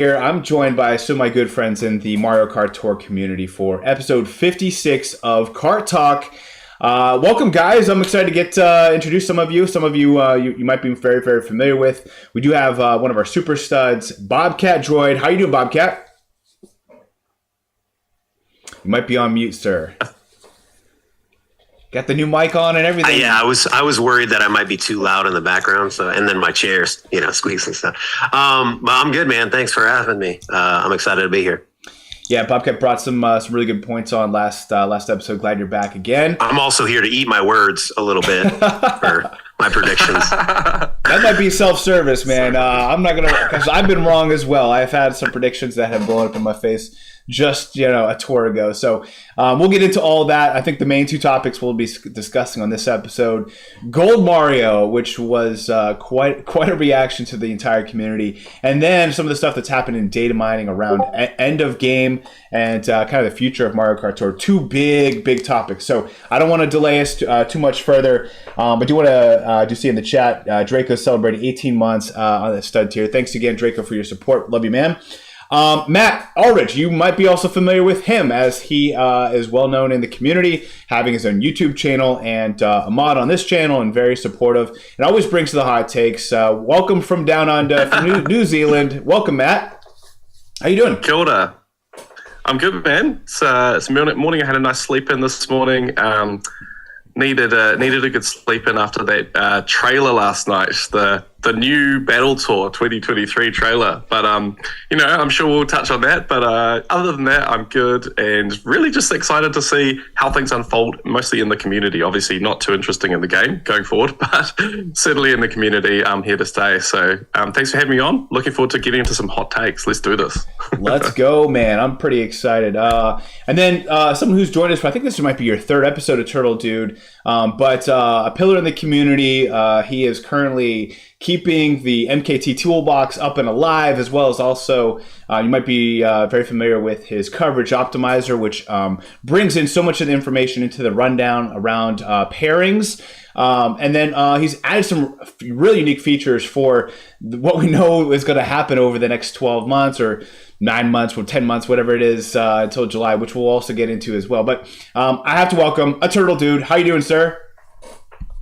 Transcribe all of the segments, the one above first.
Here, I'm joined by some of my good friends in the Mario Kart Tour community for episode 56 of Kart Talk. Welcome, guys. I'm excited to get introduce some of you. Some of you, you might be very, very familiar with. We do have one of our super studs, Bobcatdroid. How you doing, Bobcat? You might be on mute, sir. Got the new mic on and everything. Yeah, I was worried that I might be too loud in the background. So, and then my chair, squeaks and stuff. But I'm good, man. Thanks for having me. I'm excited to be here. Yeah, Bobcat brought some really good points on last episode. Glad you're back again. I'm also here to eat my words a little bit for my predictions. That might be self-service, man. I'm not gonna, because I've been wrong as well. I've had some predictions that have blown up in my face just a tour ago. So we'll get into all that. I think the main two topics we'll be discussing on this episode: Gold Mario, which was quite a reaction to the entire community, and then some of the stuff that's happened in data mining around end of game and kind of the future of Mario Kart Tour. Two big topics. So I don't want to delay us too much further. I do want to see in the chat, Draco celebrating 18 months on the stud tier. Thanks again, Draco, for your support. Love you, man. Matt Aldridge, you might be also familiar with him, as he is well known in the community, having his own YouTube channel and a mod on this channel, and very supportive and always brings the hot takes. Welcome from down under from New Zealand. Welcome, Matt. How you doing? Kia ora. I'm good, man. It's morning. I had a nice sleep in this morning. Needed a good sleep in after that trailer last night, the new Battle Tour 2023 trailer. But I'm sure we'll touch on that. But other than that, I'm good and really just excited to see how things unfold, mostly in the community. Obviously not too interesting in the game going forward, but certainly in the community, I'm here to stay. So thanks for having me on. Looking forward to getting into some hot takes. Let's do this. Let's go, man. I'm pretty excited. And then someone who's joined us, I think this might be your third episode of Turtle Dude, but a pillar in the community. He is currently keeping the MKT toolbox up and alive, as well as also you might be very familiar with his coverage optimizer, which brings in so much of the information into the rundown around pairings. And then he's added some really unique features for what we know is going to happen over the next 12 months or 9 months or 10 months, whatever it is, until July, which we'll also get into as well. But I have to welcome a Turtle Dude. How you doing, sir?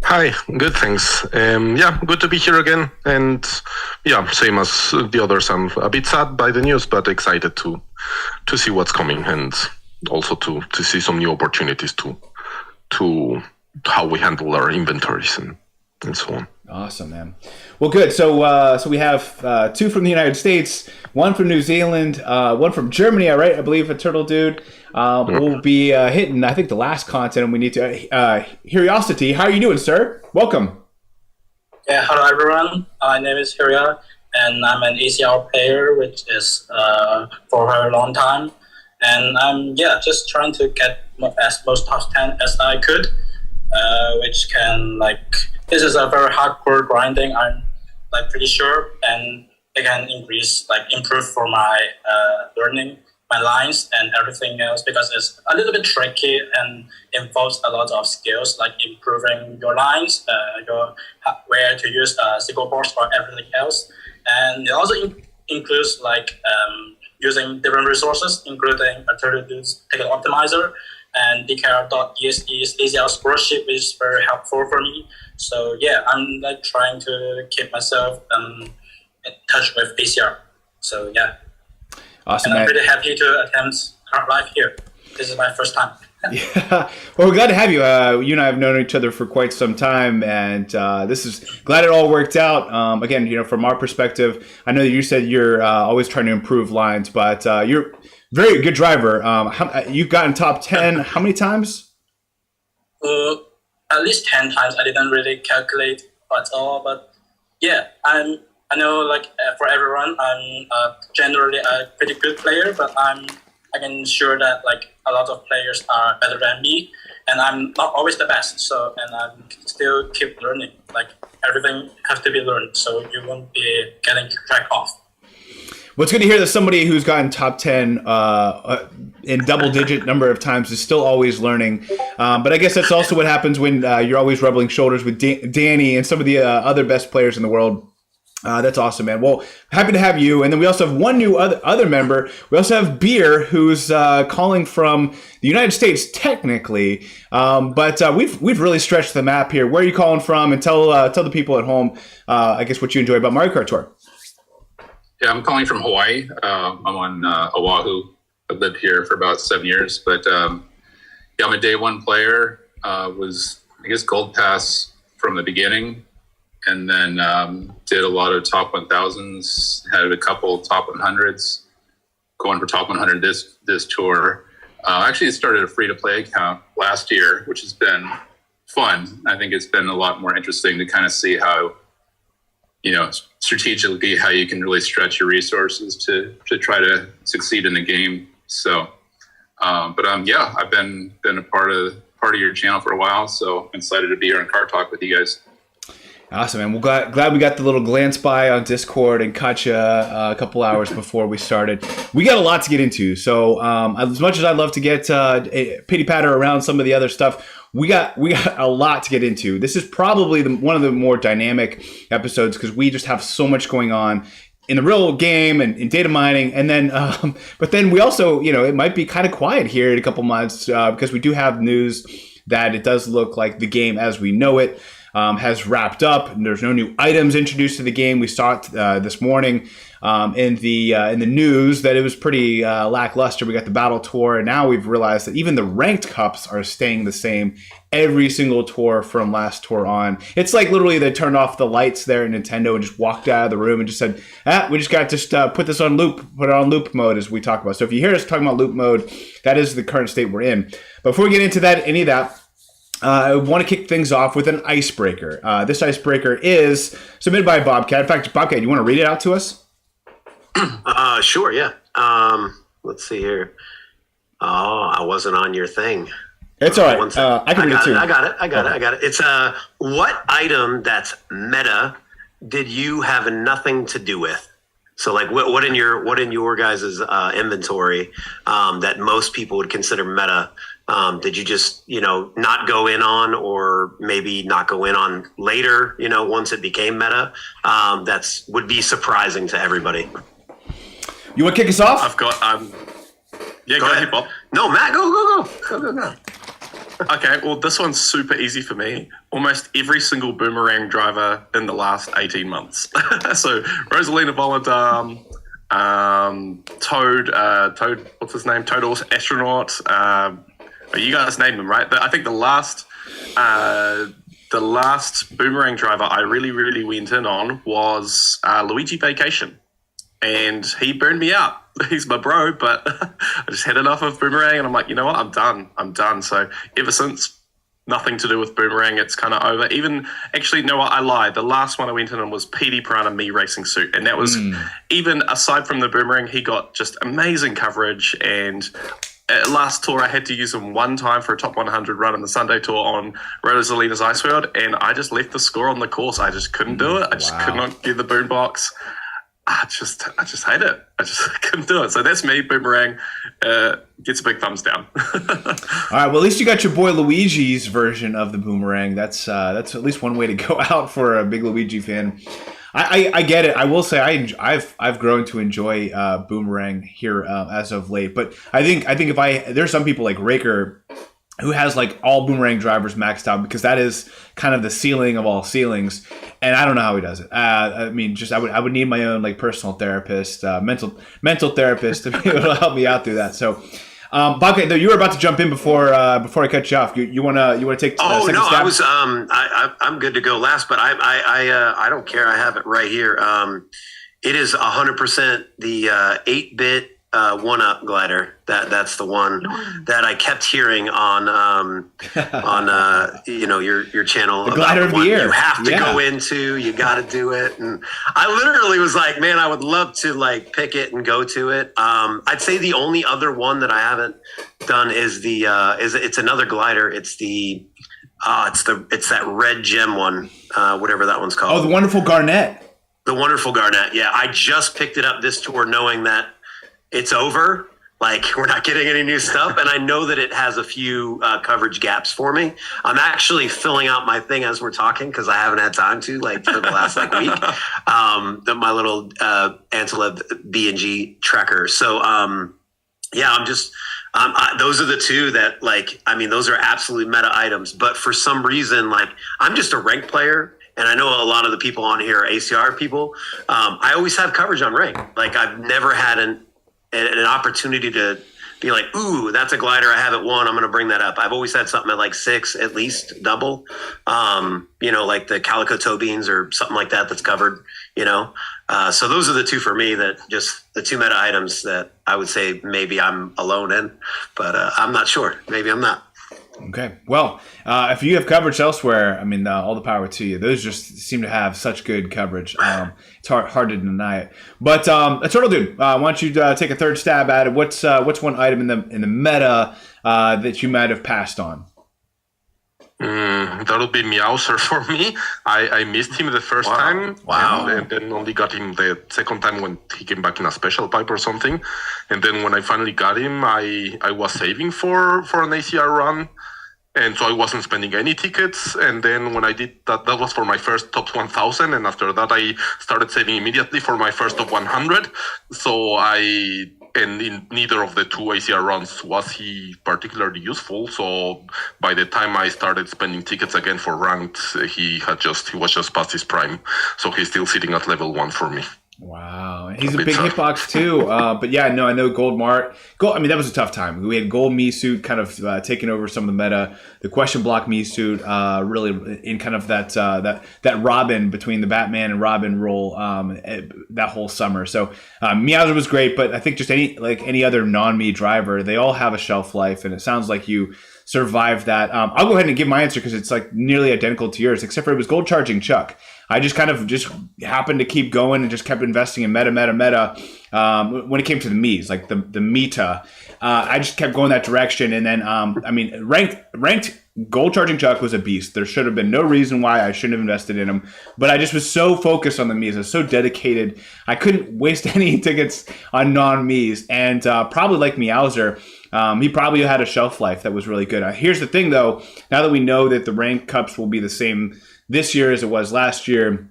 Hi, good, thanks. Good to be here again. And yeah, same as the others. I'm a bit sad by the news, but excited to see what's coming, and also to see some new opportunities to how we handle our inventories and so on. Awesome, man. Well, good. So we have two from the United States, one from New Zealand, one from Germany. I believe a Turtle Dude. We'll be hitting, I think, the last content we need to. Heriawsity, how are you doing, sir? Welcome. Yeah, hello everyone. My name is Heria, and I'm an ACR player, which is for a very long time. And I'm just trying to get as most top 10 as I could, which can this is a very hardcore grinding. I'm pretty sure, and it can improve for my learning, my lines and everything else, because it's a little bit tricky and involves a lot of skills, like improving your lines, where to use single boards or everything else. And it also includes using different resources, including aturtledude's ticket optimizer and dkr.ese's ACR spreadsheet, which is very helpful for me. So yeah, I'm trying to keep myself in touch with ACR. So yeah. Awesome, and I'm man. really happy to attend Kart Live here. This is my first time. Yeah, well, we're glad to have you. You and I have known each other for quite some time, and this is glad it all worked out. Again, from our perspective, I know that you said you're always trying to improve lines, but you're a very good driver. You've gotten top 10 how many times? At least 10 times. I didn't really calculate at all, but yeah, I know for everyone, I'm generally a pretty good player, but I can sure that a lot of players are better than me, and I'm not always the best. So, and I'm still keep learning. Everything has to be learned, so you won't be getting track off. Well, it's good to hear that somebody who's gotten top 10 in double-digit number of times is still always learning. But I guess that's also what happens when you're always rubbing shoulders with Danny and some of the other best players in the world. That's awesome, man. Well, happy to have you. And then we also have one new other member. We also have Beer, who's calling from the United States, technically, but we've really stretched the map here. Where are you calling from? And tell the people at home, I guess, what you enjoy about Mario Kart Tour. Yeah, I'm calling from Hawaii. I'm on Oahu. I've lived here for about 7 years, but yeah, I'm a day one player. Was, I guess, Gold Pass from the beginning. And then did a lot of top 1000s, had a couple top 100s, going for top 100 this tour. Actually started a free-to-play account last year, which has been fun. I think it's been a lot more interesting to kind of see how, strategically how you can really stretch your resources to try to succeed in the game. So, yeah, I've been a part of your channel for a while, so I'm excited to be here on Kart Talk with you guys. Awesome, man. Well, glad we got the little glance by on Discord and caught you a couple hours before we started. We got a lot to get into. So as much as I'd love to get pity patter around some of the other stuff, we got a lot to get into. This is probably one of the more dynamic episodes because we just have so much going on in the real game and in data mining. And then, but then we also, it might be kind of quiet here in a couple months because we do have news that it does look like the game as we know it has wrapped up, and there's no new items introduced to the game. We saw it this morning in the news that it was pretty lackluster. We got the Battle Tour, and now we've realized that even the ranked cups are staying the same every single tour from last tour on. It's like literally they turned off the lights there at Nintendo and just walked out of the room and just said, we just got to put this on loop, put it on loop mode as we talk about. So if you hear us talking about loop mode, that is the current state we're in. But before we get into any of that, I want to kick things off with an icebreaker. This icebreaker is submitted by Bobcat. In fact, Bobcat, you want to read it out to us? Sure, yeah. Let's see here. Oh, I wasn't on your thing. It's all right. I can read it too. I got it. It's what item that's meta did you have nothing to do with? So, like, what in your guys' inventory that most people would consider meta? Did you just, not go in on, or maybe not go in on later, once it became meta? Would be surprising to everybody. You want to kick us off? I've got, yeah, go ahead, Bob. No, Matt, go. Okay, well, this one's super easy for me. Almost every single boomerang driver in the last 18 months. So, Rosalina Voladam, Toad, what's his name? Toad Astronaut. You guys named them, right? I think the last boomerang driver I really, really went in on was Luigi Vacation. And he burned me out. He's my bro, but I just had enough of boomerang, and I'm like, you know what? I'm done. So ever since, nothing to do with boomerang. It's kind of over. Even, actually, no, I lied. The last one I went in on was PD Piranha Me Racing Suit. And that was, even aside from the boomerang, he got just amazing coverage. And last tour, I had to use him one time for a top 100 run in the Sunday tour on Rosalina's Ice World, and I just left the score on the course. I just couldn't do it. I just could not get the boombox. I just hate it. I just couldn't do it. So that's me. Boomerang gets a big thumbs down. All right. Well, at least you got your boy Luigi's version of the boomerang. That's at least one way to go out for a big Luigi fan. I get it. I will say I've grown to enjoy boomerang here as of late. But I think there's some people like Raker who has like all boomerang drivers maxed out, because that is kind of the ceiling of all ceilings, and I don't know how he does it. I mean, just I would need my own like personal therapist, mental therapist to be able to help me out through that. So, Bobcat, though, you were about to jump in before I cut you off. You wanna take? Oh no, stab? I was I'm good to go last, but I don't care. I have it right here. It is 100% the 8-bit. 1-up glider. That's the one that I kept hearing on your channel. The glider of the year. You have to go into. You got to do it. And I literally was like, man, I would love to like pick it and go to it. I'd say the only other one that I haven't done is it's another glider. It's that red gem one, whatever that one's called. Oh, the Wonderful Garnet. The Wonderful Garnet. Yeah, I just picked it up this tour knowing that it's over, Like, we're not getting any new stuff. And I know that it has a few coverage gaps for me. I'm actually filling out my thing as we're talking because I haven't had time to, like, for the last, like, week. My little Antelope B&G tracker. So, yeah, those are the two that, like, I mean, those are absolute meta items. But for some reason, like, I'm just a rank player. And I know a lot of the people on here are ACR people. I always have coverage on rank. Like, I've never had an opportunity to be like, ooh, that's a glider I have at 1. I'm going to bring that up. I've always had something at like 6, at least double. Like the Calico toe beans or something like that that's covered, So those are the two for me, that just the 2 meta items that I would say maybe I'm alone in, but I'm not sure. Maybe I'm not. Okay. Well, if you have coverage elsewhere, I mean, all the power to you. Those just seem to have such good coverage. It's hard to deny it. But Turtle Dude, why don't you take a third stab at it? What's one item in the meta that you might have passed on? That'll be Meowser for me. I missed him the first time. Wow. And then only got him the second time when he came back in a special pipe or something. And then when I finally got him, I was saving for an ACR run. And so I wasn't spending any tickets. And then when I did that was for my first top 1,000. And after that, I started saving immediately for my first top 100. And in neither of the 2 ACR runs was he particularly useful. So by the time I started spending tickets again for ranked, he was just past his prime. So he's still sitting at level 1 for me. Wow, he's a big hitbox too. But yeah, no, I know Gold Mart. I mean, that was a tough time. We had Gold Me Suit kind of taking over some of the meta. The Question Block Me Suit really in kind of that Robin between the Batman and Robin role that whole summer. So Meowser was great, but I think just any other non-me driver, they all have a shelf life, and it sounds like you survived that. I'll go ahead and give my answer because it's like nearly identical to yours, except for it was Gold Charging Chuck. I just kind of happened to keep going and just kept investing in meta. When it came to the Miis, like the meta, I just kept going that direction. And then, ranked Gold Charging Chuck was a beast. There should have been no reason why I shouldn't have invested in him. But I just was so focused on the Miis. I was so dedicated. I couldn't waste any tickets on non-Miis. And probably like Meowser, he probably had a shelf life that was really good. Here's the thing, though. Now that we know that the rank cups will be the same this year as it was last year,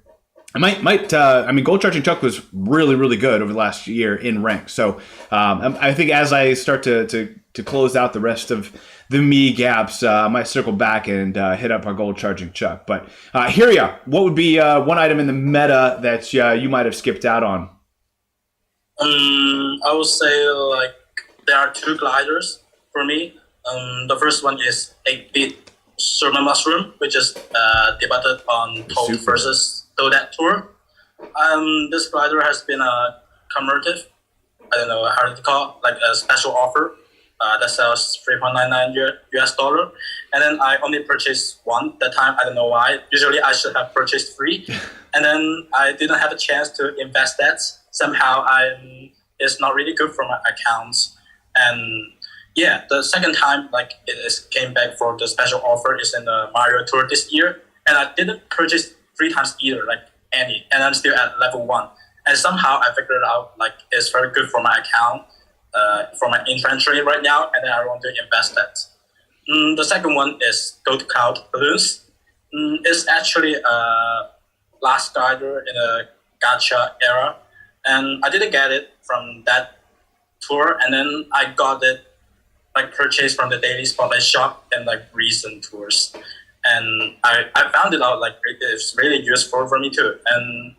Gold Charging Chuck was really, really good over the last year in rank. So I think as I start to close out the rest of the me gaps, I might circle back and hit up our Gold Charging Chuck. But Hiria, what would be one item in the meta that you might have skipped out on? I would say like there are 2 gliders for me. The first one is 8-bit Sermon Mushroom, which is debuted on Toad versus Toadette Tour. This glider has been a commemorative, I don't know how to call it, like a special offer that sells $3.99 US dollar. And then I only purchased 1 that time. I don't know why. Usually I should have purchased 3. And then I didn't have a chance to invest that. Somehow it's not really good for my accounts. And yeah, the second time it came back for the special offer is in the Mario Tour this year, and I didn't purchase 3 times either, any, and I'm still at level 1. And somehow I figured out it's very good for my account, for my inventory right now, and then I want to invest that. The second one is Gold Cloud Balloons. It's actually a last glider in a gacha era, and I didn't get it from that tour, and then I got it purchased from the daily spotlight shop in recent tours, and I found it out it's really useful for me too. And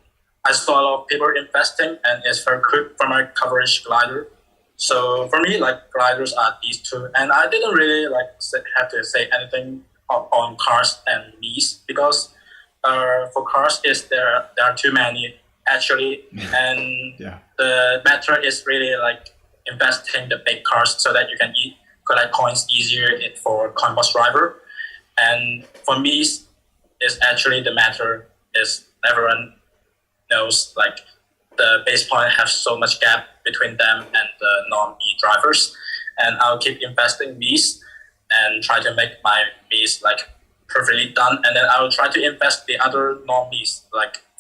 I saw a lot of people investing, and it's very good for my coverage glider. So for me, gliders are these 2, and I didn't really have to say anything on cars and Miis because for cars there are too many actually, and the matter is really investing the big cars so that you can collect coins easier for coin boss driver. And for me, is actually the matter is everyone knows the base point have so much gap between them and the non-me drivers, and I'll keep investing Miis and try to make my Miis perfectly done, and then I will try to invest the other non-Miis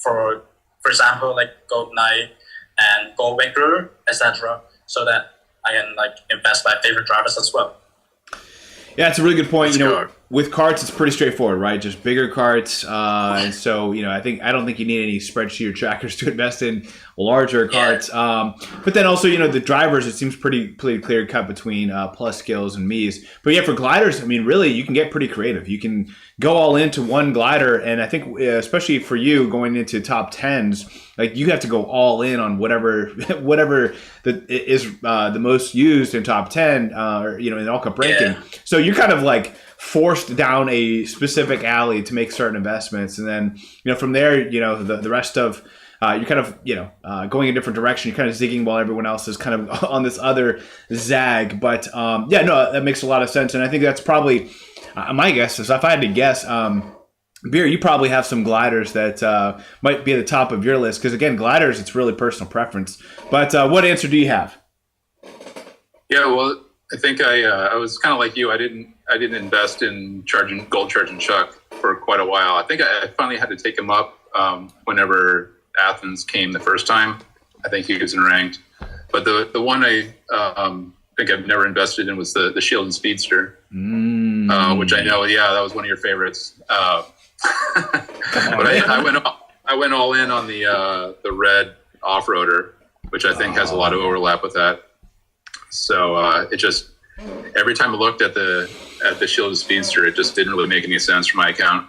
for example Gold Knight and Gold Wigger, etc., so that I can like invest my favorite drivers as well. Yeah, it's a really good point. Let's go. With carts, it's pretty straightforward, right? Just bigger carts, and so I don't think you need any spreadsheet or trackers to invest in larger carts. But then also, the drivers, it seems pretty clear cut between plus skills and Mii's. But yeah, for gliders, I mean, really, you can get pretty creative. You can go all into one glider, and I think especially for you going into top tens, like you have to go all in on whatever that is the most used in top 10, or in all cup ranking. Yeah. So you're kind of like forced down a specific alley to make certain investments, and then from there the rest of you're kind of going in a different direction. You're kind of zigging while everyone else is kind of on this other zag. But that makes a lot of sense, and I think that's probably my guess is, if I had to guess, Beer, you probably have some gliders that might be at the top of your list, because again, gliders, it's really personal preference. But what answer do you have? Yeah, well, I think I was kind of like you. I didn't invest in gold charging Chuck for quite a while. I think I finally had to take him up whenever Athens came the first time. I think he was in ranked. But the one I think I've never invested in was the Shield and Speedster, which I know, that was one of your favorites. But I went all in on the red off-roader, which I think has a lot of overlap with that. So it just, every time I looked at the Shield and Speedster, it just didn't really make any sense for my account.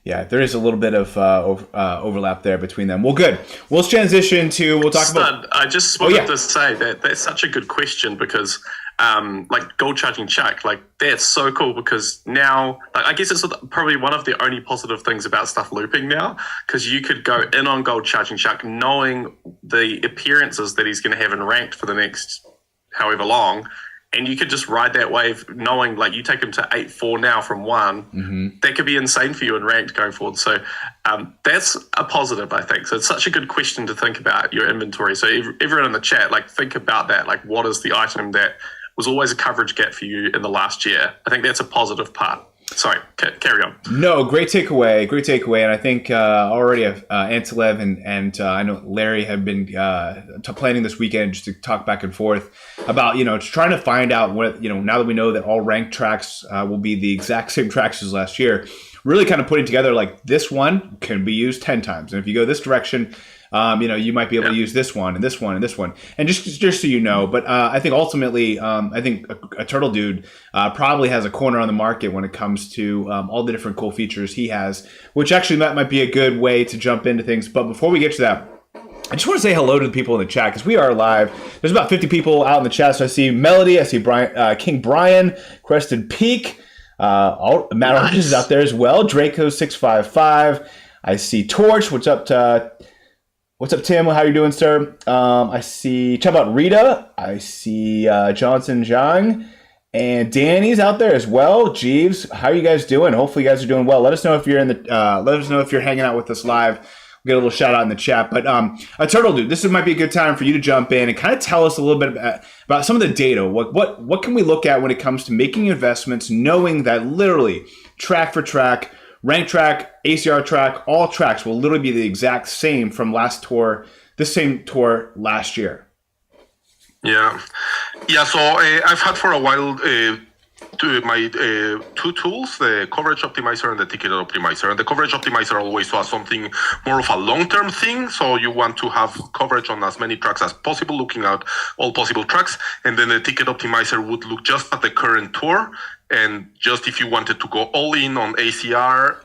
Yeah, there is a little bit of overlap there between them. Well, good. We'll transition to, we'll talk about... I just wanted to say that that's such a good question, because like gold charging Chuck, like that's so cool, because now, I guess it's probably one of the only positive things about stuff looping now, because you could go in on gold charging Chuck knowing the appearances that he's going to have in ranked for the next however long, and you could just ride that wave knowing, like, you take him to 8-4 now from 1. Mm-hmm. That could be insane for you in ranked going forward. So that's a positive, I think. So it's such a good question to think about your inventory. So everyone in the chat, like, think about that. Like, what is the item that was always a coverage gap for you in the last year? I think that's a positive part. Sorry, carry on. No, great takeaway. And I think already Antilev and I know Larry have been planning this weekend just to talk back and forth about, trying to find out what, now that we know that all ranked tracks will be the exact same tracks as last year, really kind of putting together, like, this one can be used 10 times. And if you go this direction, you might be able to use this one and this one and this one, and just so you know. But I think ultimately, I think a Turtle Dude probably has a corner on the market when it comes to all the different cool features he has, which actually that might be a good way to jump into things. But before we get to that, I just want to say hello to the people in the chat, because we are live. There's about 50 people out in the chat. So I see Melody, I see Brian, King Brian, Crested Peak, Matt Aldridge is out there as well. Draco655. I see Torch. What's up, Tim? How you doing, sir? I see Chabat Rita. I see Johnson Zhang. And Danny's out there as well. Jeeves, how are you guys doing? Hopefully you guys are doing well. Let us know if you're let us know if you're hanging out with us live. We'll get a little shout out in the chat. But a Turtle Dude, this might be a good time for you to jump in and kind of tell us a little bit about some of the data. What can we look at when it comes to making investments, knowing that literally track for track, rank track, ACR track, all tracks will literally be the exact same from last tour, this same tour last year. Yeah. So I've had for a while my two tools, the coverage optimizer and the ticket optimizer. And the coverage optimizer always was something more of a long-term thing. So you want to have coverage on as many tracks as possible, looking at all possible tracks. And then the ticket optimizer would look just at the current tour. And just if you wanted to go all in on ACR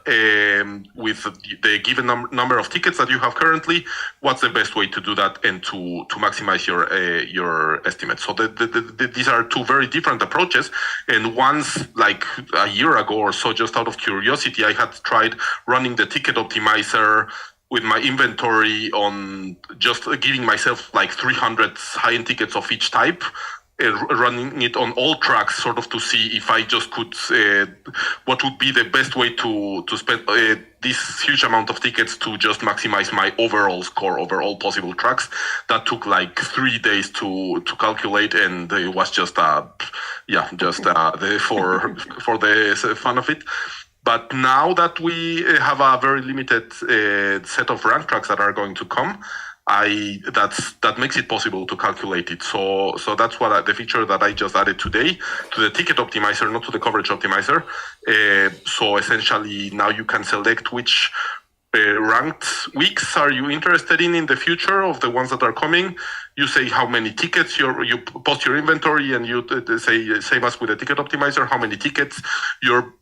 with the given number of tickets that you have currently, what's the best way to do that and to maximize your estimate? So these are two very different approaches. And once, like a year ago or so, just out of curiosity, I had tried running the ticket optimizer with my inventory on just giving myself like 300 high-end tickets of each type, running it on all tracks, sort of to see if I just could, what would be the best way to spend this huge amount of tickets to just maximize my overall score over all possible tracks. That took like 3 days to calculate, and it was just for the fun of it. But now that we have a very limited set of rank tracks that are going to come, that makes it possible to calculate it. So that's what the feature that I just added today to the ticket optimizer, not to the coverage optimizer. So essentially now you can select which ranked weeks are you interested in the future of the ones that are coming. You say how many tickets you post your inventory, and you say, same as with the ticket optimizer, how many tickets you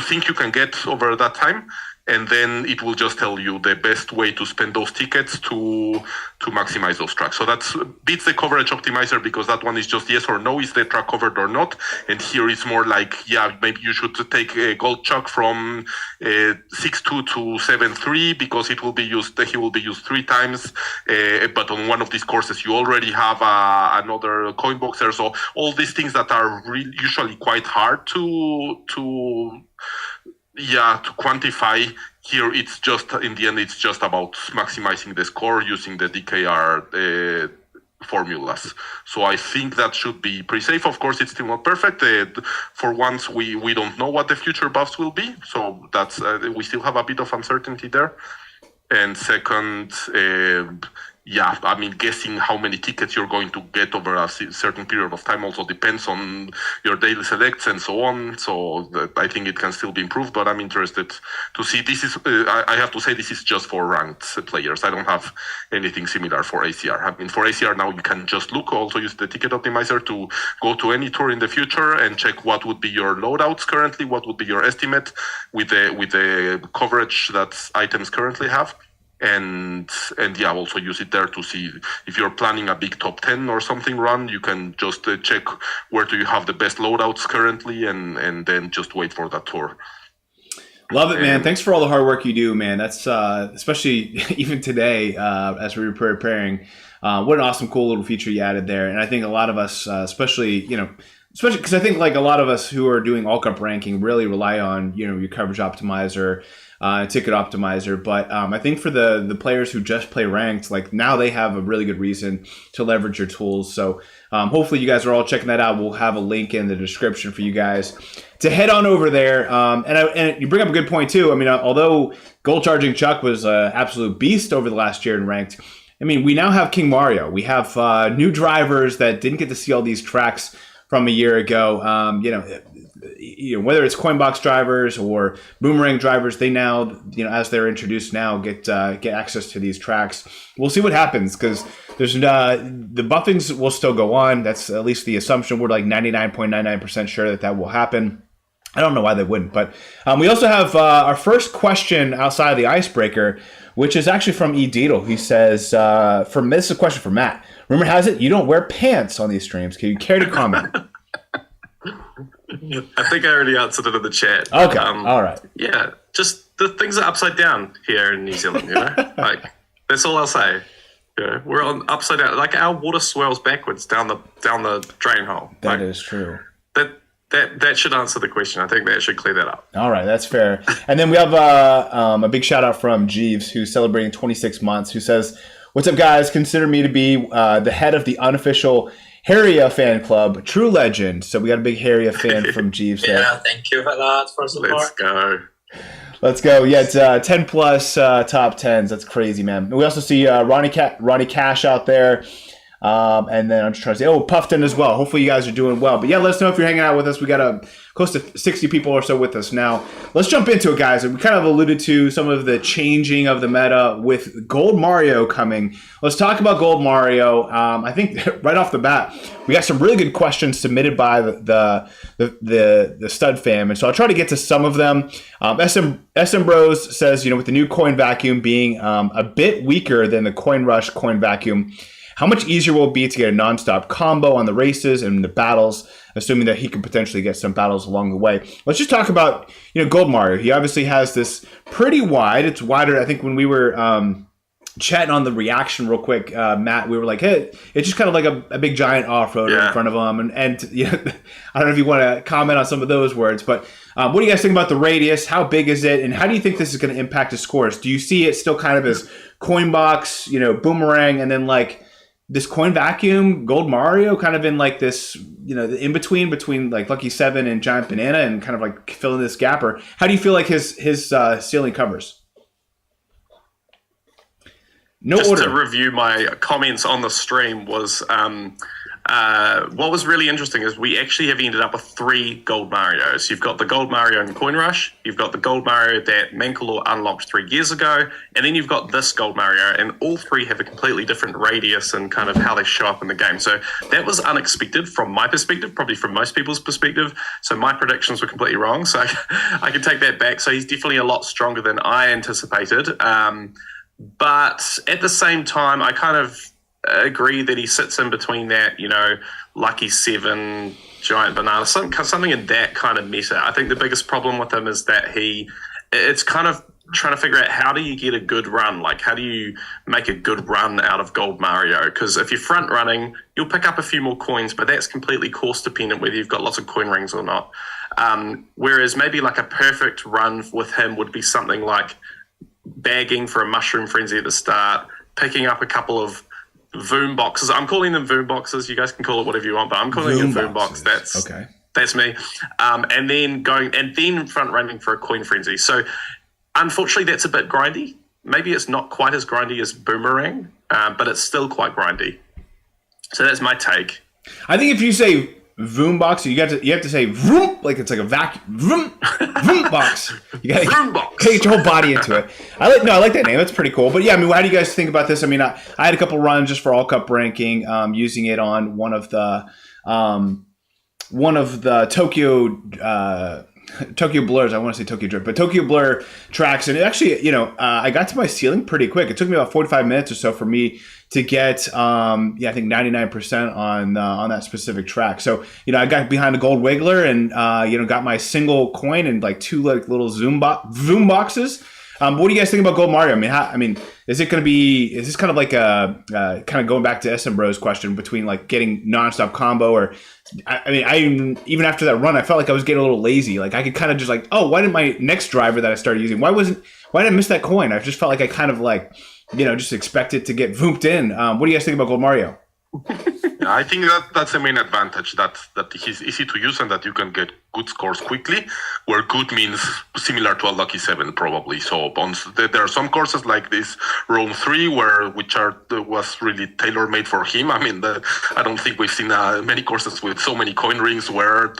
think you can get over that time. And then it will just tell you the best way to spend those tickets to maximize those tracks. So that beats the coverage optimizer, because that one is just yes or no, is the track covered or not. And here it's more like, yeah, maybe you should take a gold chuck from 6.2 to 7.3 because he will be used 3 times. But on one of these courses, you already have another coin box there. So all these things that are usually quite hard to quantify, here it's just, in the end, it's just about maximizing the score using the DKR formulas. So I think that should be pretty safe. Of course, it's still not perfect. For once, we don't know what the future buffs will be. So that's we still have a bit of uncertainty there. And second, I mean, guessing how many tickets you're going to get over a certain period of time also depends on your daily selects and so on. So I think it can still be improved, but I'm interested to see. This is, I have to say, this is just for ranked players. I don't have anything similar for ACR. I mean, for ACR now you can just also use the ticket optimizer to go to any tour in the future and check what would be your loadouts currently, what would be your estimate with the coverage that items currently have. And also use it there to see if you're planning a big top 10 or something run. You can just check where do you have the best loadouts currently, and then just wait for that tour. Love it, man. Thanks for all the hard work you do, man. That's especially even today as we were preparing. What an awesome, cool little feature you added there. And I think a lot of us, especially because I think like a lot of us who are doing all cup ranking really rely on your coverage optimizer, ticket optimizer. But I think for the players who just play ranked, like now they have a really good reason to leverage your tools. So hopefully you guys are all checking that out. We'll have a link in the description for you guys to head on over there. And you bring up a good point too. I mean, although Gold Charging Chuck was an absolute beast over the last year in ranked, I mean, we now have King Mario. We have new drivers that didn't get to see all these tracks from a year ago. Whether it's Coinbox drivers or Boomerang drivers, they now, as they're introduced now, get access to these tracks. We'll see what happens, because there's the buffings will still go on. That's at least the assumption. We're like 99.99% sure that will happen. I don't know why they wouldn't, but we also have our first question outside of the icebreaker, which is actually from E. Deedle. He says, this is a question for Matt. Rumor has it you don't wear pants on these streams. Can you care to comment? I think I already answered it in the chat. Okay, all right. Yeah, just the things are upside down here in New Zealand, Like, that's all I'll say. We're on upside down. Like, our water swirls backwards down the drain hole. That is true. That should answer the question. I think that should clear that up. All right, that's fair. And then we have a big shout out from Jeeves, who's celebrating 26 months, who says, "What's up, guys? Consider me to be the head of the unofficial Heria fan club, true legend." So we got a big Heria fan from Jeeves there. Yeah, thank you for that for support. Let's go. Yeah, it's 10 plus top 10s. That's crazy, man. And we also see Ronnie Cash out there. And then I'm just trying to say, Puffton as well. Hopefully you guys are doing well. But yeah, let us know if you're hanging out with us. We got close to 60 people or so with us now. Let's jump into it, guys. We kind of alluded to some of the changing of the meta with Gold Mario coming. Let's talk about Gold Mario. I think right off the bat, we got some really good questions submitted by the Stud fam. And so I'll try to get to some of them. SM Bros says, with the new coin vacuum being a bit weaker than the Coin Rush coin vacuum, how much easier will it be to get a nonstop combo on the races and the battles, assuming that he can potentially get some battles along the way? Let's just talk about, Gold Mario. He obviously has this pretty wide. It's wider. I think when we were chatting on the reaction real quick, Matt, we were like, hey, it's just kind of like a big giant off-roader in front of him. And I don't know if you want to comment on some of those words, but what do you guys think about the radius? How big is it? And how do you think this is going to impact his scores? Do you see it still kind of as Coinbox, Boomerang, and then like this coin vacuum, Gold Mario, kind of in like this, the in between like Lucky 7 and Giant Banana, and kind of like filling this gap? Or how do you feel like his ceiling covers? No just order. to review my comments on the stream was what was really interesting is we actually have ended up with 3 gold Marios. You've got the gold Mario in Coin Rush, you've got the gold Mario that Mankalor unlocked 3 years ago, and then you've got this gold Mario, and all 3 have a completely different radius and kind of how they show up in the game. So that was unexpected from my perspective, probably from most people's perspective. So my predictions were completely wrong. So I can take that back. So he's definitely a lot stronger than I anticipated. But at the same time, I kind of agree that he sits in between that, Lucky 7, Giant Banana, something in that kind of meta. I think the biggest problem with him is that it's kind of trying to figure out how do you get a good run? Like, how do you make a good run out of Gold Mario? Because if you're front running, you'll pick up a few more coins, but that's completely course dependent whether you've got lots of coin rings or not. Whereas maybe like a perfect run with him would be something like bagging for a Mushroom Frenzy at the start, picking up a couple of Voom boxes. I'm calling them Voom boxes. You guys can call it whatever you want, but I'm calling it a Voom box. That's me. And then front running for a Coin Frenzy. So unfortunately, that's a bit grindy. Maybe it's not quite as grindy as Boomerang, but it's still quite grindy. So that's my take. I think if you say Voom box, you have to say vroom, like it's like a vacuum. Vroom, vroom box. You gotta get your whole body into it. I like that name. That's pretty cool. But yeah, I mean, how do you guys think about this? I mean, I had a couple runs just for all cup ranking, using it on one of the Tokyo Blurs. I want to say Tokyo Drift, but Tokyo Blur tracks. And it actually, I got to my ceiling pretty quick. It took me about 45 minutes or so for me to get, I think 99% on that specific track. So, I got behind the gold wiggler and, got my single coin and like 2 like little Voom boxes. What do you guys think about Gold Mario? I mean, is this kind of like kind of going back to SM Bro's question between like getting nonstop combo or, even after that run, I felt like I was getting a little lazy. Like I could kind of just like, why didn't my next driver that I started using, why did I miss that coin? I just felt like I kind of like, just expect it to get vooped in. What do you guys think about Gold Mario? I think that's the main advantage, that he's easy to use and that you can get good scores quickly, where good means similar to a Lucky 7 probably. So there are some courses like this Rome 3 which was really tailor-made for him. I mean, I don't think we've seen many courses with so many coin rings where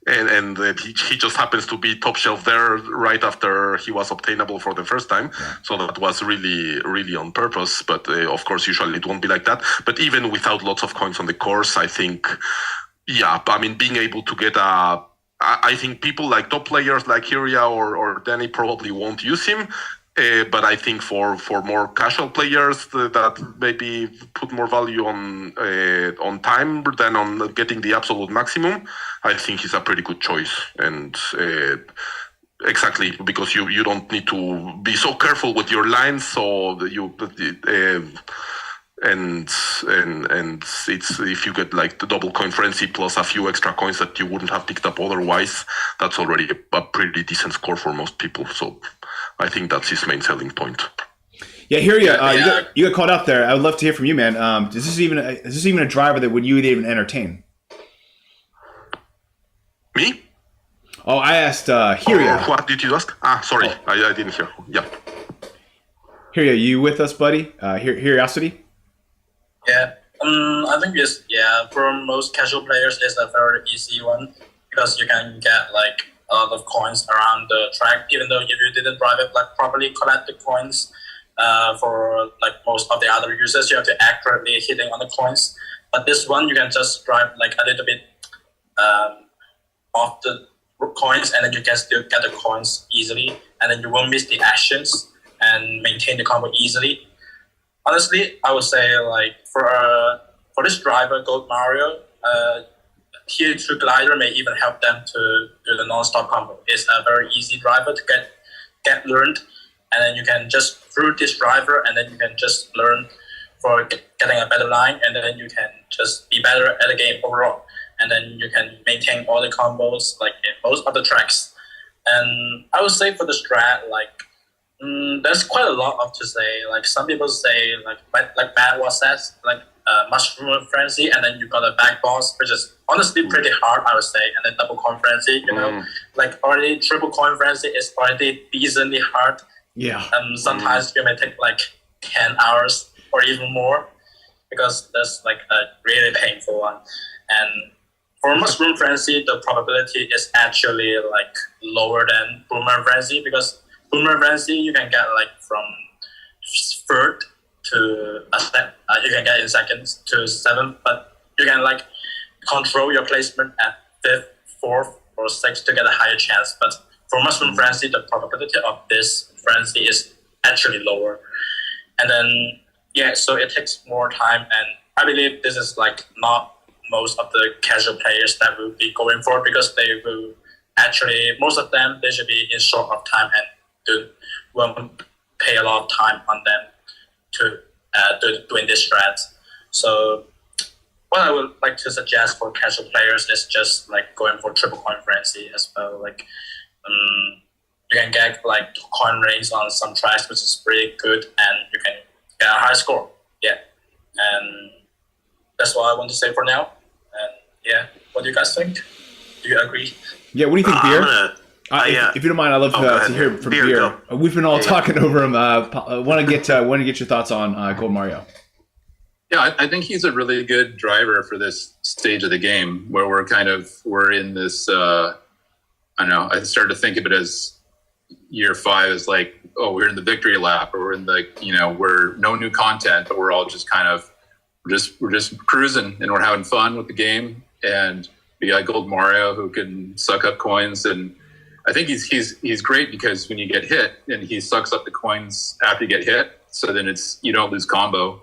and he just happens to be top shelf there right after he was obtainable for the first time. Yeah. So that was really, really on purpose. But of course, usually it won't be like that. But even without lots of coins on the course, I think, being able to get I think people like top players like Hiria or Danny probably won't use him. But I think for more casual players that maybe put more value on time than on getting the absolute maximum, I think he's a pretty good choice. And exactly because you don't need to be so careful with your lines, so and it's if you get like the double coin frenzy plus a few extra coins that you wouldn't have picked up otherwise, that's already a pretty decent score for most people. So I think that's his main selling point. Yeah, Hiria, you got called out there. I would love to hear from you, man. Is this even a driver that would you even entertain? Me? Oh, I asked Hiria. What did you ask? Sorry, I didn't hear. Yeah. Hiria, you with us, buddy? Heriawsity? Yeah, I think for most casual players, it's a very easy one because you can get like a lot of coins around the track, even though if you didn't drive it like properly, collect the coins. For like most of the other users, you have to accurately hitting on the coins. But this one, you can just drive like a little bit off the coins, and then you can still get the coins easily, and then you won't miss the actions and maintain the combo easily. Honestly, I would say like for this driver, Gold Mario, Tier 2 glider may even help them to do the non-stop combo. It's a very easy driver to get learned, and then you can just through this driver, and then you can just learn for getting a better line, and then you can just be better at the game overall, and then you can maintain all the combos like in most of the tracks. And I would say for the strat, like there's quite a lot of to say. Like some people say like Matt was says like Mushroom Frenzy, and then you got a back boss, which is honestly pretty hard, I would say, and then double coin frenzy. Like already triple coin frenzy is already decently hard. Yeah. Sometimes you may take like 10 hours or even more, because that's like a really painful one. And for Mushroom Frenzy, the probability is actually like lower than Boomerang Frenzy, because Boomerang Frenzy you can get like from third to you can get in seconds to seventh, but you can like control your placement at fifth, fourth, or sixth to get a higher chance. But for Mushroom Frenzy, the probability of this frenzy is actually lower. And then so it takes more time, and I believe this is like not most of the casual players that will be going for, because they will actually, most of them, they should be in short of time and won't pay a lot of time on them to doing this strat. So what I would like to suggest for casual players is just like going for triple coin frenzy as well. Like you can get like coin rings on some tracks, which is pretty good, and you can get a high score. Yeah, and that's what I want to say for now. And what do you guys think? Do you agree? Yeah, what do you think, Beer? If you don't mind, I'd love to hear from Beer. We've been all talking over him. Want to get your thoughts on Gold Mario. Yeah, I think he's a really good driver for this stage of the game, where we're in this. I don't know. I started to think of it as year 5 is like, oh, we're in the victory lap, or we're in the, we're no new content, but we're all just we're just cruising and we're having fun with the game. And we got Gold Mario who can suck up coins, and I think he's great because when you get hit and he sucks up the coins after you get hit, so then you don't lose combo.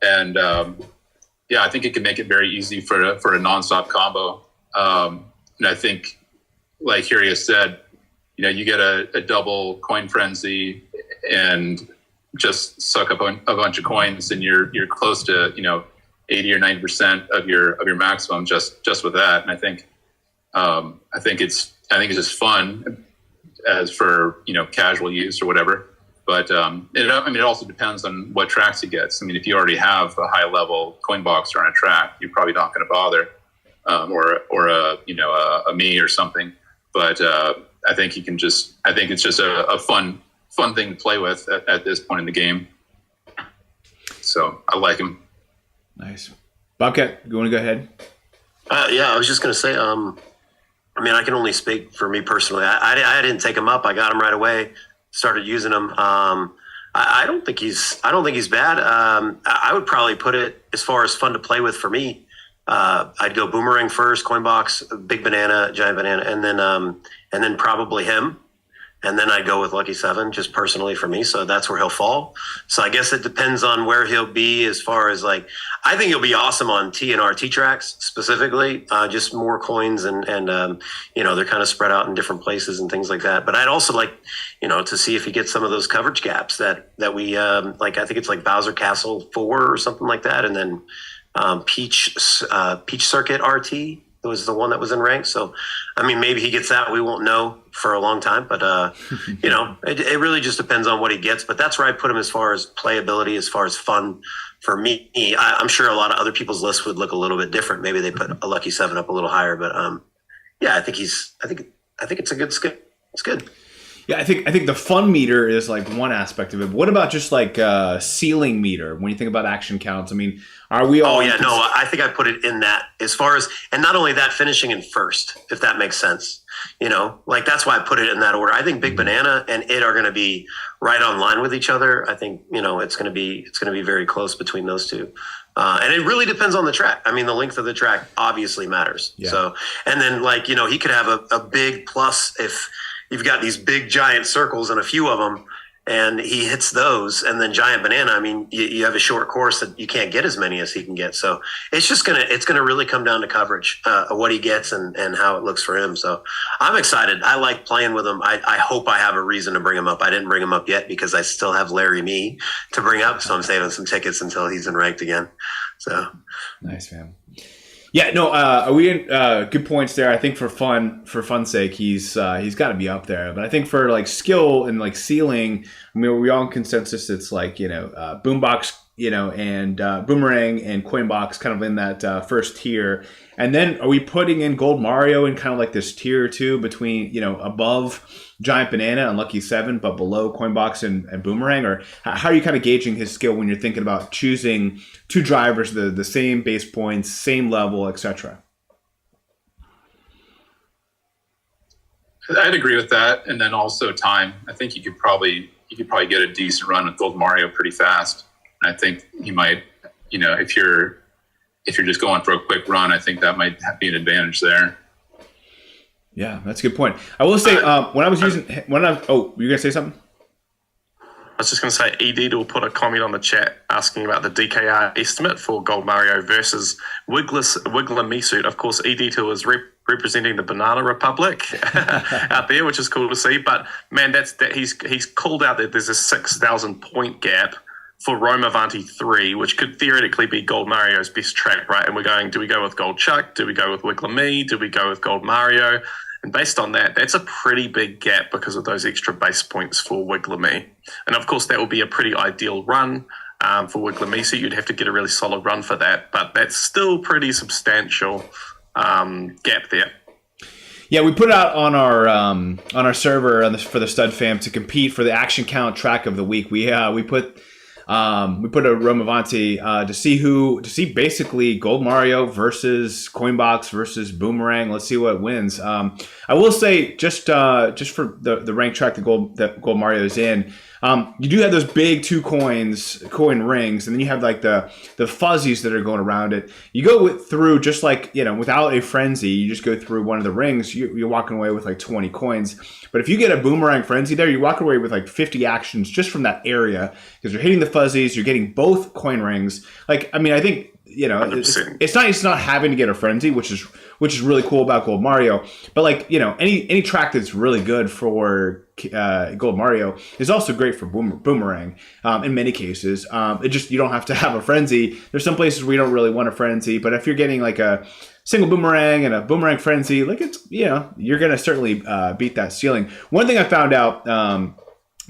And I think it can make it very easy for a nonstop combo. And I think, like Heriawsity said, you get a double coin frenzy and just suck up a bunch of coins, and you're close to 80 or 90% of your maximum just with that. And I think it's just fun as for casual use or whatever. But it also depends on what tracks he gets. I mean, if you already have a high level coin boxer on a track, you're probably not going to bother, or a me or something. But I think he can just. I think it's just a fun thing to play with at this point in the game. So I like him. Nice. Bobcat, you want to go ahead? I was just going to say. I can only speak for me personally. I didn't take him up. I got him right away. Started using him. I don't think he's bad. I would probably put it as far as fun to play with for me. I'd go Boomerang first, Coin Box, Big Banana, Giant Banana, and then probably him. And then I'd go with Lucky 7, just personally for me. So that's where he'll fall. So I guess it depends on where he'll be as far as I think he'll be awesome on T and RT tracks specifically, just more coins and they're kind of spread out in different places and things like that. But I'd also like, to see if he gets some of those coverage gaps that we, I think it's like Bowser Castle 4 or something like that. And then Peach Circuit RT was the one that was in rank. So, maybe he gets that. We won't know for a long time, but it really just depends on what he gets. But that's where I put him as far as playability, as far as fun for me. I'm sure a lot of other people's lists would look a little bit different. Maybe they put a Lucky 7 up a little higher, but I think it's a good skill. It's good. Yeah, I think the fun meter is like one aspect of it. What about just like ceiling meter when you think about action counts? Are we all? Oh yeah, no, I think I put it in that as far as, and not only that, finishing in first, if that makes sense. That's why I put it in that order. I think Big Banana and it are going to be right on line with each other. I think it's going to be very close between those two. And it really depends on the track. The length of the track obviously matters. Yeah. So, and then he could have a big plus if you've got these big giant circles and a few of them, and he hits those, and then Giant Banana. You have a short course that you can't get as many as he can get. So it's gonna really come down to coverage, what he gets and how it looks for him. So I'm excited. I like playing with him. I hope I have a reason to bring him up. I didn't bring him up yet because I still have Larry Me to bring up. So I'm saving some tickets until he's in ranked again. So nice, man. Yeah, no, are we in good points there? I think for fun's sake, he's got to be up there. But I think for like skill and like ceiling, we're all in consensus. It's like Boombox, and Boomerang and Coinbox kind of in that first tier. And then are we putting in Gold Mario in kind of like this tier two between, above Giant Banana and Lucky 7, but below Coinbox and Boomerang? Or how are you kind of gauging his skill when you're thinking about choosing two drivers, the same base points, same level, etc.? I'd agree with that. And then also time. I think you could probably get a decent run with Gold Mario pretty fast. And I think he might, if you're just going for a quick run, I think that might be an advantage there. Yeah, that's a good point. I will say oh, you're gonna say something? I was just going to say, ED will put a comment on the chat asking about the DKR estimate for Gold Mario versus Wiggler Mesuit. Of course, ED is representing the Banana Republic out there, which is cool to see. But man, he's called out that there's a 6,000 point gap for Rome Avanti 3, which could theoretically be Gold Mario's best track, right? And we're going, do we go with Gold Chuck? Do we go with Wiggler Me? Do we go with Gold Mario? And based on that, that's a pretty big gap because of those extra base points for Wiggler Me. And of course, that will be a pretty ideal run for Wiggler Me, so you'd have to get a really solid run for that. But that's still pretty substantial gap there. Yeah, we put out on our server for the Stud Fam to compete for the action count track of the week. We put a Rome Avanti to see basically Gold Mario versus Coinbox versus Boomerang. Let's see what wins. I will say just for the rank track that Gold Mario is in, you do have those big coin rings, and then you have like the fuzzies that are going around it. You go through just like, without a frenzy, you just go through one of the rings, you're walking away with like 20 coins. But if you get a Boomerang frenzy there, you walk away with like 50 actions just from that area, because you're hitting the fuzzies, you're getting both coin rings. Like, I mean, I think, it's nice not having to get a frenzy, which is really cool about Gold Mario. But like, any track that's really good for Gold Mario is also great for Boomerang in many cases. You don't have to have a frenzy. There's some places where you don't really want a frenzy, but if you're getting like a single Boomerang and a Boomerang frenzy, like you're gonna certainly beat that ceiling. One thing I found out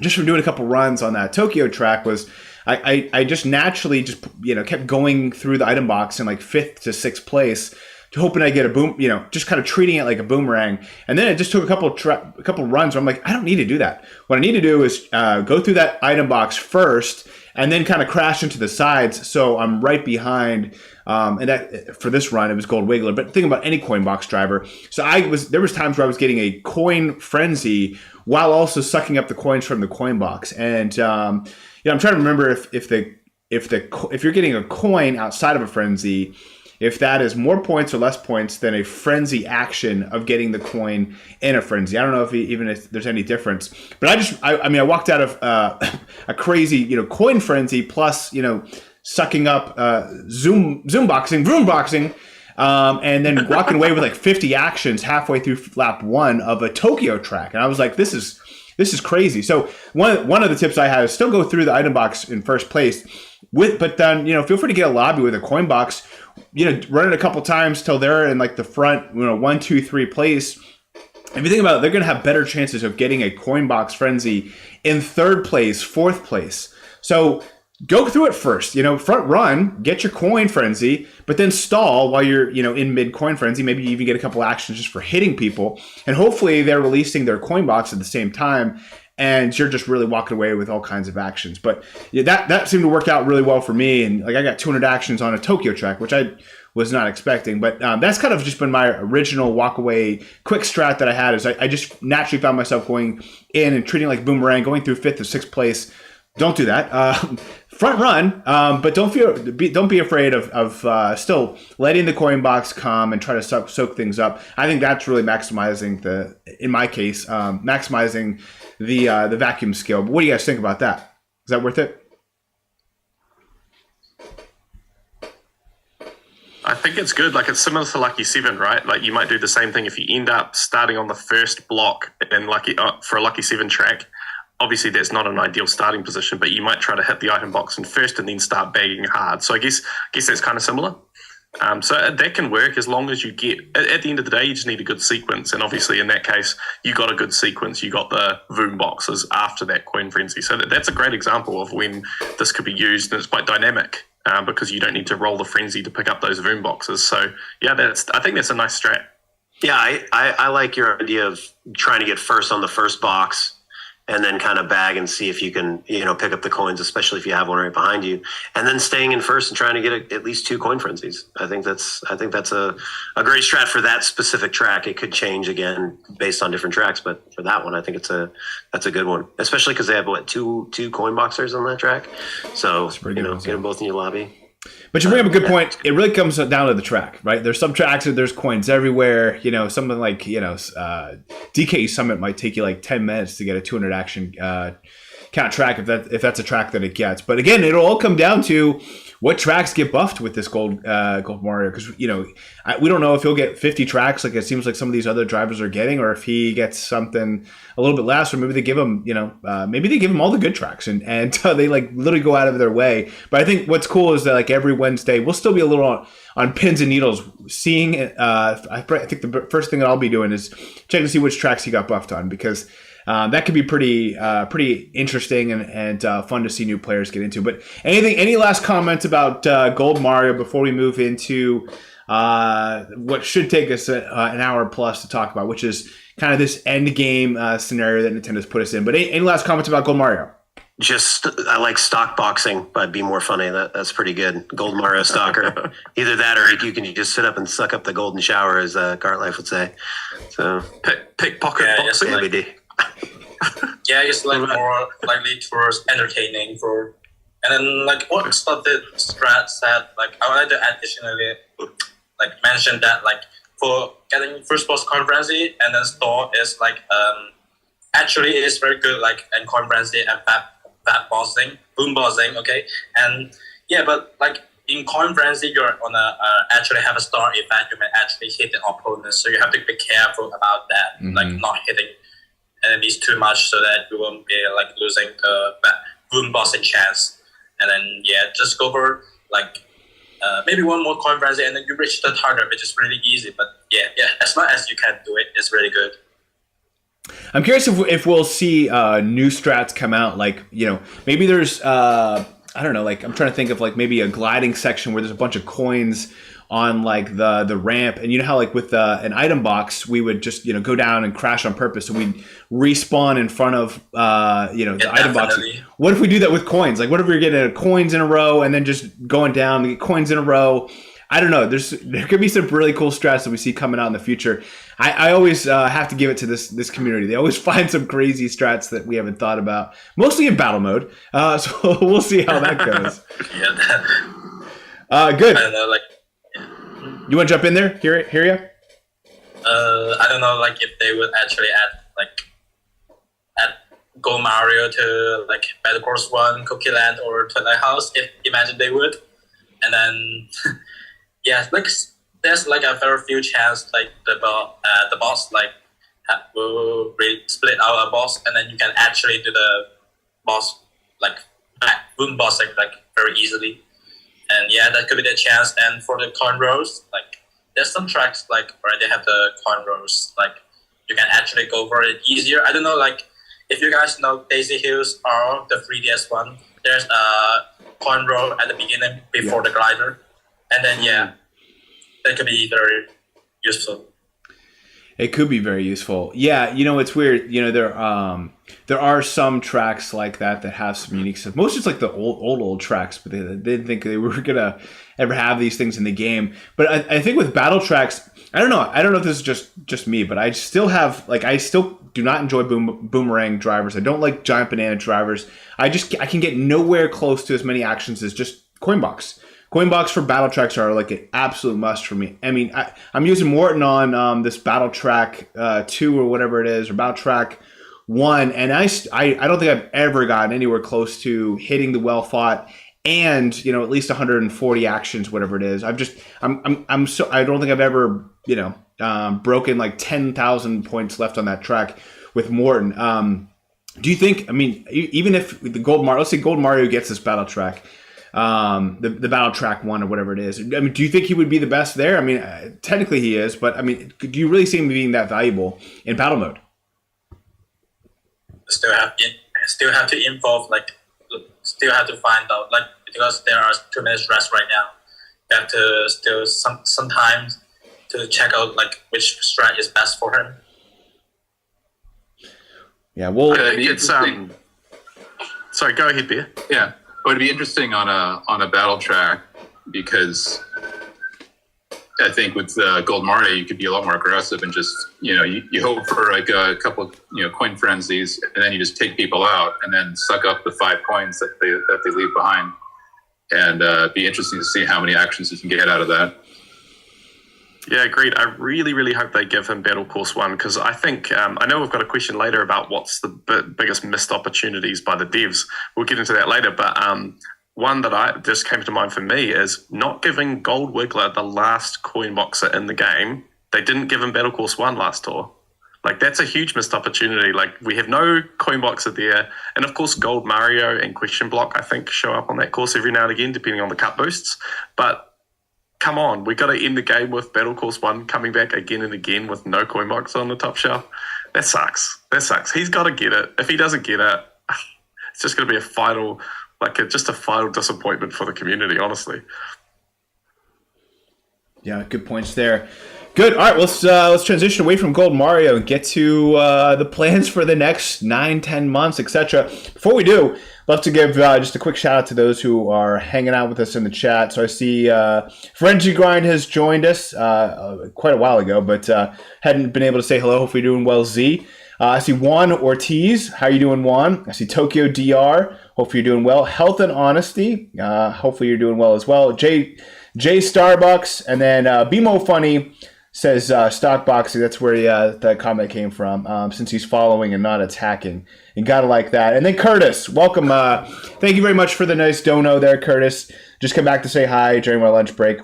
just from doing a couple runs on that Tokyo track was I just naturally kept going through the item box in like 5th to 6th place, hoping I get a just kind of treating it like a boomerang. And then it just took a couple runs where I'm like, I don't need to do that. What I need to do is go through that item box first and then kind of crash into the sides, so I'm right behind. And that for this run, it was Gold Wiggler. But think about any coin box driver. So there was times where I was getting a coin frenzy while also sucking up the coins from the coin box. And I'm trying to remember if you're getting a coin outside of a frenzy, if that is more points or less points than a frenzy action of getting the coin in a frenzy. I don't know if there's any difference. But I walked out of a crazy coin frenzy plus sucking up vroom boxing, and then walking away with like 50 actions halfway through lap 1 of a Tokyo track. And I was like, this is crazy. So one of the tips I had is still go through the item box in first place, but then feel free to get a lobby with a coin box. Run it a couple times till they're in like the front 1, 2, 3 place. If you think about it, they're going to have better chances of getting a coin box frenzy in 3rd place, 4th place. So go through it first, front run, get your coin frenzy, but then stall while you're, in mid coin frenzy. Maybe you even get a couple actions just for hitting people, and hopefully they're releasing their coin box at the same time, and you're just really walking away with all kinds of actions. But that seemed to work out really well for me, and like I got 200 actions on a Tokyo track, which I was not expecting. But that's kind of just been my original walk away quick strat that I had. Is I just naturally found myself going in and treating like Boomerang, going through 5th to 6th place. Don't do that. Front run, but don't be afraid of still letting the coin box come and try to soak things up. I think that's really maximizing maximizing the vacuum skill. But what do you guys think about that? Is that worth it? I think it's good. Like, it's similar to Lucky 7, right? Like, you might do the same thing if you end up starting on the first block in for a Lucky 7 track. Obviously, that's not an ideal starting position, but you might try to hit the item box in first and then start bagging hard. So I guess that's kind of similar. So that can work as long as you get, at the end of the day, you just need a good sequence. And obviously in that case, you got a good sequence. You got the Voom boxes after that coin frenzy. So that's a great example of when this could be used. And it's quite dynamic because you don't need to roll the frenzy to pick up those Voom boxes. So yeah, I think that's a nice strat. Yeah, I like your idea of trying to get first on the first box and then kind of bag and see if you can, pick up the coins, especially if you have one right behind you, and then staying in first and trying to get at least 2 coin frenzies. I think that's a great strat for that specific track. It could change again based on different tracks, but for that one, I think that's a good one, especially because they have two coin boxers on that track. So get them both in your lobby. But you bring up a good point. It really comes down to the track, right? There's some tracks that there's coins everywhere. Something like, DK Summit might take you like 10 minutes to get a 200 action count track if that's a track that it gets. But again, it'll all come down to what tracks get buffed with this gold Mario, because we don't know if he'll get 50 tracks like it seems like some of these other drivers are getting, or if he gets something a little bit less, or maybe they give him all the good tracks and they like literally go out of their way. But I think what's cool is that like every Wednesday we'll still be a little on pins and needles seeing it. I think the first thing that I'll be doing is checking to see which tracks he got buffed on, because that could be pretty interesting and fun to see new players get into. But any last comments about Gold Mario before we move into what should take us an hour plus to talk about, which is kind of this end game scenario that Nintendo's put us in. But any last comments about Gold Mario? Just, I like stock boxing by Be More Funny. That's pretty good. Gold Mario stalker. Either that or you can just sit up and suck up the golden shower, as Cart Life would say. So pickpocket boxing. Yeah, it's like more likely towards entertaining and then like what stuff that Strat said, like I would like to additionally like mention that like for getting first boss coin frenzy and then store is like actually it is very good like in coin frenzy and fat bossing, boom bossing, okay, and yeah, but like in coin frenzy you're gonna actually have a star effect. You may actually hit an opponent, so you have to be careful about that, like not hitting enemies too much, so that you won't be like losing the boom bossing chance. And then just go for like maybe one more coin frenzy, and then you reach the target, which is really easy. But as much as you can do it, it's really good. I'm curious if we'll see new strats come out. Like maybe there's I don't know. Like I'm trying to think of like maybe a gliding section where there's a bunch of coins on like the ramp, and how like with an item box we would just go down and crash on purpose, so we'd respawn in front of the item box. What if we do that with coins? Like what if we're getting coins in a row and then just going down to get coins in a row? I don't know. There could be some really cool strats that we see coming out in the future. I always have to give it to this community. They always find some crazy strats that we haven't thought about, mostly in battle mode. So we'll see how that goes. Good. I don't know, like. You want to jump in there? Hear ya? I don't know, like if they would actually add Go Mario to like Battle Course 1, Cookie Land, or Twilight House. If imagine they would, and then like there's like a very few chance like the boss like will split out a boss, and then you can actually do the boss like boom bossing like very easily. And that could be the chance. And for the coin rolls, like there's some tracks like where they have the coin rolls, like you can actually go for it easier. I don't know, like if you guys know Daisy Hills or the 3DS one, there's a coin roll at the beginning before the glider, and then that could be very useful. It could be very useful. Yeah, it's weird. There are some tracks like that have some unique stuff. Most just like the old tracks, but they didn't think they were gonna ever have these things in the game. But I think with battle tracks, I don't know if this is just me, but I still do not enjoy boomerang drivers. I don't like giant banana drivers. I can get nowhere close to as many actions as just coin box. Coin box for battle tracks are like an absolute must for me. I mean, I'm using Morton on this battle track 2 or whatever it is, or battle track 1, and I don't think I've ever gotten anywhere close to hitting the well fought and at least 140 actions, whatever it is. I don't think I've ever broken like 10,000 points left on that track with Morton. Do you think? I mean, even if the let's say Gold Mario gets this battle track. the battle track one or whatever it is. I mean, do you think he would be the best there? I mean, technically he is, but I mean, do you really see him being that valuable in battle mode? Still have to involve, like, still have to find out, like, because there are 2 minutes rest right now. You have to still sometimes to check out, like, which strat is best for him. Yeah, well, I think it's sorry, go ahead, Bear. Yeah, it would be interesting on a battle track because I think with Gold Mario you could be a lot more aggressive and just you hope for like a couple coin frenzies and then you just take people out and then suck up the 5 coins that they leave behind, and be interesting to see how many actions you can get out of that. Yeah, agreed. I really, really hope they give him Battle Course 1 because I think, I know we've got a question later about what's the biggest missed opportunities by the devs. We'll get into that later, but one that just came to mind for me is not giving Gold Wiggler the last coin boxer in the game. They didn't give him Battle Course 1 last tour. Like, that's a huge missed opportunity. Like, we have no coin boxer there. And, of course, Gold Mario and Question Block, I think, show up on that course every now and again, depending on the cut boosts. But come on, we got to end the game with Battle Course 1 coming back again and again with no coin boxer on the top shelf. That sucks. He's got to get it. If he doesn't get it, it's just going to be a final disappointment for the community, honestly. Yeah, good points there. Good. All right, let's transition away from Gold Mario and get to the plans for the next 9-10 months, etc. Before we do, love to give just a quick shout out to those who are hanging out with us in the chat. So I see Frenzy Grind has joined us quite a while ago, but hadn't been able to say hello. Hopefully you're doing well, Z. I see Juan Ortiz. How you doing, Juan? I see Tokyo DR. Hopefully you're doing well. Health and Honesty. Hopefully you're doing well as well. Jay Starbucks, and then Bimo Funny says stock boxing. That's where that comment came from, since he's following and not attacking. You gotta like that. And then Curtis, welcome. Thank you very much for the nice dono there, Curtis. Just come back to say hi during my lunch break.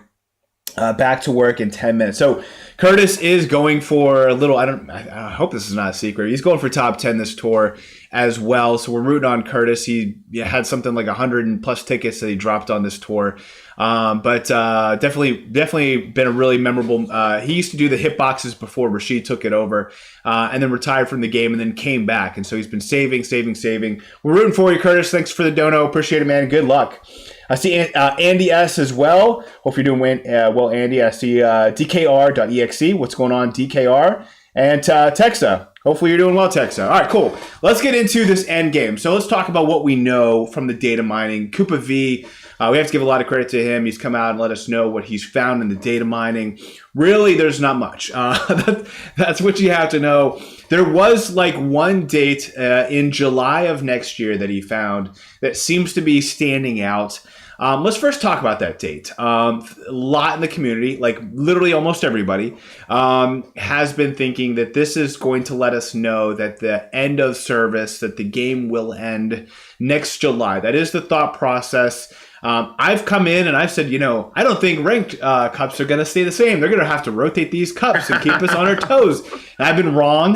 Back to work in 10 minutes. So Curtis is going for a little, I hope this is not a secret. He's going for top 10 this tour as well. So we're rooting on Curtis. He had something like 100+ tickets that he dropped on this tour. But definitely been a really memorable. He used to do the hitboxes before Rashid took it over, and then retired from the game and then came back. And so he's been saving. We're rooting for you, Curtis. Thanks for the dono. Appreciate it, man. Good luck. I see Andy S as well. Hope you're doing well, Andy. I see DKR.exe. What's going on, DKR? And Texa. Hopefully you're doing well, Texa. All right, cool. Let's get into this end game. So let's talk about what we know from the data mining. Koopa V, we have to give a lot of credit to him. He's come out and let us know what he's found in the data mining. Really, there's not much. That's what you have to know. There was like one date in July of next year that he found that seems to be standing out. Let's first talk about that date. A lot in the community, like literally almost everybody, has been thinking that this is going to let us know that the end of service, that the game will end next July. That is the thought process. I've come in and I've said, I don't think ranked cups are going to stay the same. They're going to have to rotate these cups and keep us on our toes. And I've been wrong.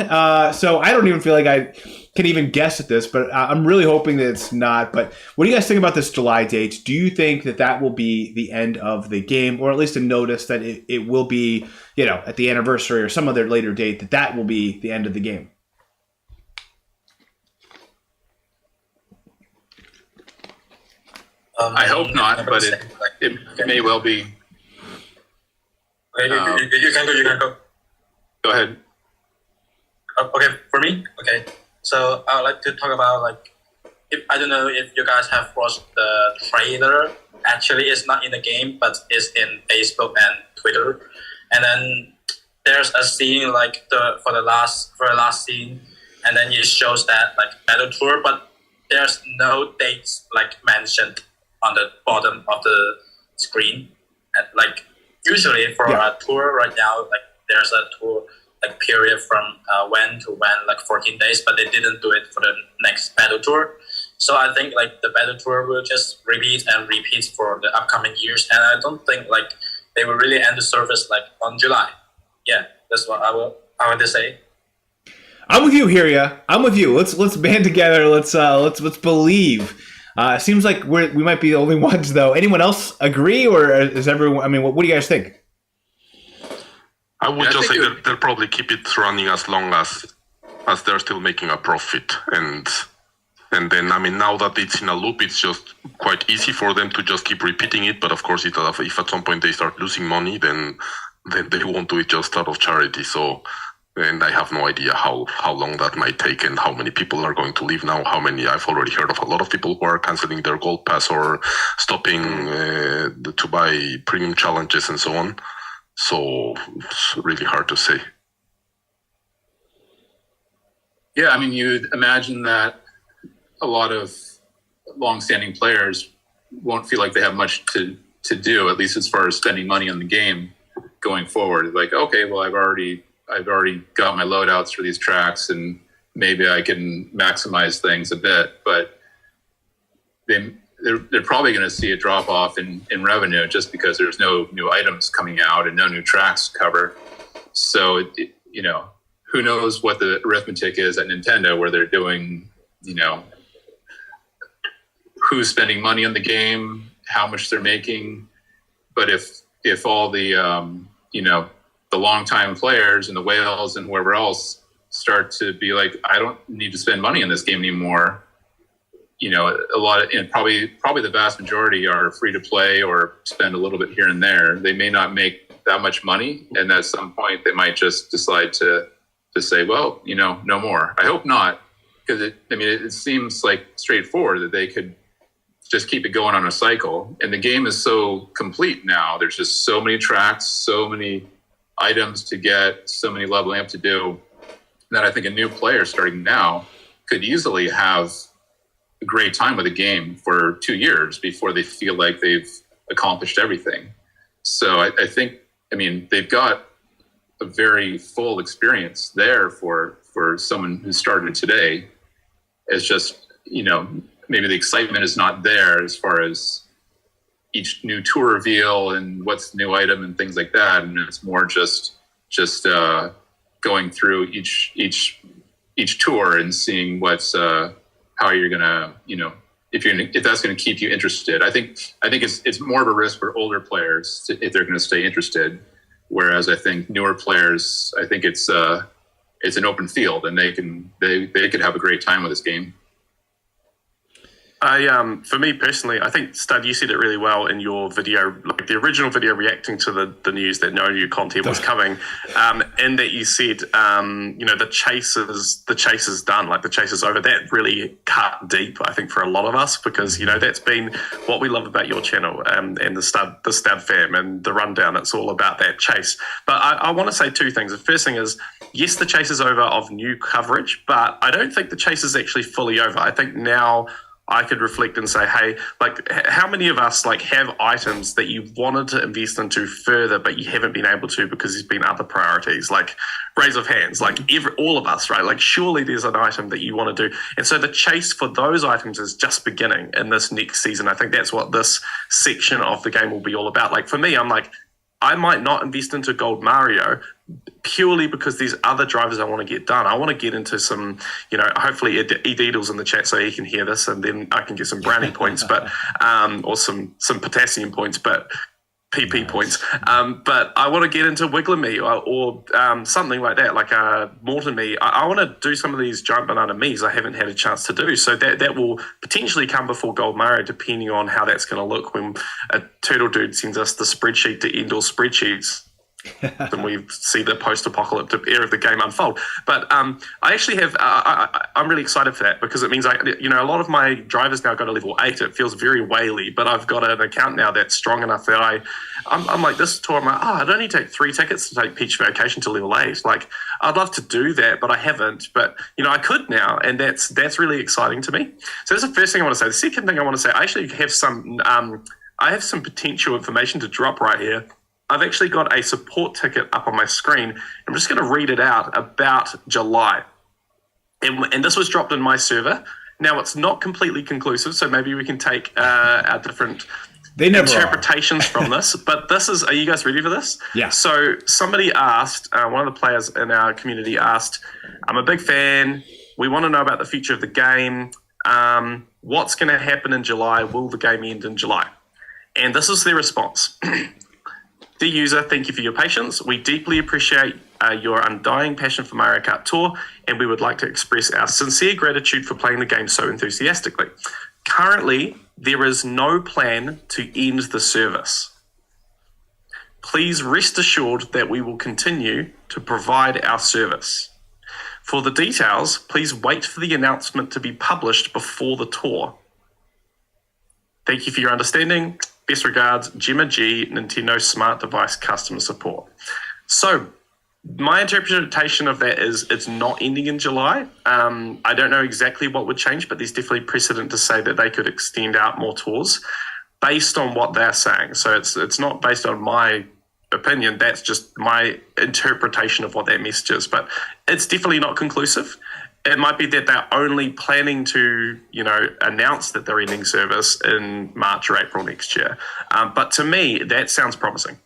So I don't even feel like I can even guess at this, but I'm really hoping that it's not. But what do you guys think about this July date? Do you think that will be the end of the game, or at least a notice that it will be, at the anniversary or some other later date, that will be the end of the game? I hope not, but it may well be. Okay, you can go. Go ahead. Okay, for me? Okay. So I would like to talk about, I don't know if you guys have watched the trailer. Actually, it's not in the game, but it's in Facebook and Twitter. And then there's a scene for the last scene, and then it shows that Battle Tour, but there's no dates mentioned on the bottom of the screen. And usually for a tour right now, there's a tour period from when to when, 14 days, but they didn't do it for the next Battle Tour. So I think the Battle Tour will just repeat for the upcoming years, and I don't think they will really end the service on July. Yeah, that's what I want to say. I'm with you, Hiria. I'm with you. Let's band together. Let's believe It seems like we might be the only ones, though. Anyone else agree, or is everyone? I mean, what do you guys think? I would just say that they'll probably keep it running as long as they're still making a profit, and then, I mean, now that it's in a loop, it's just quite easy for them to just keep repeating it. But of course, if at some point they start losing money, then they won't do it just out of charity. So, and I have no idea how long that might take and how many people are going to leave now. I've already heard of a lot of people who are canceling their gold pass or stopping to buy premium challenges and so on. So it's really hard to say. Yeah, I mean, you'd imagine that a lot of long-standing players won't feel like they have much to do, at least as far as spending money on the game going forward. Like, okay, well, I've already got my loadouts for these tracks, and maybe I can maximize things a bit. But they're probably going to see a drop off in revenue just because there's no new items coming out and no new tracks to cover. So who knows what the arithmetic is at Nintendo, where they're doing, who's spending money on the game, how much they're making. But if all the the longtime players and the whales and whoever else start to be like, I don't need to spend money on this game anymore, a lot of, and probably the vast majority are free to play or spend a little bit here and there. They may not make that much money, and at some point they might just decide to say, well, no more. I hope not, because it seems like straightforward that they could just keep it going on a cycle. And the game is so complete now. There's just so many tracks, so many items to get, so many leveling up to do, that I think a new player starting now could easily have a great time with a game for 2 years before they feel like they've accomplished everything. So I think, they've got a very full experience there for someone who started today. It's just, maybe the excitement is not there as far as each new tour reveal and what's the new item and things like that. And it's more just going through each tour and seeing what's how you're gonna, if that's gonna keep you interested. I think it's more of a risk for older players if they're gonna stay interested. Whereas I think newer players, I think it's an open field, and they could have a great time with this game. For me personally, I think, Stud, you said it really well in your video, like the original video reacting to the news that no new content was coming, and that you said, the chase is done, like the chase is over. That really cut deep, I think, for a lot of us, because, that's been what we love about your channel, and the Stud fam and the rundown. It's all about that chase. But I want to say two things. The first thing is, yes, the chase is over of new coverage, but I don't think the chase is actually fully over. I think now I could reflect and say, hey, like, how many of us have items that you wanted to invest into further, but you haven't been able to because there's been other priorities? Like, raise of hands, all of us, right? Like, surely there's an item that you want to do. And so the chase for those items is just beginning in this next season. I think that's what this section of the game will be all about. Like, for me, I'm like, I might not invest into Gold Mario purely because there's other drivers I want to get done. I want to get into some, hopefully Ed Eagles in the chat so he can hear this, and then I can get some brownie points, but or some potassium points, but PP points. But I want to get into Wiggler Me or something like that, like Morton Me. I want to do some of these giant banana me's I haven't had a chance to do. So that will potentially come before Gold Mario, depending on how that's going to look when a Turtle Dude sends us the spreadsheet to end all spreadsheets. Then we see the post-apocalyptic era of the game unfold. But I actually have, I'm really excited for that, because it means a lot of my drivers now go to level 8. It feels very whaley, but I've got an account now that's strong enough that I'm like, this tour, I'm like, I'd only take 3 tickets to take Peach Vacation to level 8. Like, I'd love to do that, but I haven't. But, I could now, and that's really exciting to me. So that's the first thing I want to say. The second thing I want to say, I actually have some potential information to drop right here. I've actually got a support ticket up on my screen. I'm just going to read it out about July. And this was dropped in my server. Now, it's not completely conclusive, so maybe we can take our different interpretations from this. But are you guys ready for this? Yeah. So somebody asked, one of the players in our community asked, I'm a big fan. We want to know about the future of the game. what's going to happen in July? Will the game end in July? And this is their response. Dear user, thank you for your patience. We deeply appreciate your undying passion for Mario Kart Tour, and we would like to express our sincere gratitude for playing the game so enthusiastically. Currently, there is no plan to end the service. Please rest assured that we will continue to provide our service. For the details, please wait for the announcement to be published before the tour. Thank you for your understanding. Best regards, Gemma G, Nintendo Smart Device Customer Support. So, my interpretation of that is it's not ending in July. I don't know exactly what would change, but there's definitely precedent to say that they could extend out more tours based on what they're saying. So it's not based on my opinion. That's just my interpretation of what that message is. But it's definitely not conclusive. It might be that they're only planning to, announce that they're ending service in March or April next year. But to me, that sounds promising.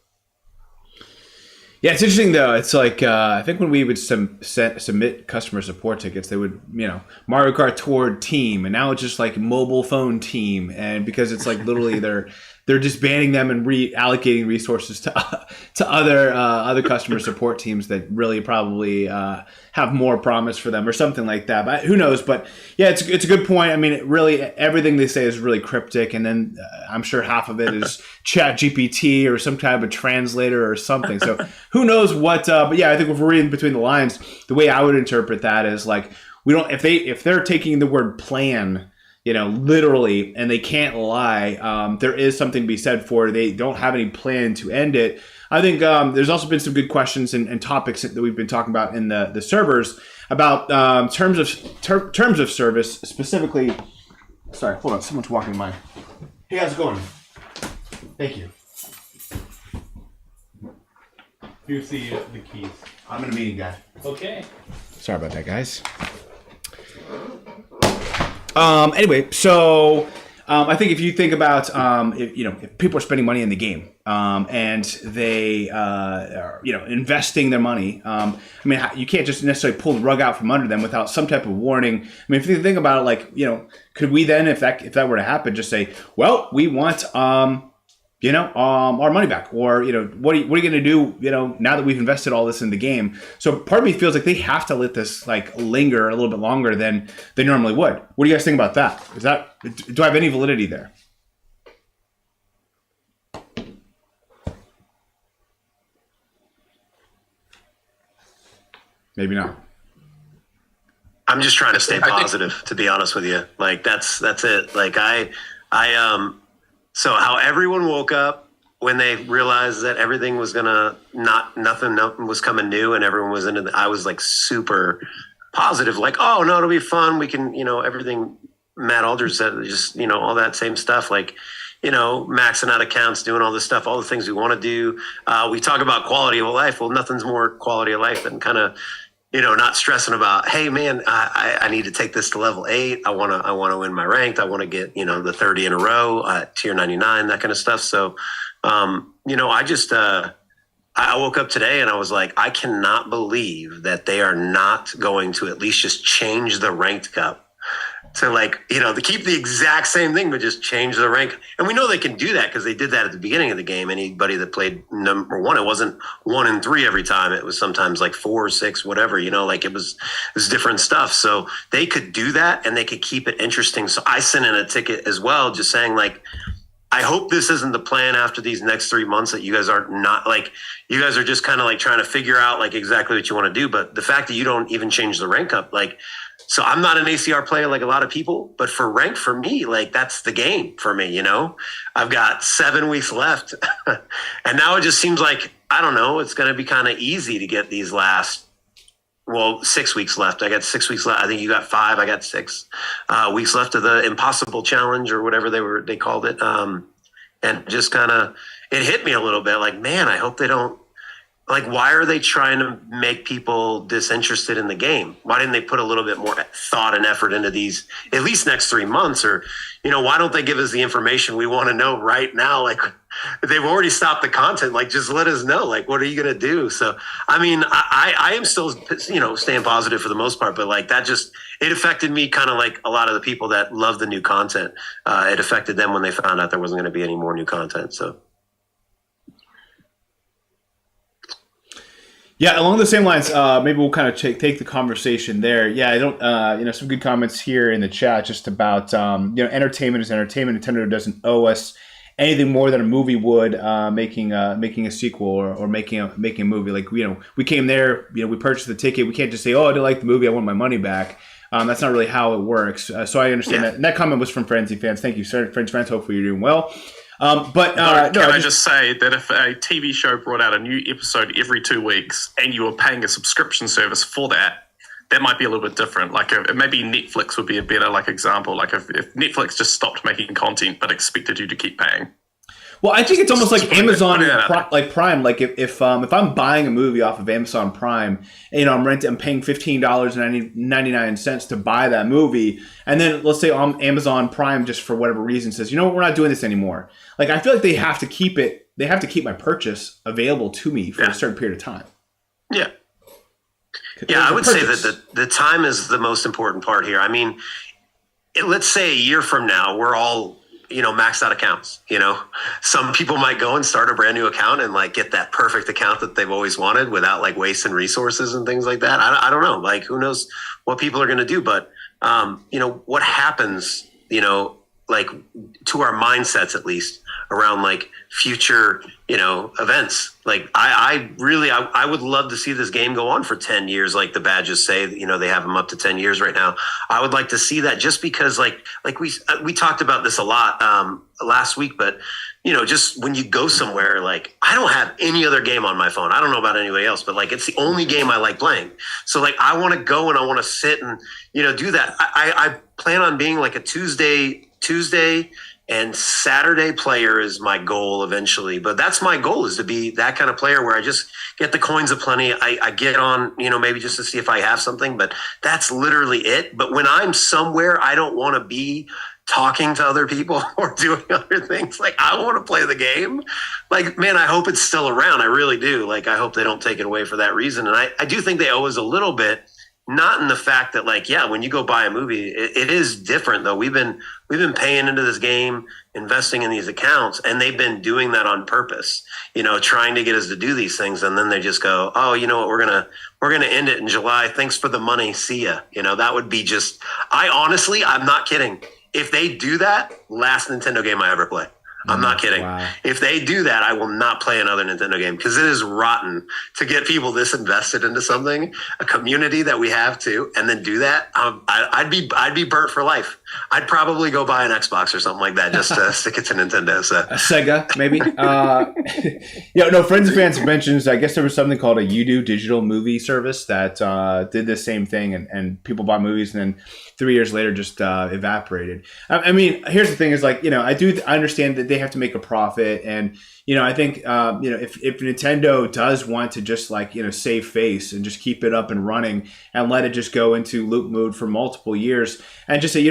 Yeah, it's interesting though. It's like I think when we would submit customer support tickets, they would, Mario Kart Tour team, and now it's just like mobile phone team, and because it's like literally they're disbanding them and reallocating resources to other customer support teams that really probably have more promise for them or something like that. But who knows? But yeah, it's a good point. I mean, really everything they say is really cryptic, and then I'm sure half of it is Chat GPT or some kind of a translator or something. So who knows what? But yeah, I think if we're reading between the lines, the way I would interpret that is like we don't if they're taking the word plan, literally, and they can't lie. There is something to be said for they don't have any plan to end it. I think there's also been some good questions and topics that we've been talking about in the servers about terms of service, specifically. Sorry, hold on. Someone's walking by. Hey, how's it going? Thank you. Here's the keys. I'm in a meeting, guy. Okay. Sorry about that, guys. Anyway, so I think if you think about if people are spending money in the game and they are investing their money, you can't just necessarily pull the rug out from under them without some type of warning. I mean, if you think about it, like could we then, if that were to happen, just say, well, we want our money back, or what are you going to do now that we've invested all this in the game? So part of me feels like they have to let this like linger a little bit longer than they normally would. What do you guys think about that? Do I have any validity there? Maybe not. I'm just trying to stay positive, to be honest with you. Like that's it. Like so how everyone woke up when they realized that everything was gonna nothing was coming new and everyone was I was like super positive, like, oh no, it'll be fun. We can, everything Matt Aldridge said, just, all that same stuff, like, maxing out accounts, doing all this stuff, all the things we want to do. We talk about quality of life. Well, nothing's more quality of life than kind of, not stressing about, hey man, I need to take this to level 8. I want to win my ranked. I want to get, the 30 in a row, tier 99, that kind of stuff. So, I just, I woke up today and I was like, I cannot believe that they are not going to at least just change the ranked cup to to keep the exact same thing, but just change the rank. And we know they can do that because they did that at the beginning of the game. Anybody that played number 1, it wasn't 1 and 3 every time. It was sometimes like 4 or 6, whatever, it was different stuff. So they could do that and they could keep it interesting. So I sent in a ticket as well, just saying I hope this isn't the plan after these next 3 months, that you guys are not you guys are just kind of trying to figure out exactly what you want to do. But the fact that you don't even change the rank up, so I'm not an ACR player like a lot of people, but for rank, for me, that's the game for me. I've got 7 weeks left and now it just seems like, I don't know, it's going to be kind of easy to get these last, 6 weeks left. I got 6 weeks left. I think you got 5. I got 6 weeks left of the impossible challenge or whatever they called it. And just kind of, it hit me a little bit man, I hope they don't like, why are they trying to make people disinterested in the game? Why didn't they put a little bit more thought and effort into these at least next 3 months? Or, why don't they give us the information we want to know right now? Like, they've already stopped the content. Like, just let us know. Like, what are you going to do? So, I mean, I am still, staying positive for the most part, but like that it affected me kind of like a lot of the people that love the new content. It affected them when they found out there wasn't going to be any more new content. So. Yeah, along the same lines, maybe we'll kind of take the conversation there. Yeah, I don't, some good comments here in the chat just about, entertainment is entertainment. Nintendo doesn't owe us anything more than a movie would, making a sequel or making a movie. Like, we came there, we purchased the ticket. We can't just say, oh, I didn't like the movie, I want my money back. That's not really how it works. So I understand that. And that comment was from Frenzy fans. Thank you, sir. Frenzy fans, hopefully you're doing well. Can I just say that if a TV show brought out a new episode every 2 weeks and you were paying a subscription service for that, that might be a little bit different. Like maybe Netflix would be a better example. Like if Netflix just stopped making content but expected you to keep paying. Well, I think it's almost like Amazon Prime. Like if I'm buying a movie off of Amazon Prime, and I'm paying $15.99 to buy that movie, and then let's say on Amazon Prime just for whatever reason says, you know what, we're not doing this anymore. Like, I feel like they have to keep it. They have to keep my purchase available to me for a certain period of time. Yeah. Yeah, I would say that the time is the most important part here. I mean, let's say a year from now, we're all maxed out accounts. Some people might go and start a brand new account and like get that perfect account that they've always wanted without like wasting resources and things like that. I don't know. Like, who knows what people are going to do? But what happens, like to our mindsets at least around like future, events. Like I would love to see this game go on for 10 years. Like the badges say, they have them up to 10 years right now. I would like to see that just because like we talked about this a lot last week, but just when you go somewhere, like I don't have any other game on my phone. I don't know about anybody else, but like it's the only game I like playing. So like I want to go and I want to sit and, do that. I plan on being like a Tuesday and Saturday player is my goal eventually. But that's my goal, is to be that kind of player where I just get the coins aplenty. I get on, maybe just to see if I have something, but that's literally it. But when I'm somewhere, I don't want to be talking to other people or doing other things. Like, I want to play the game. Like, man, I hope it's still around. I really do. Like, I hope they don't take it away for that reason. And I do think they owe us a little bit. Not in the fact that, like, yeah, when you go buy a movie, it is different though. We've been paying into this game, investing in these accounts, and they've been doing that on purpose, trying to get us to do these things. And then they just go, oh, you know what, we're gonna end it in July. Thanks for the money. See ya. That would be just, I'm not kidding. If they do that, last Nintendo game I ever play. I'm not kidding. Wow. If they do that, I will not play another Nintendo game, because it is rotten to get people this invested into something, a community that we have too, and then do that. I'd be burnt for life. I'd probably go buy an Xbox or something like that just to stick it to Nintendo. So a Sega, maybe. Friends and fans mentions, I guess there was something called a UDO digital movie service that did the same thing, and people bought movies and then 3 years later just evaporated. I mean, here's the thing: is like, I understand that they have to make a profit, and I think if Nintendo does want to just like save face and just keep it up and running and let it just go into loop mode for multiple years and just say,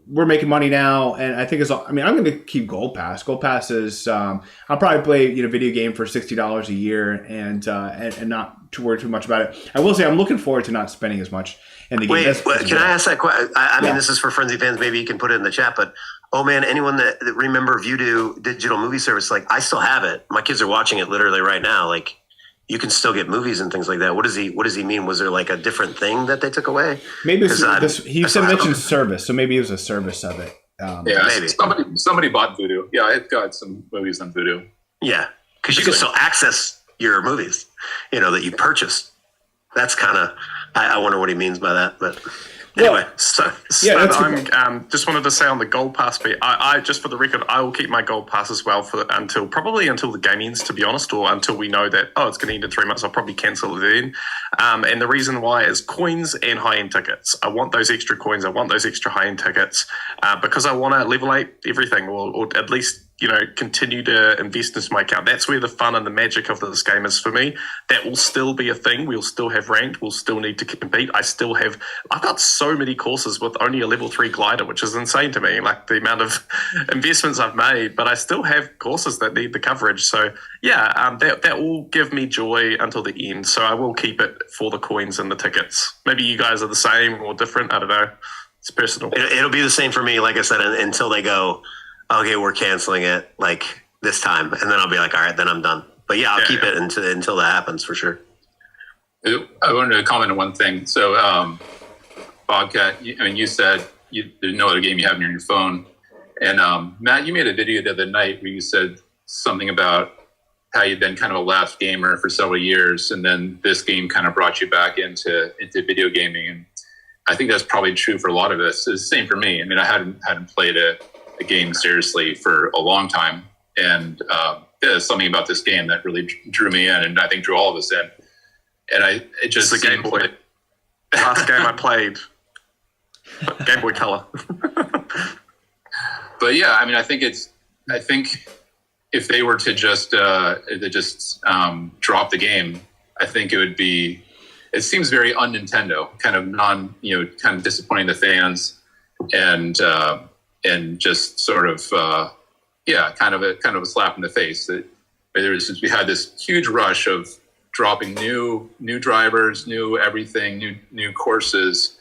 we're making money now, and I think I'm going to keep Gold Pass. Gold Pass is I'll probably play video game for $60 a year and not to worry too much about it. I will say I'm looking forward to not spending as much in the game. Wait, can I ask that question? I mean, this is for Frenzy fans. Maybe you can put it in the chat, but oh man, anyone that remember Vudu digital movie service, like I still have it. My kids are watching it literally right now. Like, you can still get movies and things like that. What does he mean? Was there like a different thing that they took away? Maybe he mentioned service, so maybe it was a service of it. Maybe somebody bought Vudu. Yeah, I've got some movies on Vudu. Yeah, because you can still access your movies, that you purchased. That's kind of, I wonder what he means by that, but. Anyway, I just wanted to say on the Gold Pass bit, I just for the record, I will keep my Gold Pass as well until the game ends, to be honest, or until we know that, it's going to end in 3 months. I'll probably cancel it then. And the reason why is coins and high-end tickets. I want those extra coins. I want those extra high-end tickets because I want to level 8 everything, or at least continue to invest into my account. That's where the fun and the magic of this game is for me. That will still be a thing. We'll still have ranked. We'll still need to compete. I've got so many courses with only a level 3 glider, which is insane to me, like the amount of investments I've made, but I still have courses that need the coverage. So yeah, that will give me joy until the end. So I will keep it for the coins and the tickets. Maybe you guys are the same or different. I don't know. It's personal. It'll be the same for me, like I said, until they go, okay, we're canceling it like this time, and then I'll be like, all right, then I'm done. But yeah, I'll keep it until that happens for sure. I wanted to comment on one thing. So, Bobcat, you said there's no other game you have near your phone, and Matt, you made a video the other night where you said something about how you'd been kind of a lapsed gamer for several years, and then this game kind of brought you back into video gaming, and I think that's probably true for a lot of us. It's the same for me. I mean, I hadn't played a game seriously for a long time, and there's something about this game that really drew me in, and I think drew all of us in. And it just the Game Boy. Last game I played, Game Boy Color. But yeah, I mean, I think if they were to just drop the game, I think it would be. It seems very un-Nintendo, kind of disappointing the fans, and just sort of kind of a slap in the face. That we had this huge rush of dropping new drivers, new everything, new courses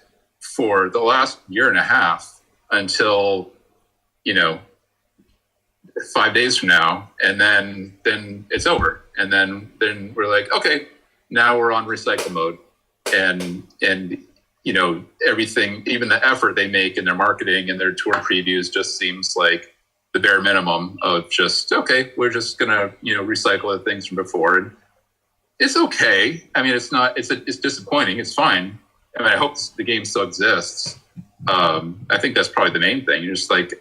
for the last year and a half until 5 days from now, and then it's over, and then we're like, okay, now we're on recycle mode, and everything, even the effort they make in their marketing and their tour previews just seems like the bare minimum of just, okay, we're just gonna recycle the things from before. And it's okay. I mean, it's disappointing. It's fine. I mean, I hope the game still exists. I think that's probably the main thing. You're just like,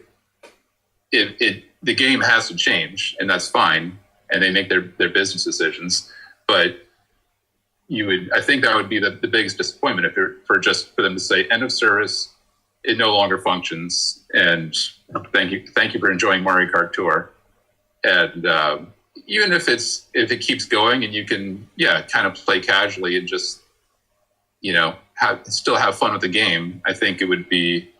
the game has to change, and that's fine. And they make their business decisions, but I think that would be the biggest disappointment for them to say end of service, it no longer functions, and thank you for enjoying Mario Kart Tour. And even if it keeps going and you can kind of play casually and just still have fun with the game, I think it would be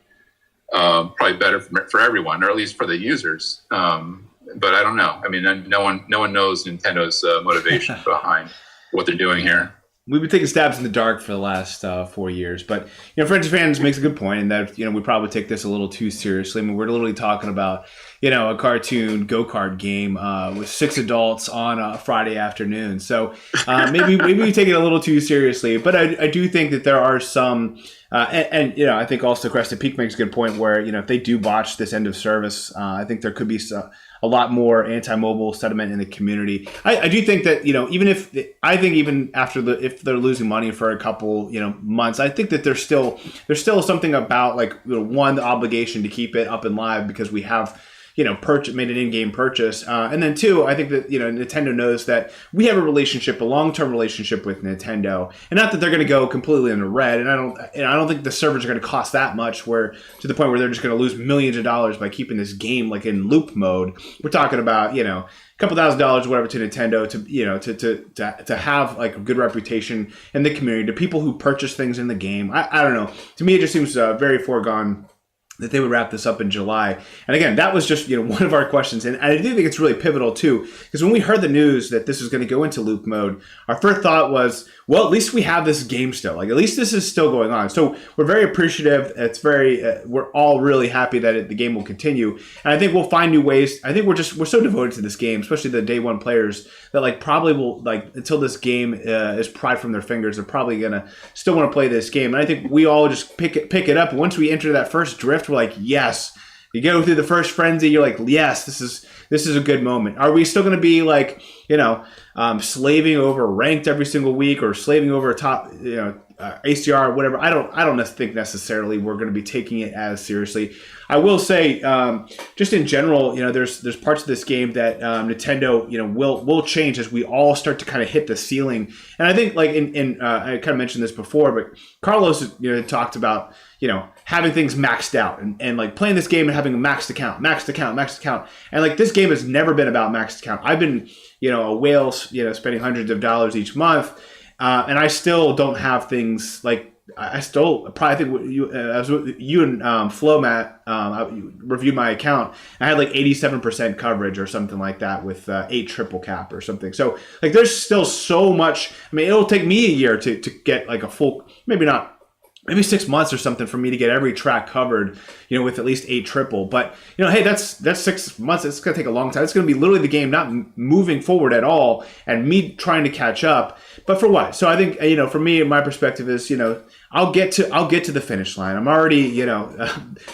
probably better for everyone, or at least for the users. But I don't know. I mean, no one knows Nintendo's motivation behind what they're doing here. We've been taking stabs in the dark for the last 4 years, but Friends and Fans makes a good point in that we probably take this a little too seriously. I mean, we're literally talking about a cartoon go-kart game with 6 adults on a Friday afternoon. So maybe we take it a little too seriously, but I do think that there are some. I think also Crested Peak makes a good point where if they do botch this end of service, I think there could be a lot more anti-mobile sentiment in the community. I do think that even after if they're losing money for a couple months, I think that there's still something about one, the obligation to keep it up and live because we have made an in-game purchase, and then 2, I think that Nintendo knows that we have a long-term relationship with Nintendo, and not that they're going to go completely in the red, and I don't think the servers are going to cost that much, where to the point where they're just going to lose millions of dollars by keeping this game in loop mode. We're talking about a couple $1,000s, whatever, to Nintendo to have a good reputation in the community, to people who purchase things in the game. I don't know. To me, it just seems very foregone that they would wrap this up in July. And again, that was just one of our questions. And I do think it's really pivotal too, because when we heard the news that this was going to go into loop mode, our first thought was, well, at least we have this game still. At least this is still going on. So we're very appreciative. It's we're all really happy that the game will continue. And I think we'll find new ways. I think we're so devoted to this game, especially the day one players, that probably will until this game is pried from their fingers, they're probably gonna still want to play this game. And I think we all just pick it up. Once we enter that first drift, we're like, yes. You go through the first frenzy, you're like, yes, this is a good moment. Are we still going to be slaving over ranked every single week or slaving over a top, ACR or whatever. I don't think necessarily we're going to be taking it as seriously. I will say, just in general, there's parts of this game that Nintendo, will change as we all start to kind of hit the ceiling. And I think, like I kind of mentioned this before, but Carlos, talked about having things maxed out and like playing this game and having a maxed account. And like this game has never been about maxed account. I've been a whale, spending hundreds of dollars each month, and I still don't have things like. I still probably think you and Flo, Matt, reviewed my account. I had like 87% coverage or something like that with 8 triple cap or something. So like there's still so much. I mean, it'll take me a year to get like a full, maybe 6 months or something for me to get every track covered, with at least 8 triple. But, hey, that's 6 months. It's going to take a long time. It's going to be literally the game not moving forward at all and me trying to catch up. But for what? So I think, for me, my perspective is, I'll get to the finish line. I'm already,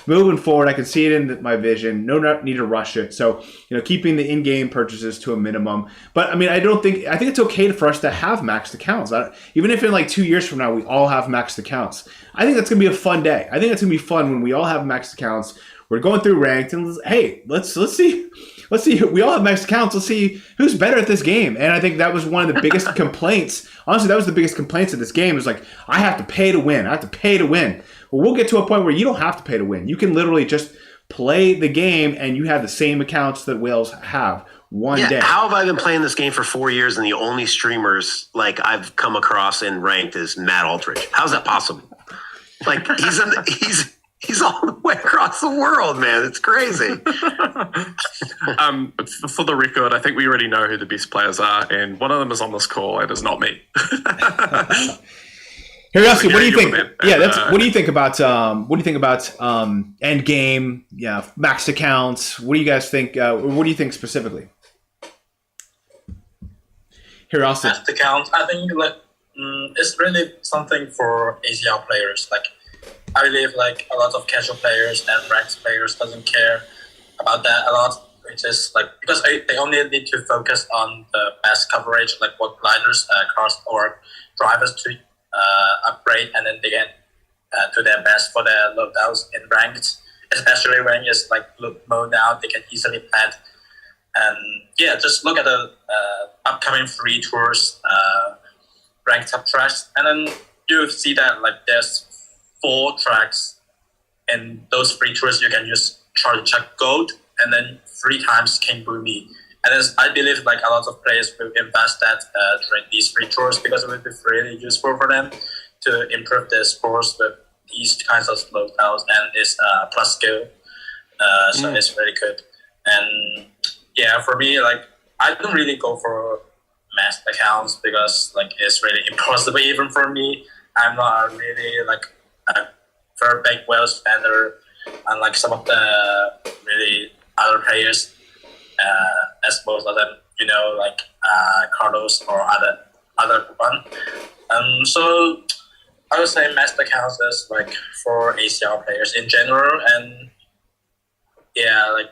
moving forward. I can see it in my vision. No need to rush it. So, keeping the in-game purchases to a minimum. But I mean, I think it's okay for us to have maxed accounts. Even if in like 2 years from now we all have maxed accounts, I think that's gonna be a fun day. I think it's gonna be fun when we all have maxed accounts. We're going through ranked, and hey, let's see. We all have maxed accounts. Let's see who's better at this game. And I think that was one of the biggest complaints. Honestly, that was the biggest complaints of this game. Is like, I have to pay to win. Well, we'll get to a point where you don't have to pay to win. You can literally just play the game, and you have the same accounts that whales have one day. How have I been playing this game for 4 years, and the only streamers like I've come across in ranked is Matt Aldridge? How's that possible? Like he's all the way across the world, man. It's crazy. For the record, I think we already know who the best players are, and one of them is on this call. It is not me. Heriawsity, what do you think? What do you think about end game? Yeah, maxed accounts. What do you guys think? What do you think specifically? Heriawsity. Maxed accounts. I think it's really something for ACR players. Like, I believe like a lot of casual players and ranked players doesn't care about that a lot. It's just like because they only need to focus on the best coverage, like what gliders, cars, or drivers to upgrade, and then they can do their best for their loadouts in ranked. Especially when it's like look mode now, they can easily plant. And yeah, just look at the upcoming free tours, ranked top tracks, and then you see that like there's 4 tracks in those free tours. You can use Charlie Chuck Gold and then 3 times King Boomy. And I believe like a lot of players will invest that during these free tours because it will be really useful for them to improve their scores with these kinds of loadouts and this plus skill. So it's really good. And yeah, for me, like I don't really go for masked accounts because like it's really impossible even for me. I'm not really like a very big whale spender, unlike some of the really other players, as most of them, like Carlos or other one. So I would say masked accounts is like for ACR players in general, and yeah, like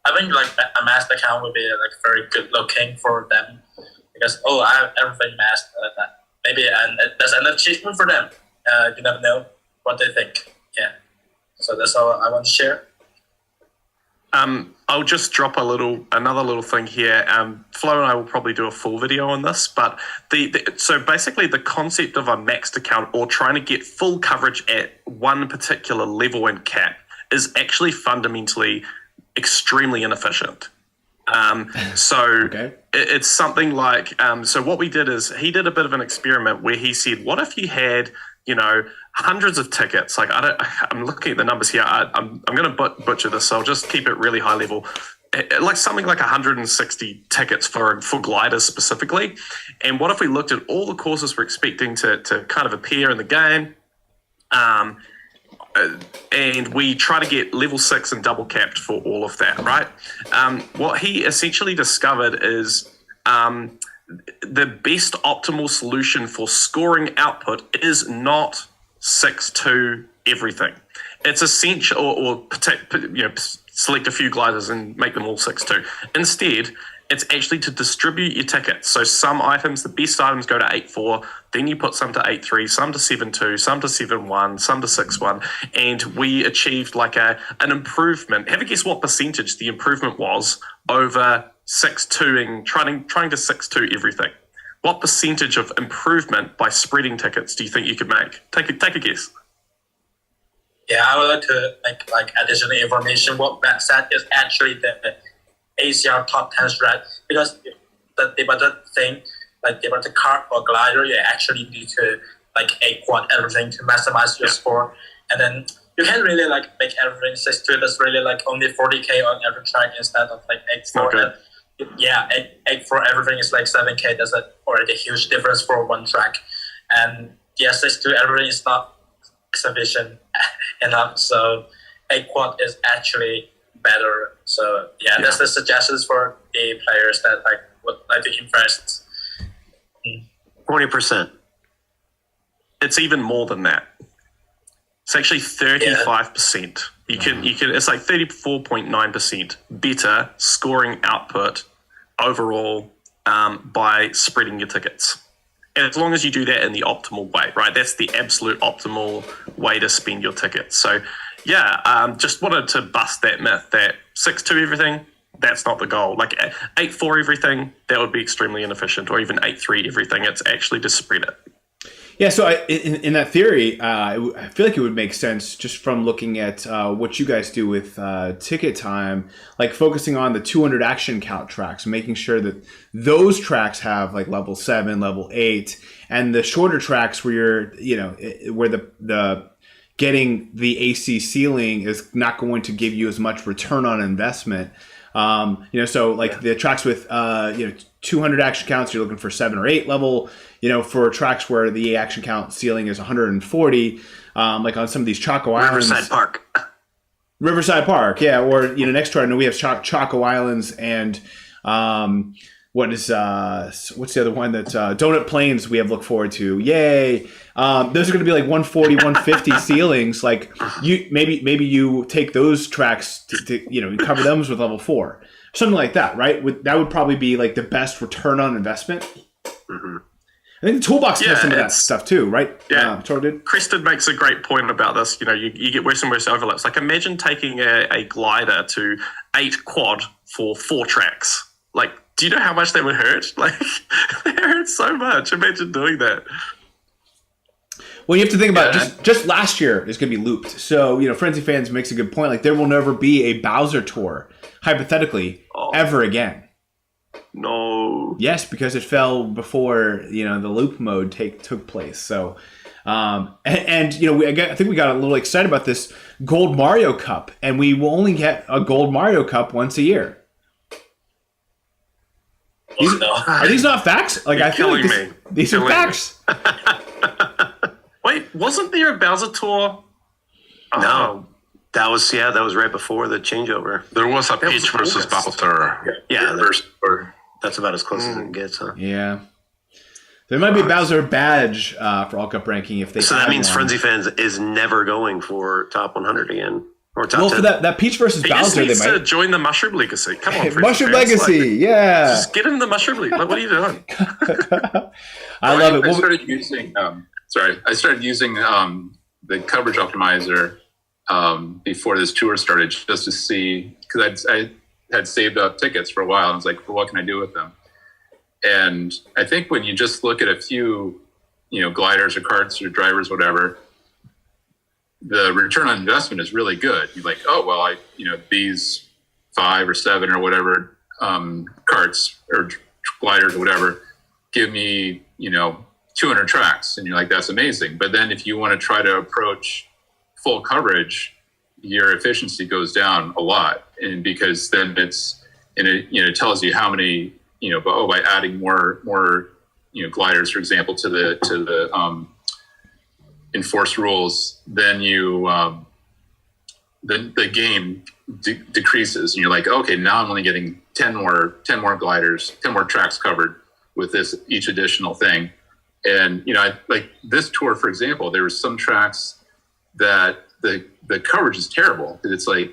I think like a masked account would be like very good looking for them because I have everything masked. Maybe and there's an achievement for them. You never know what they think. Yeah. So that's all I want to share. I'll just drop another little thing here. Flo and I will probably do a full video on this, but so basically the concept of a maxed account or trying to get full coverage at one particular level and cap is actually fundamentally extremely inefficient. It's something like, so what we did is he did a bit of an experiment where he said, what if you had, hundreds of tickets? Like I'm looking at the numbers here. I'm going to butcher this, so I'll just keep it really high level. Like something like 160 tickets for gliders specifically. And what if we looked at all the courses we're expecting to kind of appear in the game, and we try to get level 6 and double capped for all of that, right? What he essentially discovered is the best optimal solution for scoring output is not 6-2 everything. It's essential, or select a few gliders and make them all 6-2. Instead, It's actually to distribute your tickets. So some items, the best items go to 8.4, then you put some to 8.3, some to 7.2, some to 7.1, some to 6.1, and we achieved like an improvement. Have a guess what percentage the improvement was over 6.2ing, trying to 6.2 everything. What percentage of improvement by spreading tickets do you think you could make? Take a guess. Yeah, I would like to like additional information. What Matt said is actually the ACR top 10 strat, because the debuted thing, like debuted card or glider, you actually need to like 8-quad everything to maximize your score, and then you can't really like make everything 6-2. That's really like only 40k on every track instead of like 8-4. Yeah, 8-4 everything is like 7k. That's already a huge difference for one track, and yeah, 6-2 everything is not sufficient enough. So 8-quad is actually better. So yeah, that's the suggestions for the players that like would like to invest. 20%. It's even more than that. It's actually 35%. You can it's like 34.9% better scoring output overall by spreading your tickets. And as long as you do that in the optimal way, right? That's the absolute optimal way to spend your tickets. So yeah, just wanted to bust that myth that 6-2 everything, that's not the goal. Like 8-4 everything, that would be extremely inefficient, or even 8-3 everything. It's actually to spread it. Yeah, so in that theory, I feel like it would make sense just from looking at what you guys do with ticket time, like focusing on the 200 action count tracks, making sure that those tracks have like level 7, level 8, and the shorter tracks where where the getting the AC ceiling is not going to give you as much return on investment. So like the tracks with 200 action counts, you're looking for 7 or 8 level. For tracks where the action count ceiling is 140, like on some of these Choco Islands. Riverside Park, yeah. Or next to our, I know we have Choco Islands and what's the other one that Donut Plains we have look forward to. Yay! Those are going to be like 140, 150 ceilings. Like maybe you take those tracks to cover them with level 4, something like that, right? That would probably be like the best return on investment. Mm-hmm. I think the toolbox has some of that stuff too, right? Yeah. Totally. Crested makes a great point about this. You get worse and worse overlaps. Like imagine taking a glider to 8-quad for 4 tracks. Like, do you know how much that would hurt? Like, it hurts so much. Imagine doing that. Well, you have to think about just last year is going to be looped. So, Frenzy Fans makes a good point. Like, there will never be a Bowser tour, hypothetically, ever again. No. Yes, because it fell before the loop mode took place. So, I think we got a little excited about this Gold Mario Cup, and we will only get a Gold Mario Cup once a year. Are these not facts? Like, You're I feel like killing me. These are facts. Wait, wasn't there a Bowser tour? No. That was right before the changeover. There was a Peach versus Bowser. Yeah, that's about as close as it gets, huh? Yeah. There might be a Bowser badge for All Cup ranking if they. So that means Frenzy Fans is never going for top 100 again, or top 10. Well, for that Peach versus Bowser, they might to join the Mushroom Legacy. Come on, Mushroom Legacy, yeah. Just get in the Mushroom League. Like, what are you doing? I love it. I started using. I started using the coverage optimizer before this tour started, just to see, because I had saved up tickets for a while. And I was like, well, what can I do with them? And I think when you just look at a few, gliders or carts or drivers, whatever, the return on investment is really good. You're like, oh, well, these 5 or 7 or whatever carts or gliders or whatever give me, 200 tracks. And you're like, that's amazing. But then if you want to try to approach full coverage, your efficiency goes down a lot. And because then it tells you how many, by adding more gliders, for example, to the enforced rules, then the game decreases, and you're like, okay, now I'm only getting 10 more gliders, 10 more tracks covered with each additional thing. And like this tour, for example, there were some tracks that the coverage is terrible. It's like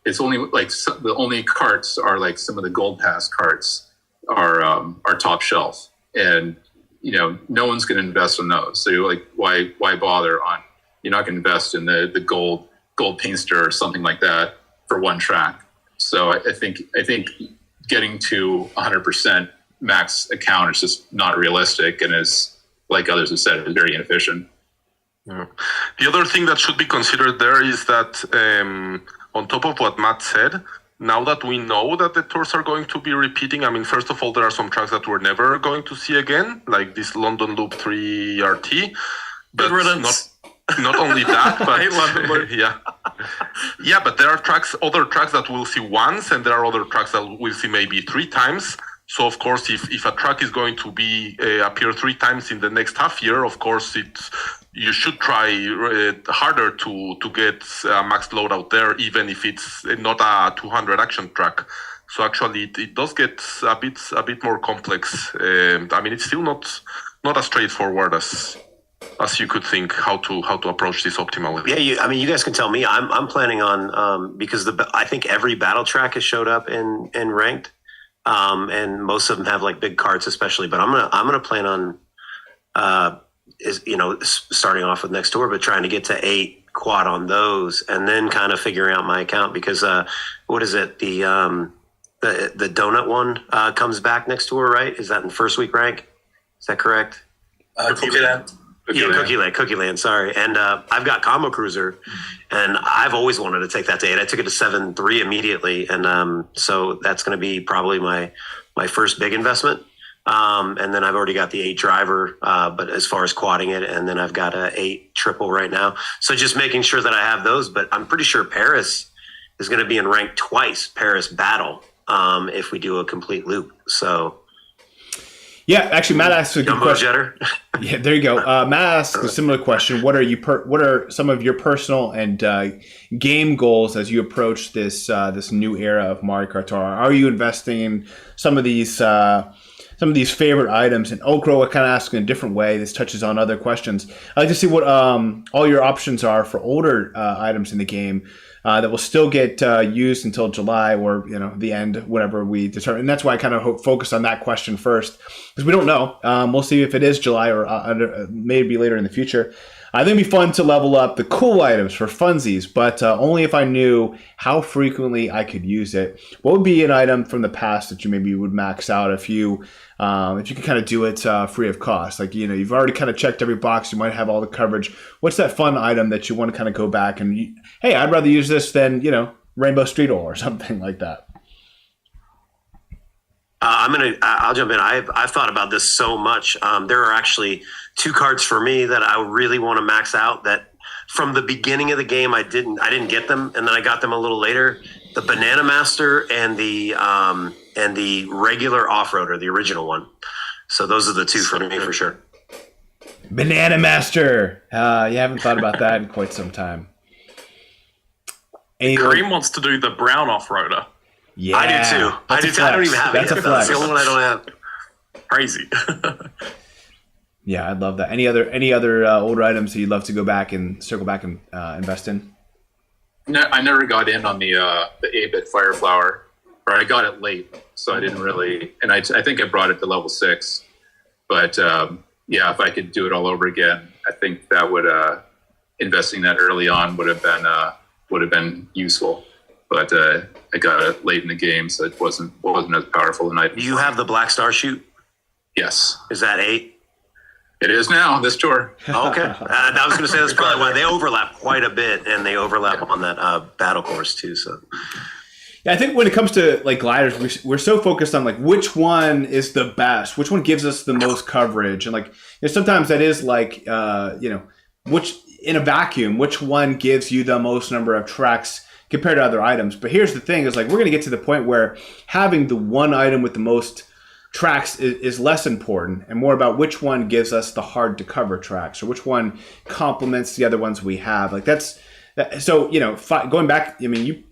it's only like the only carts are like some of the gold pass carts, are top shelf, and no one's going to invest in those. So like, why bother on? You're not going to invest in the gold painter or something like that for one track. So I think getting to 100% max account is just not realistic, and is, like others have said, is very inefficient. Yeah. The other thing that should be considered there is that on top of what Matt said, now that we know that the tours are going to be repeating, I mean, first of all, there are some tracks that we're never going to see again, like this London Loop 3 RT. But not only that, but yeah, but there are other tracks that we'll see once, and there are other tracks that we'll see maybe 3 times. So of course, if a track is going to be appear 3 times in the next half year, of course you should try harder to get a max load out there, even if it's not a 200 action track. So actually, it does get a bit more complex. I mean, it's still not as straightforward as you could think how to approach this optimally. Yeah, you guys can tell me. I'm planning on because I think every battle track has showed up in ranked, and most of them have like big carts, especially. But I'm gonna plan on starting off with next tour, but trying to get to 8 quad on those, and then kind of figuring out my account, because what is it, the donut one comes back next tour, right? Is that in first week rank? Is that correct? Cookie Land. Cookie Land, sorry. And I've got Combo Cruiser, and I've always wanted to take that to 8. I took it to 7.3 immediately, and so that's going to be probably my first big investment. And then I've already got the 8 driver, but as far as quadding it, and then I've got a 8 triple right now. So just making sure that I have those, but I'm pretty sure Paris is going to be in rank twice, Paris Battle, if we do a complete loop. So yeah, actually, Matt asked a good question. Jetter. Yeah, there you go. Matt asked a similar question. What are some of your personal and game goals as you approach this new era of Mario Kart Tour? Are you investing in some of these favorite items? And Okro, I kind of ask in a different way. This touches on other questions. I'd like to see what all your options are for older items in the game that will still get used until July, or the end, whatever we determine. And that's why I kind of focus on that question first, because we don't know. We'll see if it is July or maybe later in the future. I think it'd be fun to level up the cool items for funsies, but only if I knew how frequently I could use it. What would be an item from the past that you maybe would max out if you could kind of do it free of cost? Like, you've already kind of checked every box, you might have all the coverage. What's that fun item that you want to kind of go back and, hey, I'd rather use this than, Rainbow Street or something like that? I'll jump in. I've thought about this so much. There are actually 2 cards for me that I really want to max out, that from the beginning of the game I didn't get them, and then I got them a little later. The Banana Master and the regular off-roader, the original one. So those are the 2 for me for sure. Banana Master. You haven't thought about that in quite some time. Kareem wants to do the brown off-roader. Yeah, I do too. I don't even have it. That's a flex. That's the only one I don't have. Crazy. Yeah, I'd love that. Any other older items that you'd love to go back and circle back and invest in? No, I never got in on the 8-bit Fire Flower, or I got it late, so I didn't really. And I think I brought it to level 6, but yeah, if I could do it all over again, I think that would investing that early on would have been useful. But I got it late in the game, so it wasn't as powerful an item. Do you have the Black Star Chute? Yes. Is that 8? It is now, this tour. Oh, okay. I was going to say that's probably why they overlap quite a bit, and they overlap on that battle course too. So, yeah, I think when it comes to like gliders, we're so focused on like which one is the best, which one gives us the most coverage, and like sometimes that is like which in a vacuum, which one gives you the most number of tracks compared to other items. But here's the thing: is like we're going to get to the point where having the one item with the most tracks is less important and more about which one gives us the hard to cover tracks, or which one complements the other ones we have. Like that's so going back. I mean,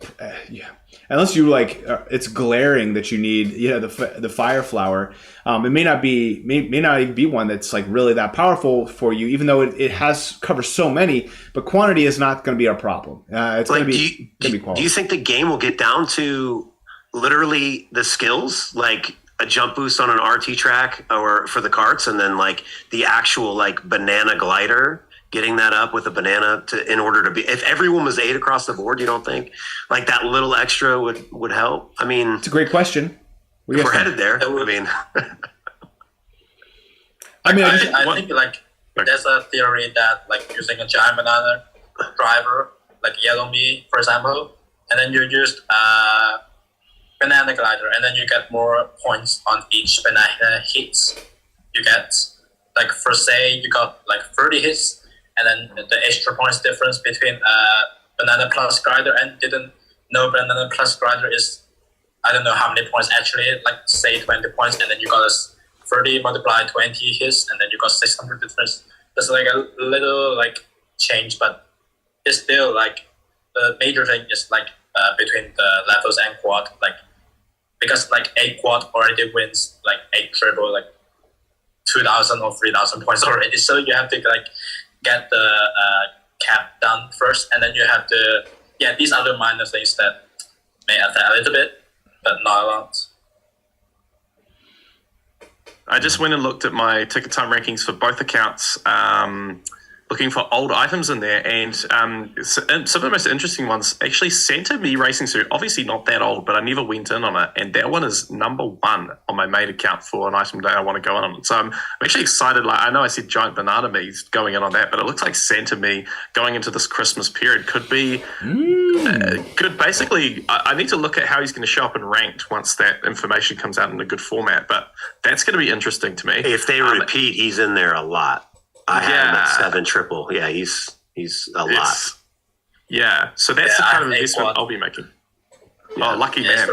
unless you like, it's glaring that you need the Fire Flower. It may not even be one that's like really that powerful for you, even though it has covers so many. But quantity is not going to be our problem. It's like, going to be quality. Do you think the game will get down to literally the skills? Like, a jump boost on an RT track or for the karts, and then like the actual like banana glider, getting that up with a banana in order to be, if everyone was 8 across the board, you don't think like that little extra would help? I mean, it's a great question. If we're headed there, I mean, I think like there's a theory that like using a giant banana driver, like Yellow Me, for example, and then you use banana glider, and then you get more points on each banana hits you get. Like for say you got like 30 hits, and then the extra points difference between banana plus glider and didn't know banana plus glider is, I don't know how many points actually, like say 20 points, and then you got a 30 multiplied 20 hits, and then you got 600 difference. There's like a little like change, but it's still like the major thing is like between the levels and quad, like because like 8 quad already wins like 8 triple, like 2,000 or 3,000 points already. So you have to like get the cap done first, and then you have to, these are the minor things that may affect a little bit, but not a lot. I just went and looked at my ticket time rankings for both accounts, looking for old items in there, and some of the most interesting ones actually Santa Me Racing Suit, obviously not that old, but I never went in on it, and that one is number 1 on my main account for an item that I want to go in on. So I'm actually excited. Like, I know I said Giant Banana Me's going in on that, but it looks like Santa Me going into this Christmas period could be good. Basically, I need to look at how he's going to show up in ranked once that information comes out in a good format, but that's going to be interesting to me. If they repeat, he's in there a lot. I had him at 7 triple. Yeah, he's a lot. Yeah, so that's the kind of investment I'll be making. Yeah. Oh, lucky man.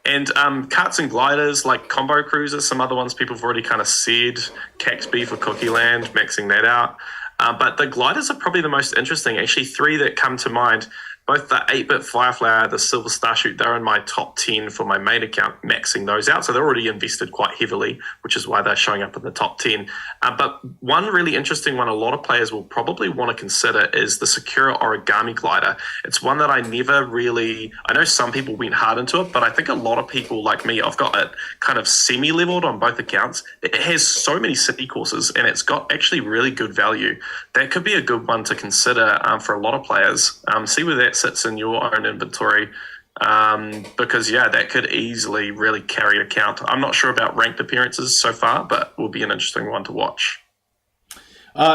And carts and gliders like combo cruisers, some other ones people have already kind of said. Caxby for Cookie Land, maxing that out. But the gliders are probably the most interesting. Actually, 3 that come to mind. Both the 8-bit Firefly, the Silver Starchute, they're in my top 10 for my main account, maxing those out. So they're already invested quite heavily, which is why they're showing up in the top 10. But one really interesting one a lot of players will probably want to consider is the Sakura Origami Glider. It's one that I never really, I know some people went hard into it, but I think a lot of people like me, I've got it kind of semi-leveled on both accounts. It has so many city courses, and it's got actually really good value. That could be a good one to consider for a lot of players. See where that sits in your own inventory, because that could easily really carry a count. I'm not sure about ranked appearances so far, but will be an interesting one to watch.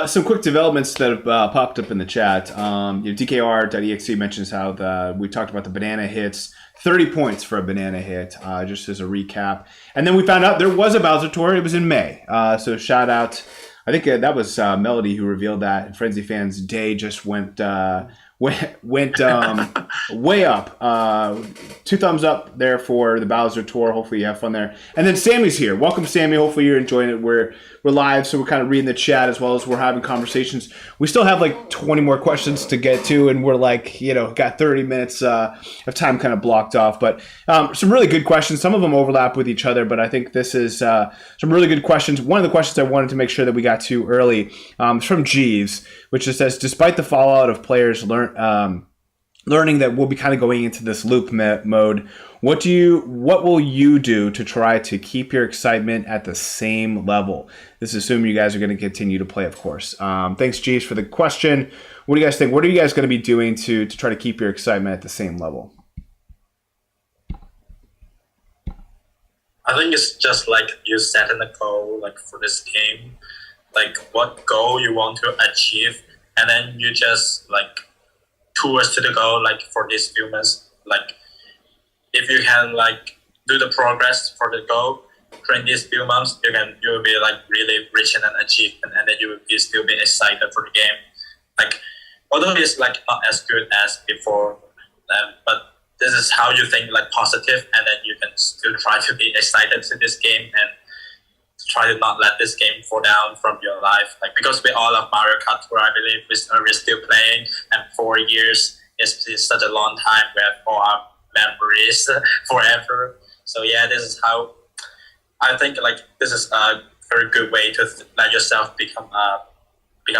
Some quick developments that have popped up in the chat. DKR.exe mentions how we talked about the banana hits, 30 points for a banana hit, just as a recap. And then we found out there was a Bowser Tour. It was in May. So shout out. I think that was Melody who revealed that. And Frenzy Fans Day just went way up. 2 thumbs up there for the Bowser Tour. Hopefully you have fun there. And then Sammy's here. Welcome, Sammy. Hopefully you're enjoying it. We're live, so we're kind of reading the chat as well as we're having conversations. We still have like 20 more questions to get to, and we're like, got 30 minutes of time kind of blocked off. But some really good questions. Some of them overlap with each other, but I think this is some really good questions. One of the questions I wanted to make sure that we got to early is from Jeeves, which just says, despite the fallout of players learning that we'll be kind of going into this loop mode, what will you do to try to keep your excitement at the same level? This is assuming you guys are going to continue to play, of course. Thanks, Jeeves, for the question. What do you guys think? What are you guys going to be doing to try to keep your excitement at the same level? I think it's just like you set in a goal, like for this game, like what goal you want to achieve, and then you just like towards to the goal, like for these few months, like if you can like do the progress for the goal during these few months, you will be like really rich in an achievement, and then you will still be excited for the game. Like although it's like not as good as before, but this is how you think like positive, and then you can still try to be excited to this game and try to not let this game fall down from your life. Like because we all love Mario Kart Tour, I believe we're still playing, and 4 years is such a long time. We have all our memories forever. So this is how I think like this is a very good way to let yourself become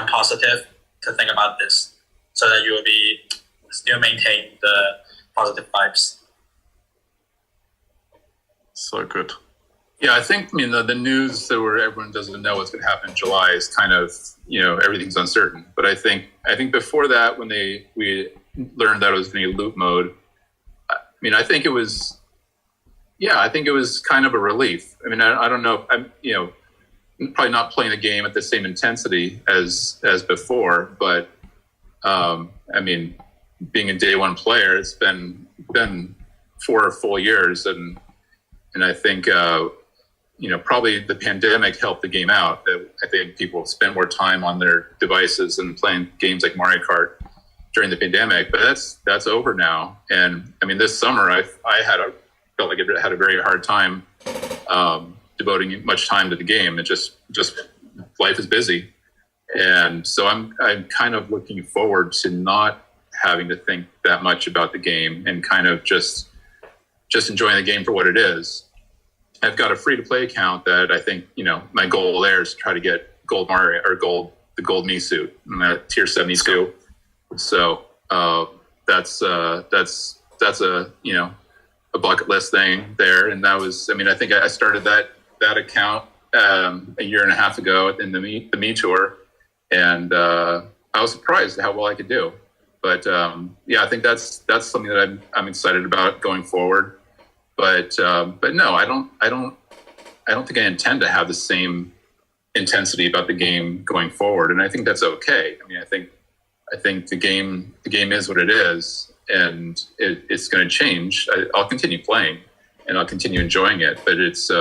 positive, to think about this, so that you will be still maintain the positive vibes. So good. Yeah, I think the news that where everyone doesn't know what's going to happen in July is kind of everything's uncertain. But I think before that, when we learned that it was going to be loop mode, I think it was kind of a relief. I don't know. I'm probably not playing the game at the same intensity as before, but being a day one player, it's been 4 full years, and I think probably the pandemic helped the game out. I think people spent more time on their devices and playing games like Mario Kart during the pandemic, but that's over now. And this summer I felt like I had a very hard time devoting much time to the game. It just life is busy, and so I'm kind of looking forward to not having to think that much about the game and kind of just enjoying the game for what it is. I've got a free-to-play account that I think, my goal there is to try to get gold Mario or the gold me suit. I'm at tier 72. So that's a bucket list thing there. And that was, I think I started that account a year and a half ago in the me tour, and I was surprised at how well I could do. But I think that's something that I'm excited about going forward. But no, I don't think I intend to have the same intensity about the game going forward, and I think that's okay. I think the game is what it is, and it's going to change. I'll continue playing, and I'll continue enjoying it, but it's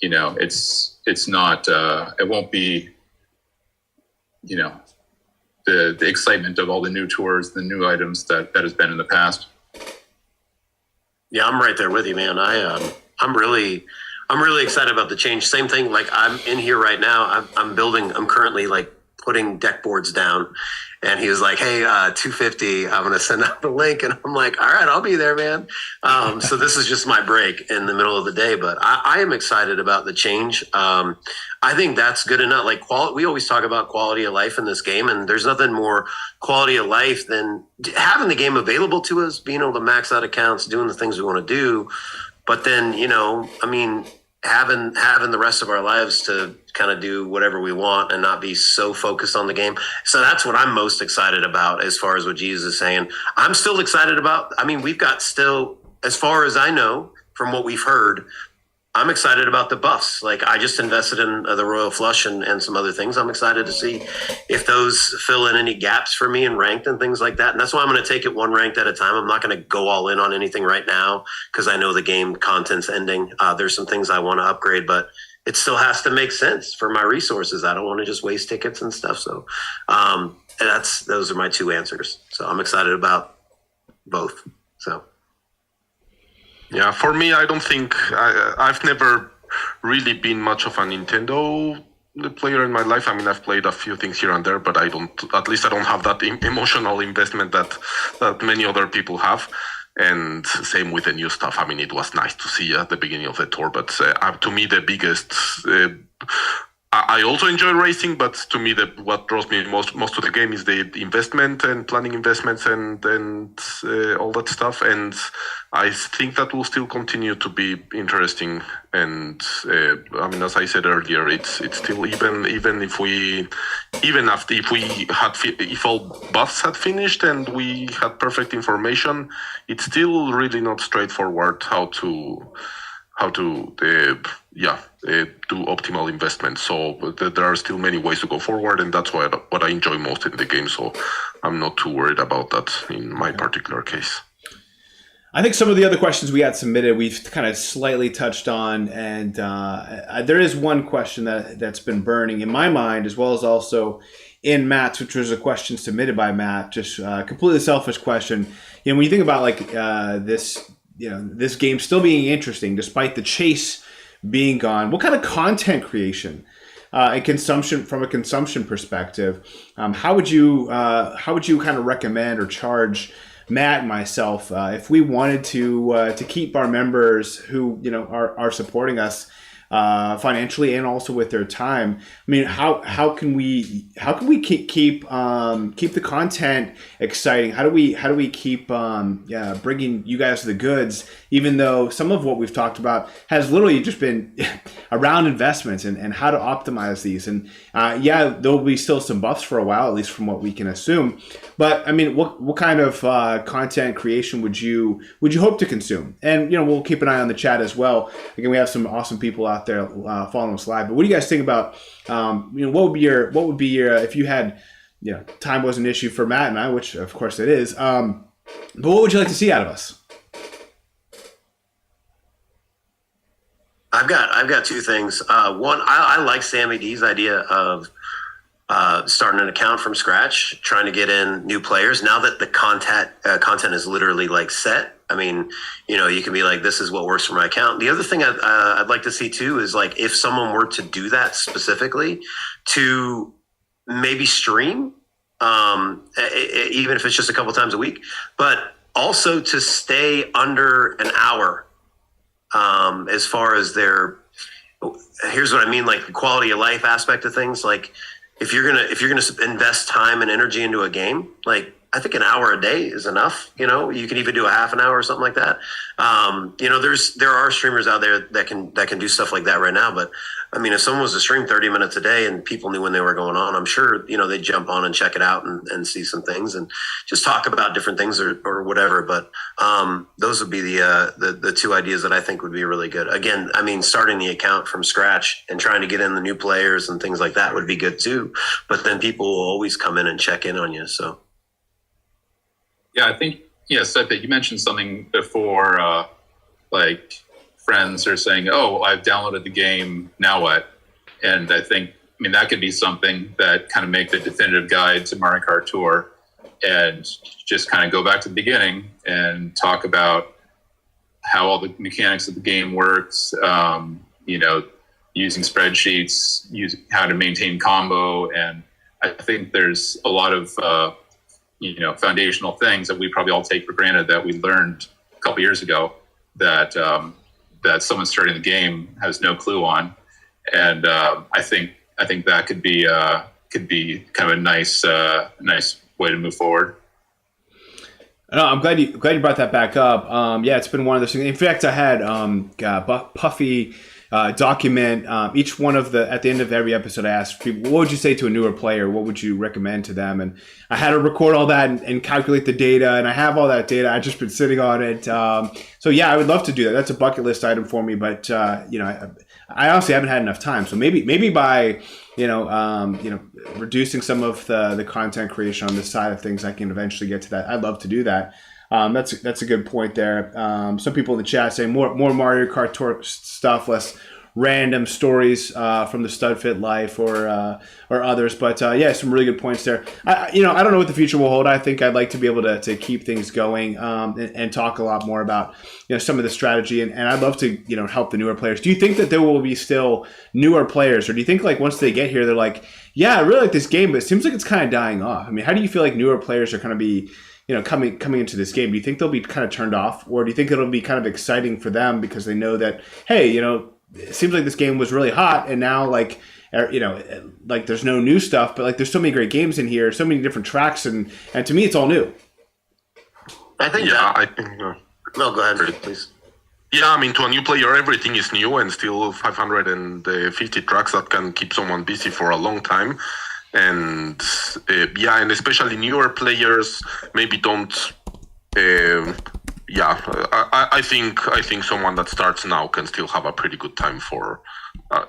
it's not. It won't be the excitement of all the new tours, the new items that has been in the past. Yeah, I'm right there with you, man. I'm really excited about the change. Same thing. Like I'm in here right now. I'm currently like putting deck boards down, and he was like, "Hey, 250. I'm gonna send out the link," and I'm like, "All right, I'll be there, man." So this is just my break in the middle of the day, but I am excited about the change. I think that's good enough. Like we always talk about quality of life in this game, and there's nothing more quality of life than having the game available to us, being able to max out accounts, doing the things we want to do. But then, having the rest of our lives to kind of do whatever we want and not be so focused on the game. So that's what I'm most excited about as far as what Jesus is saying. I'm still excited about, we've got still, as far as I know, from what we've heard, I'm excited about the buffs. Like I just invested in the Royal Flush and some other things. I'm excited to see if those fill in any gaps for me in ranked and things like that. And that's why I'm going to take it one ranked at a time. I'm not going to go all in on anything right now because I know the game content's ending. There's some things I want to upgrade, but it still has to make sense for my resources. I don't want to just waste tickets and stuff. So those are my two answers. So I'm excited about both. So. Yeah, for me, I don't think I've never really been much of a Nintendo player in my life. I've played a few things here and there, but I don't have that emotional investment that many other people have. And same with the new stuff. It was nice to see at the beginning of the tour, but to me, the biggest. I also enjoy racing, but to me, what draws me most to the game is the investment and planning investments and all that stuff. And I think that will still continue to be interesting. And as I said earlier, it's still even if all buffs had finished and we had perfect information, it's still really not straightforward how to do optimal investment. So there are still many ways to go forward, and that's what I enjoy most in the game. So I'm not too worried about that in my particular case. I think some of the other questions we had submitted, we've kind of slightly touched on, and there is one question that's been burning in my mind, as well as also in Matt's, which was a question submitted by Matt, just a completely selfish question. When you think about this game still being interesting despite the chase being gone, what kind of content creation and consumption from a consumption perspective, how would you kind of recommend or charge Matt and myself if we wanted to keep our members who are supporting us financially and also with their time. I mean, how can we keep the content exciting? How do we keep bringing you guys the goods, even though some of what we've talked about has literally just been around investments and how to optimize these. And there will be still some buffs for a while, at least from what we can assume. But I mean, what kind of content creation would you hope to consume? And we'll keep an eye on the chat as well. Again, we have some awesome people out there following us live. But what do you guys think about? What would be your if you had time was an issue for Matt and I, which of course it is. But what would you like to see out of us? I've got two things. One, I like Sammy D's idea of starting an account from scratch, trying to get in new players. Now that the content is literally like set, I mean, you can be like, this is what works for my account. The other thing I'd like to see too is like if someone were to do that specifically, to maybe stream, even if it's just a couple times a week, but also to stay under an hour. As far as here's what I mean, like the quality of life aspect of things. Like if you're gonna invest time and energy into a game, like I think an hour a day is enough. You can even do a half an hour or something like that. There are streamers out there that can do stuff like that right now. But I mean, if someone was to stream 30 minutes a day and people knew when they were going on, I'm sure they'd jump on and check it out and see some things and just talk about different things or whatever. But those would be the two ideas that I think would be really good. Again, I mean, starting the account from scratch and trying to get in the new players and things like that would be good too. But then people will always come in and check in on you. So. Yeah, I think, Studfit, you mentioned something before, like friends are saying, oh, I've downloaded the game, now what? And I that could be something that kind of make the definitive guide to Mario Kart Tour and just kind of go back to the beginning and talk about how all the mechanics of the game works, using spreadsheets, how to maintain combo. And I think there's a lot of foundational things that we probably all take for granted that we learned a couple years ago that someone starting the game has no clue on, and I think that could be kind of a nice way to move forward. No, I'm glad you brought that back up. It's been one of those things. In fact, I had Puffy document each one of at the end of every episode. I asked people, what would you say to a newer player? What would you recommend to them? And I had to record all that and calculate the data, and I have all that data. I've just been sitting on it. So I would love to do that. That's a bucket list item for me, but I honestly haven't had enough time. So maybe by reducing some of the content creation on this side of things, I can eventually get to that. I'd love to do that. That's a good point there. Some people in the chat say more Mario Kart Tour stuff, less random stories from the Studfit life or others. But some really good points there. I don't know what the future will hold. I think I'd like to be able to keep things going and talk a lot more about some of the strategy. And I'd love to help the newer players. Do you think that there will be still newer players, or do you think like once they get here, they're like, yeah, I really like this game, but it seems like it's kind of dying off? I mean, how do you feel like newer players are going to be coming into this game? Do you think they'll be kind of turned off, or do you think it'll be kind of exciting for them because they know that, hey, it seems like this game was really hot, and now like there's no new stuff, but like there's so many great games in here, so many different tracks, and to me it's all new. I think. No, go ahead, please. Yeah, I mean, to a new player, everything is new, and still 550 tracks that can keep someone busy for a long time. And and especially newer players maybe don't. I think someone that starts now can still have a pretty good time for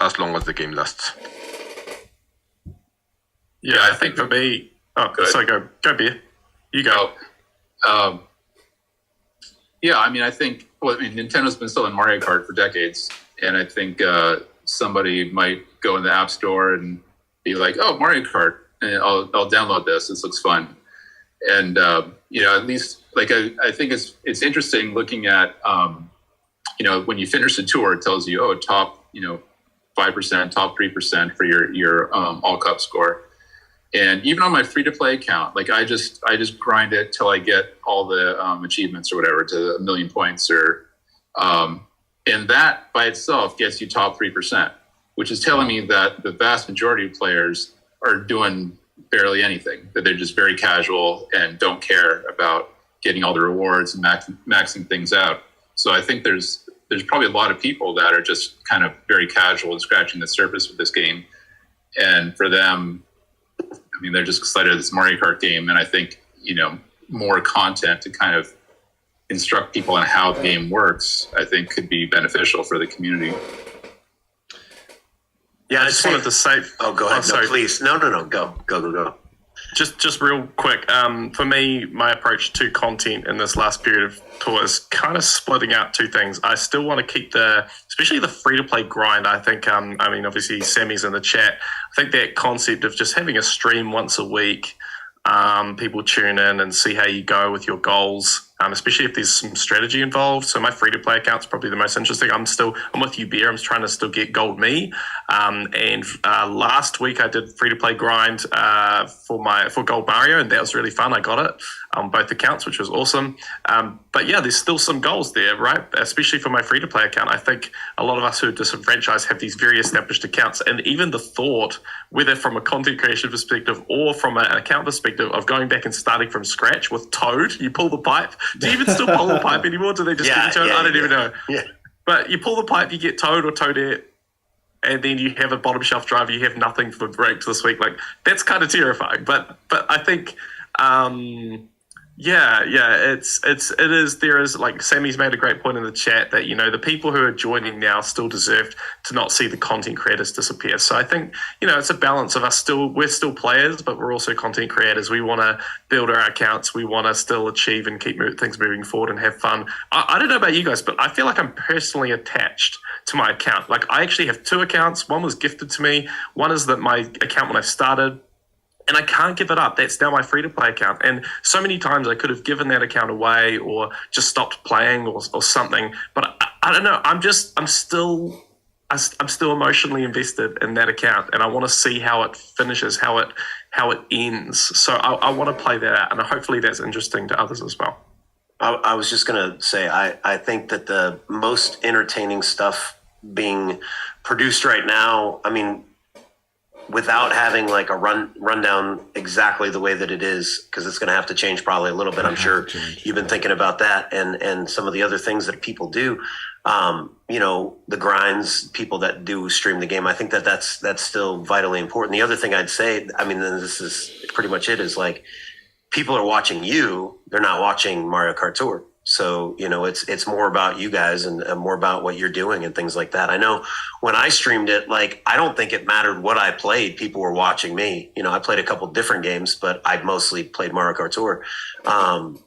as long as the game lasts. Yeah, I think for me. Oh, good. So go beer. You go. I think. Well, Nintendo's been selling Mario Kart for decades, and I think somebody might go in the App Store and be like, "Oh, Mario Kart, and I'll download this. This looks fun." And at least like I think it's interesting looking at when you finish the tour, it tells you top 5%, top 3% for your all cup score. And even on my free to play account, like I just grind it till I get all the achievements or whatever to 1 million points or And that by itself gets you top 3%, which is telling me that the vast majority of players are doing barely anything, that they're just very casual and don't care about getting all the rewards and maxing things out. So I think there's probably a lot of people that are just kind of very casual and scratching the surface with this game. And for them, I mean, they're just excited at this Mario Kart game. And I think, more content to kind of instruct people on how the game works, I think could be beneficial for the community. Yeah, I just wanted to say. Oh, go ahead. Sorry. No, please. No. Go. Just real quick. For me, my approach to content in this last period of tour is kind of splitting out two things. I still want to keep especially the free-to-play grind. I think, obviously Sammy's in the chat. I think that concept of just having a stream once a week, people tune in and see how you go with your goals, especially if there's some strategy involved. So my free-to-play account's probably the most interesting. I'm with you, Beer. I'm trying to still get gold me. And last week I did free-to-play grind for Gold Mario, and that was really fun. I got it on both accounts, which was awesome. But yeah, there's still some goals there, right? Especially for my free-to-play account. I think a lot of us who are disenfranchised have these very established accounts, and even the thought, whether from a content creation perspective or from an account perspective, of going back and starting from scratch with Toad. You pull the pipe. Do you even still pull the pipe anymore? Do they just give you Toad? I don't even know. Yeah. But you pull the pipe, you get Toad or Toadette, and then you have a bottom shelf driver. You have nothing for breaks this week. Like, that's kind of terrifying. But I think, it is. There is, like Sammy's made a great point in the chat that the people who are joining now still deserve to not see the content creators disappear. So I think it's a balance of we're still players, but we're also content creators. We want to build our accounts. We want to still achieve and keep things moving forward and have fun. I don't know about you guys, but I feel like I'm personally attached to my account. Like, I actually have two accounts. One was gifted to me. One is my account when I started. And I can't give it up. That's now my free-to-play account. And so many times I could have given that account away or just stopped playing or something. But I don't know. I'm still emotionally invested in that account, and I want to see how it finishes, how it ends. So I want to play that out, and hopefully that's interesting to others as well. I was just going to say, I think that the most entertaining stuff being produced right now, I mean, without having like a rundown exactly the way that it is, because it's going to have to change probably a little bit. I'm sure you've been thinking about that and some of the other things that people do. The grinds, people that do stream the game. I think that's still vitally important. The other thing I'd say, I mean, this is pretty much it, is like people are watching you. They're not watching Mario Kart Tour. So, it's more about you guys and more about what you're doing and things like that. I know when I streamed it, like, I don't think it mattered what I played. People were watching me. I played a couple different games, but I mostly played Mario Kart Tour.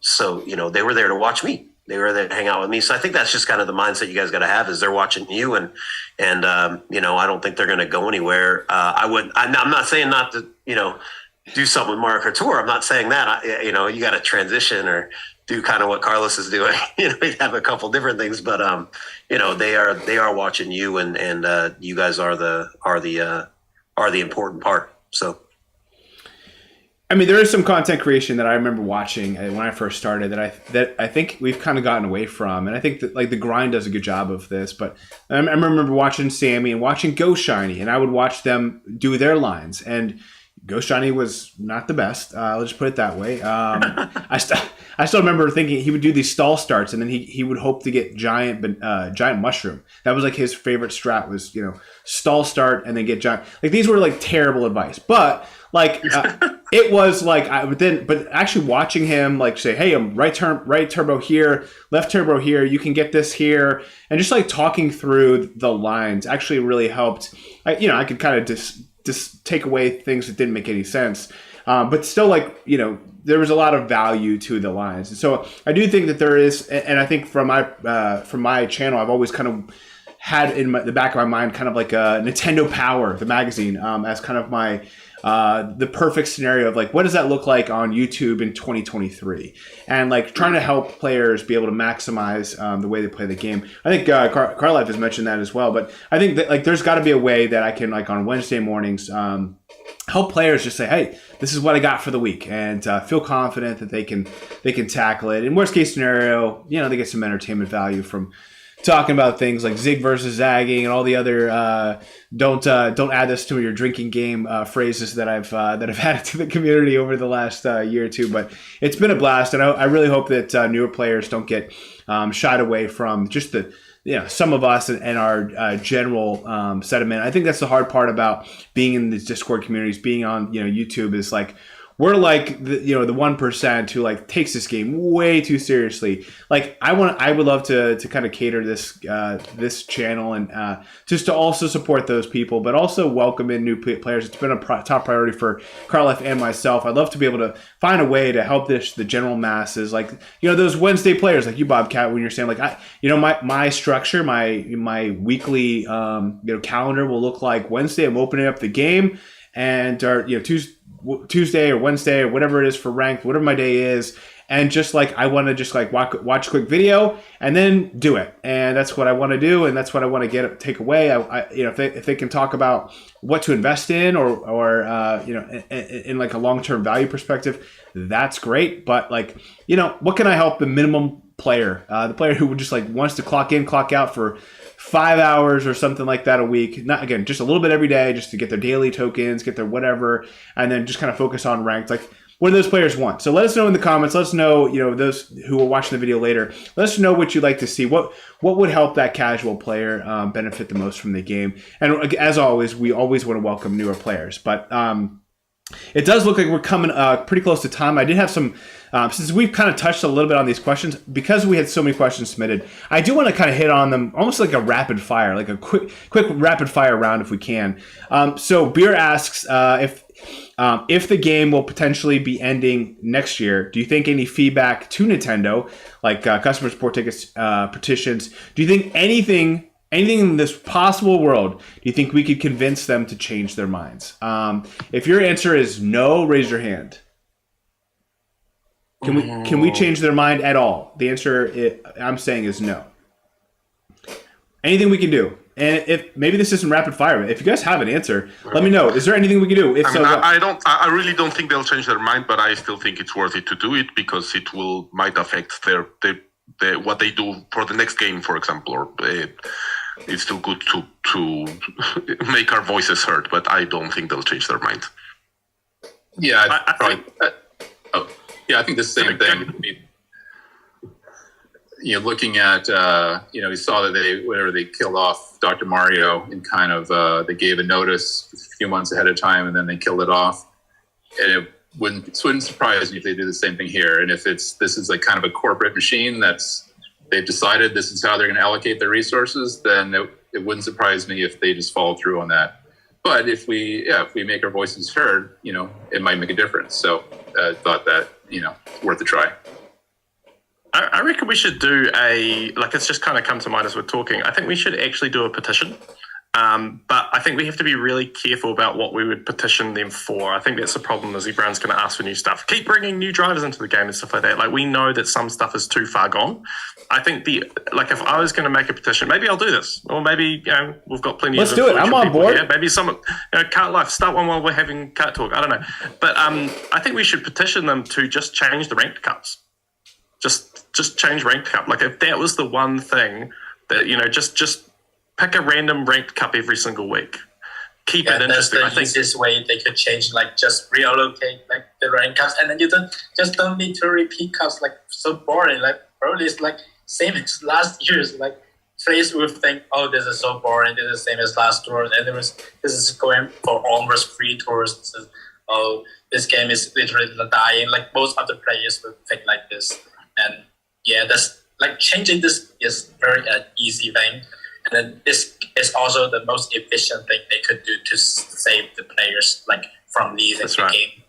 So, they were there to watch me. They were there to hang out with me. So I think that's just kind of the mindset you guys got to have, is they're watching you. And I don't think they're going to go anywhere. I'm not saying not to, do something with Mario Kart Tour. I'm not saying that, you got to transition or do kind of what Carlos is doing. We have a couple different things, but they are watching you, and you guys are the important part. So, I mean, there is some content creation that I remember watching when I first started that I think we've kind of gotten away from, and I think that like the grind does a good job of this. But I remember watching Sammy and watching Go Shiny, and I would watch them do their lines, and Go Shiny was not the best. I'll just put it that way. I still remember thinking he would do these stall starts, and then he would hope to get giant mushroom. That was like his favorite strat, was stall start and then get giant. Like, these were like terrible advice, but like it was like but actually watching him like say, hey, I'm right turbo here, left turbo here, you can get this here, and just like talking through the lines actually really helped. I could kind of just take away things that didn't make any sense. But still, like, there was a lot of value to the lines. And so I do think that there is, and I think from my channel, I've always kind of had in the back of my mind kind of like a Nintendo Power, the magazine, as kind of my the perfect scenario of like, what does that look like on YouTube in 2023? And like trying to help players be able to maximize the way they play the game. I think Carlife has mentioned that as well, but I think that like there's got to be a way that I can, like, on Wednesday mornings, help players just say, hey, this is what I got for the week, and feel confident that they can tackle it. In worst case scenario, they get some entertainment value from talking about things like zig versus zagging and all the other don't add this to your drinking game phrases that I've added to the community over the last year or two. But it's been a blast, and I really hope that newer players don't get shied away from just the some of us and our general sentiment. I think that's the hard part about being in these Discord communities, being on YouTube, is like we're like the 1% who like takes this game way too seriously. Like I would love to kind of cater this channel and just to also support those people, but also welcome in new players. It's been a top priority for Carlife and myself. I'd love to be able to find a way to help the general masses, like those Wednesday players like you, Bobcat, when you're saying like my structure, my weekly calendar will look like Wednesday. I'm opening up the game, and Tuesday or Wednesday or whatever it is for ranked, whatever my day is, and just like I want to just like watch a quick video and then do it, and that's what I want to do, and that's what I want to take away. If they can talk about what to invest in or in like a long-term value perspective, that's great. But like what can I help the minimum player, the player who would just like wants to clock in, clock out for 5 hours or something like that a week, not again, just a little bit every day, just to get their daily tokens, get their whatever, and then just kind of focus on ranked. Like, what do those players want? So let us know in the comments. Let us know, those who are watching the video later, let us know what you'd like to see. What would help that casual player benefit the most from the game? And as always, we always want to welcome newer players. But it does look like we're coming pretty close to time. I did have some, since we've kind of touched a little bit on these questions, because we had so many questions submitted, I do want to kind of hit on them almost like a rapid fire, like a quick rapid fire round if we can. So Beer asks if the game will potentially be ending next year, do you think any feedback to Nintendo, like customer support tickets, petitions, do you think anything in this possible world, do you think we could convince them to change their minds? If your answer is no, raise your hand. Can we change their mind at all? The answer I'm saying is no. Anything we can do. And if maybe this isn't rapid fire, but if you guys have an answer, let me know. Is there anything we can do? If I really don't think they'll change their mind, but I still think it's worth it to do it because it might affect their what they do for the next game, for example. Or it's still good to make our voices heard, but I don't think they'll change their mind. Yeah, I think the same thing. Looking at, we saw that they killed off Dr. Mario and kind of, they gave a notice a few months ahead of time and then they killed it off. And it wouldn't surprise me if they do the same thing here. And if this is like kind of a corporate machine they've decided this is how they're going to allocate their resources, then it wouldn't surprise me if they just follow through on that. But if we make our voices heard, it might make a difference. So I thought that, worth a try. I reckon we should do it's just kind of come to mind as we're talking. I think we should actually do a petition. But I think we have to be really careful about what we would petition them for. I think that's the problem, is everyone's going to ask for new stuff. Keep bringing new drivers into the game and stuff like that. Like, we know that some stuff is too far gone. I think if I was going to make a petition, maybe I'll do this. Or maybe, we've got plenty Let's of do it. I'm on board. Here. Maybe some, Kart Life, start one while we're having Kart Talk. I don't know. But I think we should petition them to just change the ranked cups. Just change ranked cup. Like, if that was the one thing that, just pick a random ranked cup every single week. Keep it interesting. That's the easiest way they could change, like just reallocate like the ranked cups, and then you don't need to repeat cups, like so boring. Like probably it's like same as last year's. Like players would think, oh, this is so boring. This is the same as last tour, and this is going for almost 3 tours. This game is literally dying. Like most other players would think like this, and that's like changing this is very easy thing. And then this is also the most efficient thing they could do to save the players from leaving the game.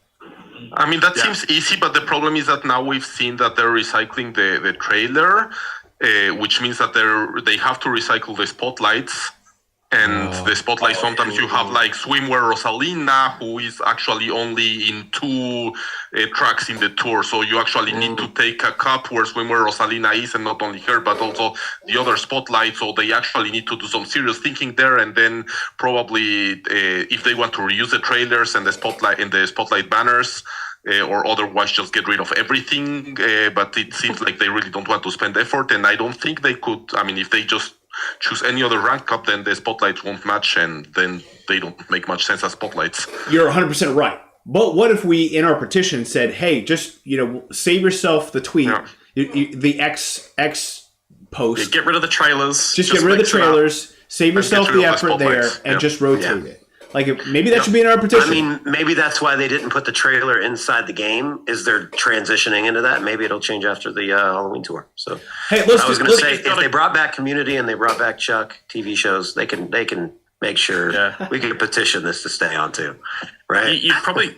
I mean, that seems easy, but the problem is that now we've seen that they're recycling the trailer, which means that they have to recycle the spotlights. And the spotlight, sometimes you have like Swimwear Rosalina, who is actually only in 2 tracks in the tour. So you actually need to take a cup where Swimwear Rosalina is, and not only her, but also the other spotlight. So they actually need to do some serious thinking there. And then probably if they want to reuse the trailers and the spotlight banners, or otherwise just get rid of everything. But it seems like they really don't want to spend effort, and I don't think they could. I mean, if they just choose any other rank cup, then the spotlights won't match, and then they don't make much sense as spotlights. You're 100% right. But what if we, in our petition, said, "Hey, just save yourself the tweet, the X post, get rid of the trailers, just get rid of the trailers, save yourself the effort there, and just rotate it." Like maybe that should be in our petition. I mean, maybe that's why they didn't put the trailer inside the game. Is they're transitioning into that? Maybe it'll change after the Halloween tour. So, hey, I was going to say, if they brought back Community and they brought back Chuck TV shows, they can make sure we can petition this to stay on too, right? You've probably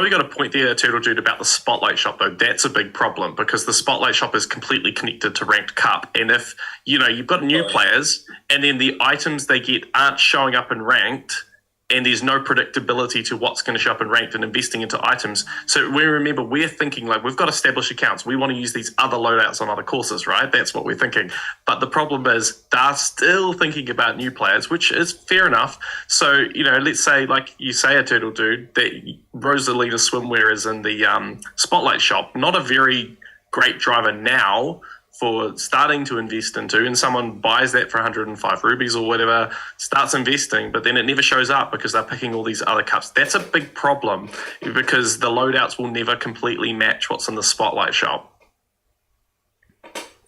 got a point there, Turtle Dude, about the Spotlight Shop though. That's a big problem because the Spotlight Shop is completely connected to Ranked Cup, and if you've got new players and then the items they get aren't showing up in Ranked, and there's no predictability to what's going to show up in Ranked and investing into items. So we're thinking like we've got established accounts. We want to use these other loadouts on other courses, right? That's what we're thinking. But the problem is they're still thinking about new players, which is fair enough. So, let's say, like you say, a Turtle Dude, that Rosalina Swimwear is in the Spotlight Shop. Not a very great driver now for starting to invest into, and someone buys that for 105 rubies or whatever, starts investing, but then it never shows up because they're picking all these other cups. That's a big problem because the loadouts will never completely match what's in the Spotlight Shop.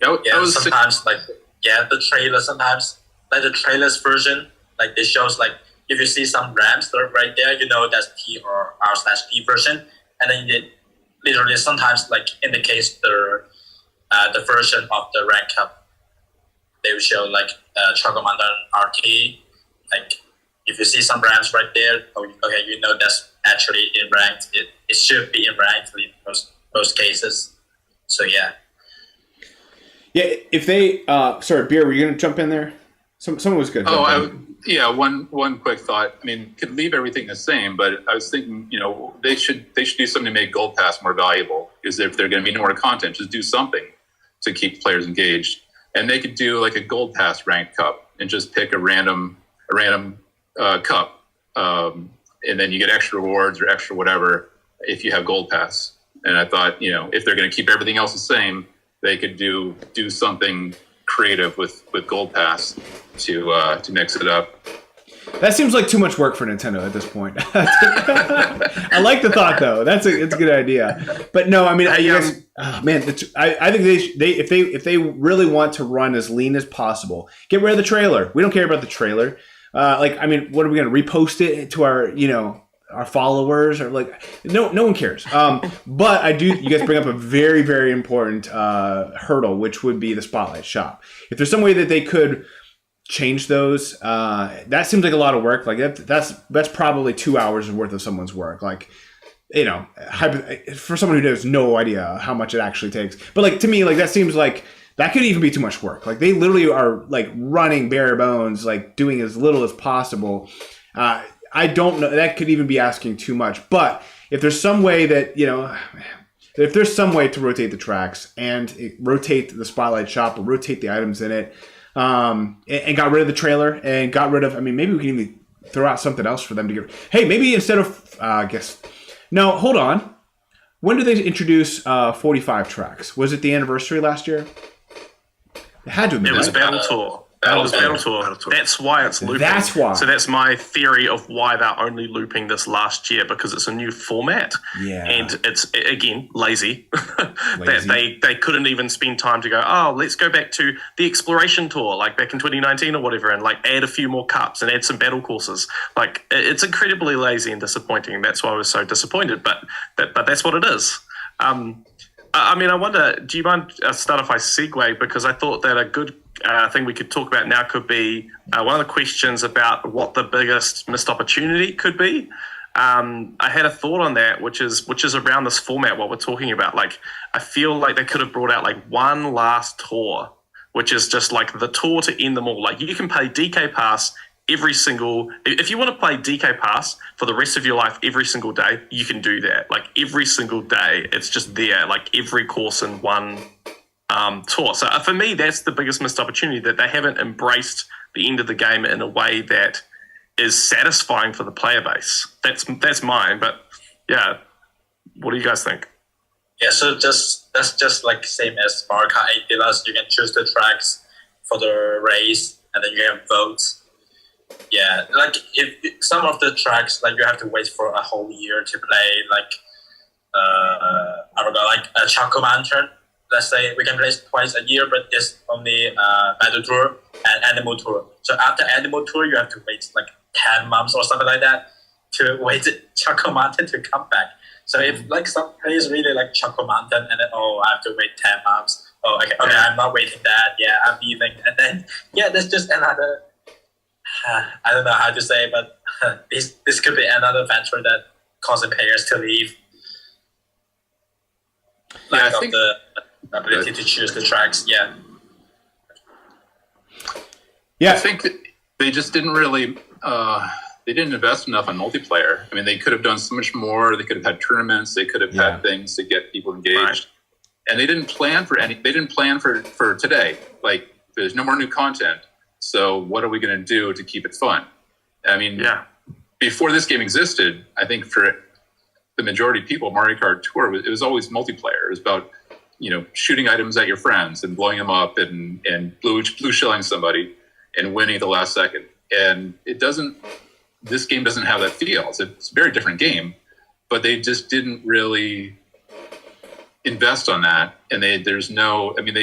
Sometimes the trailer, sometimes like the trailer's version, like it shows like if you see some ramps that are right there, that's P or R/P version, and then it literally sometimes like indicates the version of the rank cup. They will show like Chocomanda and RT. Like if you see some ramps right there, okay, that's actually in ranked. It should be in ranked in most cases. So yeah. Yeah, if they sorry, Beer, were you gonna jump in there? Someone was good. One quick thought. I mean, could leave everything the same, but I was thinking, they should do something to make Gold Pass more valuable. Because if they're going to be more content, just do something to keep players engaged. And they could do like a Gold Pass ranked cup and just pick a random cup, and then you get extra rewards or extra whatever if you have Gold Pass. And I thought, if they're going to keep everything else the same, they could do something creative with Gold Pass to mix it up. That seems like too much work for Nintendo at this point. I like the thought though. It's a good idea. But no, I mean, I think if they really want to run as lean as possible, get rid of the trailer. We don't care about the trailer. What are we going to repost it to our followers or like no one cares. But I do. You guys bring up a very, very important hurdle, which would be the Spotlight Shop. If there's some way that they could change those, that seems like a lot of work. Like that's probably 2 hours worth of someone's work. Like for someone who has no idea how much it actually takes. But like to me, like that seems like that could even be too much work. Like they literally are like running bare bones, like doing as little as possible. I don't know. That could even be asking too much. But if there's some way that, if there's some way to rotate the tracks and rotate the Spotlight Shop or rotate the items in it, and got rid of the trailer and got rid of, maybe we can even throw out something else for them to get. Hey, maybe instead of, no, hold on. When did they introduce 45 tracks? Was it the anniversary last year? It had to have been. It was Battle Tour. Battle Tour. That's why it's looping. That's why. So that's my theory of why they're only looping this last year, because it's a new format. Yeah. And it's, again, lazy. That they couldn't even spend time to go, let's go back to the Exploration Tour, like back in 2019 or whatever, and like add a few more cups and add some battle courses. Like it's incredibly lazy and disappointing. And that's why I was so disappointed. But that's what it is. I wonder, do you mind start if I segue? Because I thought that a good thing we could talk about now could be one of the questions about what the biggest missed opportunity could be. I had a thought on that, which is around this format, what we're talking about. Like, I feel like they could have brought out like one last tour, which is just like the tour to end them all. Like you can pay DK Pass if you want to play DK Pass for the rest of your life every single day, you can do that. Like every single day, it's just there, like every course in one tour. So for me, that's the biggest missed opportunity, that they haven't embraced the end of the game in a way that is satisfying for the player base. That's mine, but yeah, What do you guys think? Yeah, so that's just like same as Mario Kart 8 Deluxe. You can choose the tracks for the race, and then you can vote. Yeah, like if some of the tracks, like you have to wait for a whole year to play. Like I don't know, like a Choco Mountain. Let's say we can play twice a year, but it's only Battle Tour and Animal Tour. So after Animal Tour, you have to wait like 10 months or something like that to wait Choco Mountain to come back. So if like some players really like Choco Mountain and then I have to wait 10 months. Okay, I'm not waiting that. Yeah, I'm leaving, and then that's just another. I don't know how to say, but this could be another factor that causing players to leave. Lack of the ability to choose the tracks. Yeah. I think that they just didn't really. They didn't invest enough on multiplayer. I mean, they could have done so much more. They could have had tournaments. They could have had things to get people engaged. Right. And they didn't plan for any. They didn't plan for today. Like, there's no more new content. So what are we going to do to keep it fun? I mean, before this game existed, I think for the majority of people, Mario Kart Tour, it was always multiplayer. It was about, shooting items at your friends and blowing them up and blue shelling somebody and winning at the last second. And this game doesn't have that feel. It's a very different game, but they just didn't really invest on that. And they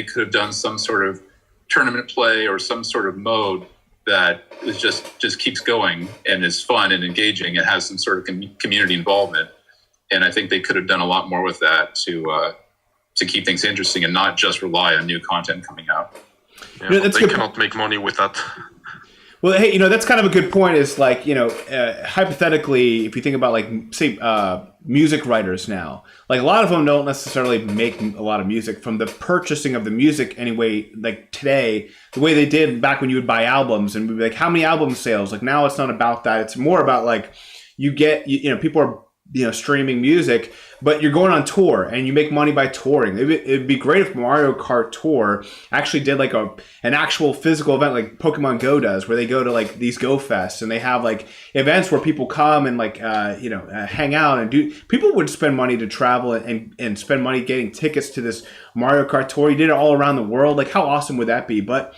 could have done some sort of tournament play or some sort of mode that is just keeps going and is fun and engaging and has some sort of community involvement. And I think they could have done a lot more with that to keep things interesting and not just rely on new content coming out. Yeah, they cannot make money with that. Well, hey, that's kind of a good point. Is like, hypothetically, if you think about like, say, music writers now, like a lot of them don't necessarily make a lot of music from the purchasing of the music anyway. Like today, the way they did back when you would buy albums and we'd be like, how many album sales? Like now, it's not about that. It's more about like you get, people are streaming music, but you're going on tour and you make money by touring. It'd be great if Mario Kart Tour actually did like an actual physical event like Pokemon Go does, where they go to like these Go Fests and they have like events where people come and like hang out and do. People would spend money to travel and spend money getting tickets to this Mario Kart Tour. You did it all around the world. Like how awesome would that be? But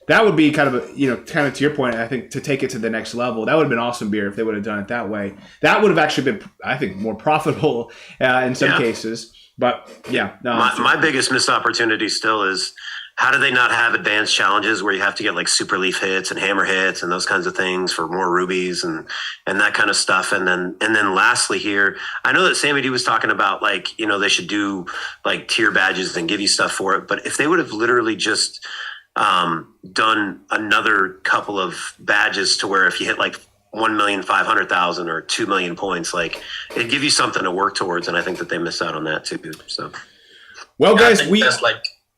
that would be kind of kind of to your point, I think, to take it to the next level. That would have been awesome beer if they would have done it that way. That would have actually been, I think, more profitable in some cases. But my biggest missed opportunity still is, how do they not have advanced challenges where you have to get like super leaf hits and hammer hits and those kinds of things for more rubies and that kind of stuff? And then lastly here, I know that Sammy D was talking about like, they should do like tier badges and give you stuff for it. But if they would have literally just done another couple of badges to where if you hit like 1,500,000 or 2 million points, like it'd give you something to work towards. And I think that they missed out on that too. So, well, guys,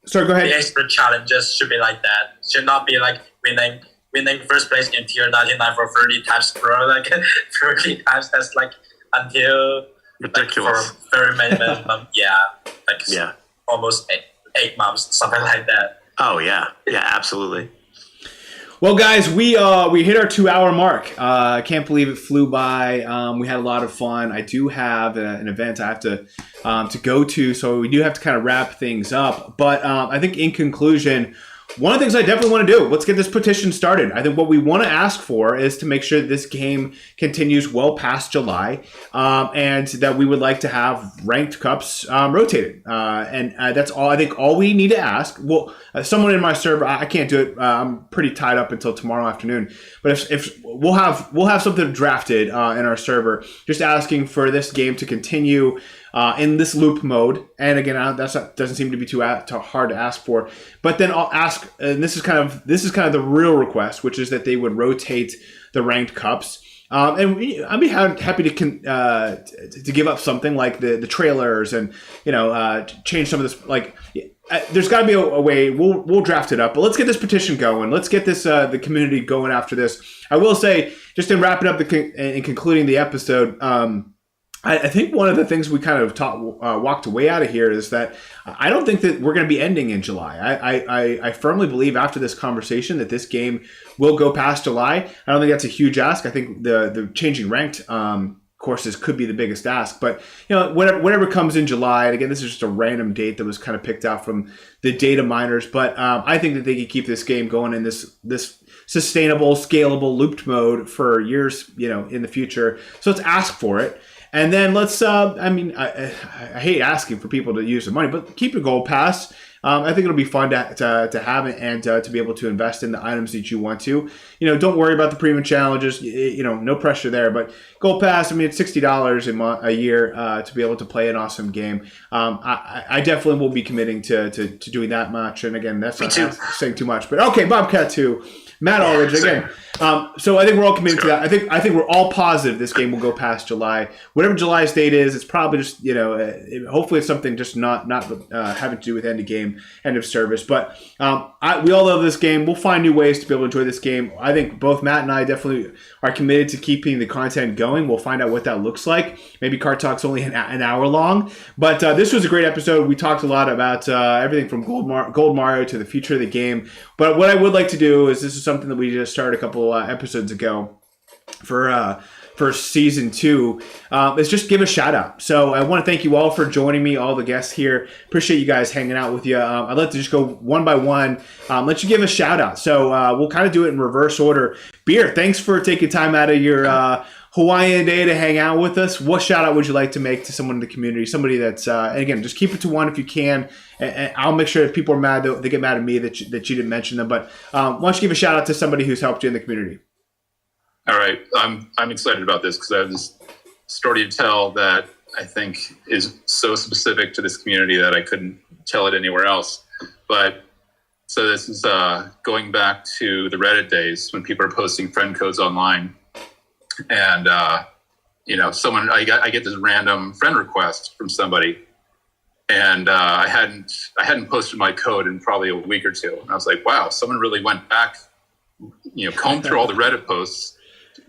sorry, go ahead. The expert challenges should be like that. Should not be like winning first place in tier 99 for 30 times, bro. Like 30 times. That's like until ridiculous. Like, for very minimum, almost 8 months, something like that. Oh yeah, absolutely. Well, guys, we hit our 2-hour mark. I can't believe it flew by. We had a lot of fun. I do have an event I have to go to, so we do have to kind of wrap things up. But I think in conclusion, one of the things I definitely want to do, let's get this petition started. I think what we want to ask for is to make sure that this game continues well past July, and that we would like to have ranked cups rotated. And that's all. I think all we need to ask. Well, someone in my server, I can't do it. I'm pretty tied up until tomorrow afternoon. But if we'll have something drafted in our server, just asking for this game to continue in this loop mode. And again, that doesn't seem to be too hard to ask for. But then I'll ask, and this is kind of the real request, which is that they would rotate the ranked cups. And I'd be happy to give up something like the trailers and change some of this. Like, there's got to be a way. We'll draft it up, but let's get this petition going. Let's get this the community going after this. I will say, just in wrapping up and concluding the episode. I think one of the things we kind of walked away out of here is that I don't think that we're going to be ending in July. I firmly believe after this conversation that this game will go past July. I don't think that's a huge ask. I think the changing ranked courses could be the biggest ask. But whatever comes in July, and again, this is just a random date that was kind of picked out from the data miners. But I think that they could keep this game going in this sustainable, scalable, looped mode for years, in the future. So let's ask for it. And then let's, I hate asking for people to use the money, but keep your gold pass. I think it'll be fun to have it and to be able to invest in the items that you want to. Don't worry about the premium challenges. No pressure there. But Gold Pass, it's $60 a year to be able to play an awesome game. I definitely will be committing to doing that much. And again, that's not saying too much. But okay, Bobcat 2. Matt Aldridge again. So I think we're all committed to that. I think we're all positive this game will go past July. Whatever July's date is, it's probably just hopefully it's something just not having to do with end of game, end of service. But we all love this game. We'll find new ways to be able to enjoy this game. I think both Matt and I definitely are committed to keeping the content going. We'll find out what that looks like. Maybe Kart Talk's only an hour long, but this was a great episode. We talked a lot about everything from Gold Mario to the future of the game. But what I would like to do is this is something that we just started a couple episodes ago for season 2 is just give a shout out. So I want to thank you all for joining me, all the guests here. Appreciate you guys hanging out with you. I'd like to just go one by one, let you give a shout out. So we'll kind of do it in reverse order. Beer, thanks for taking time out of your Hawaiian day to hang out with us. What shout out would you like to make to someone in the community? Somebody that's, and again, just keep it to one if you can. And I'll make sure if people are mad, they get mad at me that you didn't mention them. But why don't you give a shout out to somebody who's helped you in the community? All right. I'm excited about this because I have this story to tell that I think is so specific to this community that I couldn't tell it anywhere else. But so this is going back to the Reddit days when people are posting friend codes online. And, someone, I get this random friend request from somebody. And I hadn't posted my code in probably a week or two. And I was like, wow, someone really went back, combed through all the Reddit posts,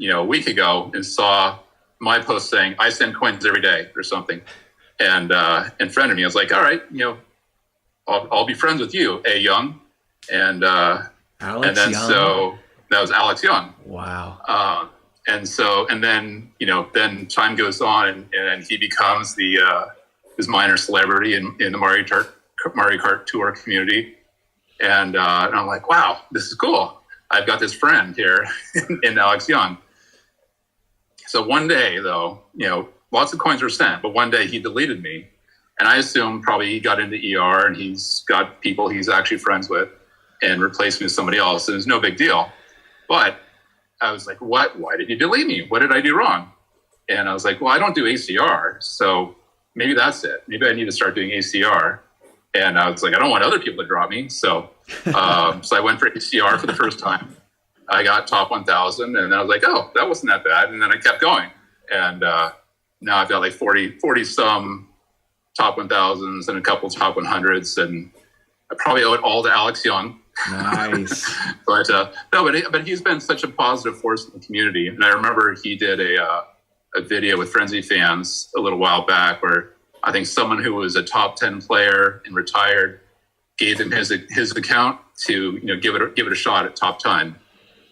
a week ago and saw my post saying, I send coins every day or something. And friended me. I was like, all right, I'll be friends with you, A. Young. And Alex Young. So that was Alex Young. Wow. Then time goes on and he becomes this minor celebrity in the Mario Kart Tour community. And I'm like, wow, this is cool. I've got this friend here in Alex Young. So one day, though, lots of coins were sent, but one day he deleted me. And I assume probably he got into ER and he's got people he's actually friends with and replaced me with somebody else. And it's no big deal. But I was like, what? Why did you delete me? What did I do wrong? And I was like, well, I don't do ACR. So maybe that's it. Maybe I need to start doing ACR. And I was like, I don't want other people to drop me. So so I went for ACR for the first time. I got top 1,000. And then I was like, oh, that wasn't that bad. And then I kept going. And now I've got like 40 some top 1,000s and a couple top 100s. And I probably owe it all to Alex Young. Nice. but he's been such a positive force in the community. And I remember he did a video with Frenzy Fans a little while back where I think someone who was a top 10 player and retired gave him his account to give it a shot at top 10.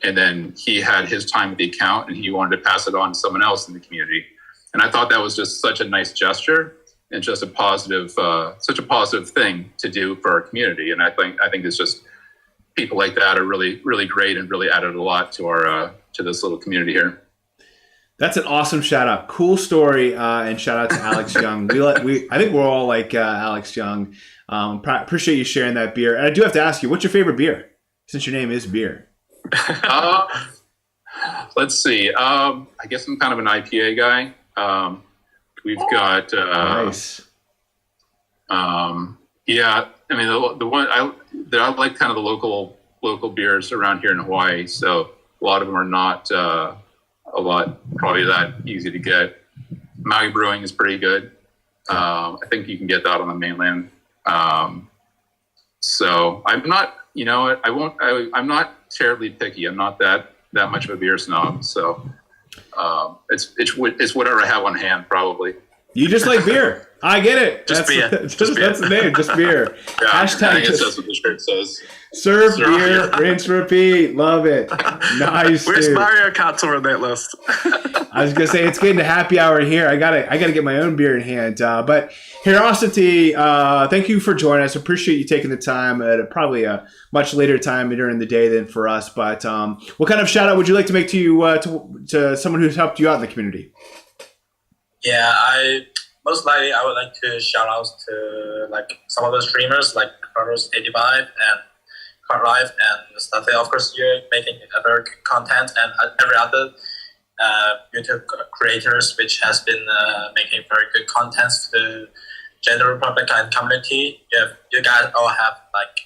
And then he had his time with the account and he wanted to pass it on to someone else in the community. And I thought that was just such a nice gesture and just such a positive thing to do for our community. And I think it's just people like that are really, really great and really added a lot to our to this little community here. That's an awesome shout out. Cool story, and shout out to Alex Young. I think we're all like Alex Young. Appreciate you sharing that beer. And I do have to ask you, what's your favorite beer? Since your name is Beer. Let's see. I guess I'm kind of an IPA guy. We've got nice. Yeah. I mean, the one I like kind of the local beers around here in Hawaii. So a lot of them are not probably that easy to get. Maui Brewing is pretty good. I think you can get that on the mainland. So I'm not, I'm not terribly picky. I'm not that much of a beer snob. So it's whatever I have on hand, probably. You just like beer. I get it. Just beer. Just beer. That's the name. Just beer. Yeah, I Hashtag guess just that's what the shirt says. serve beer, rinse, repeat. Love it. Nice. Where's dude. Mario Kart Tour on that list? I was gonna say it's getting to happy hour here. I gotta get my own beer in hand. But Heriawsity, thank you for joining us. Appreciate you taking the time at probably a much later time during the day than for us. But what kind of shout out would you like to make to someone who's helped you out in the community? Yeah, most likely I would like to shout out to like some of the streamers like Carlos85 and Carlive and Studfit. Of course, you're making a very good content, and every other YouTube creators which has been making very good content to the general public and community. You guys all have like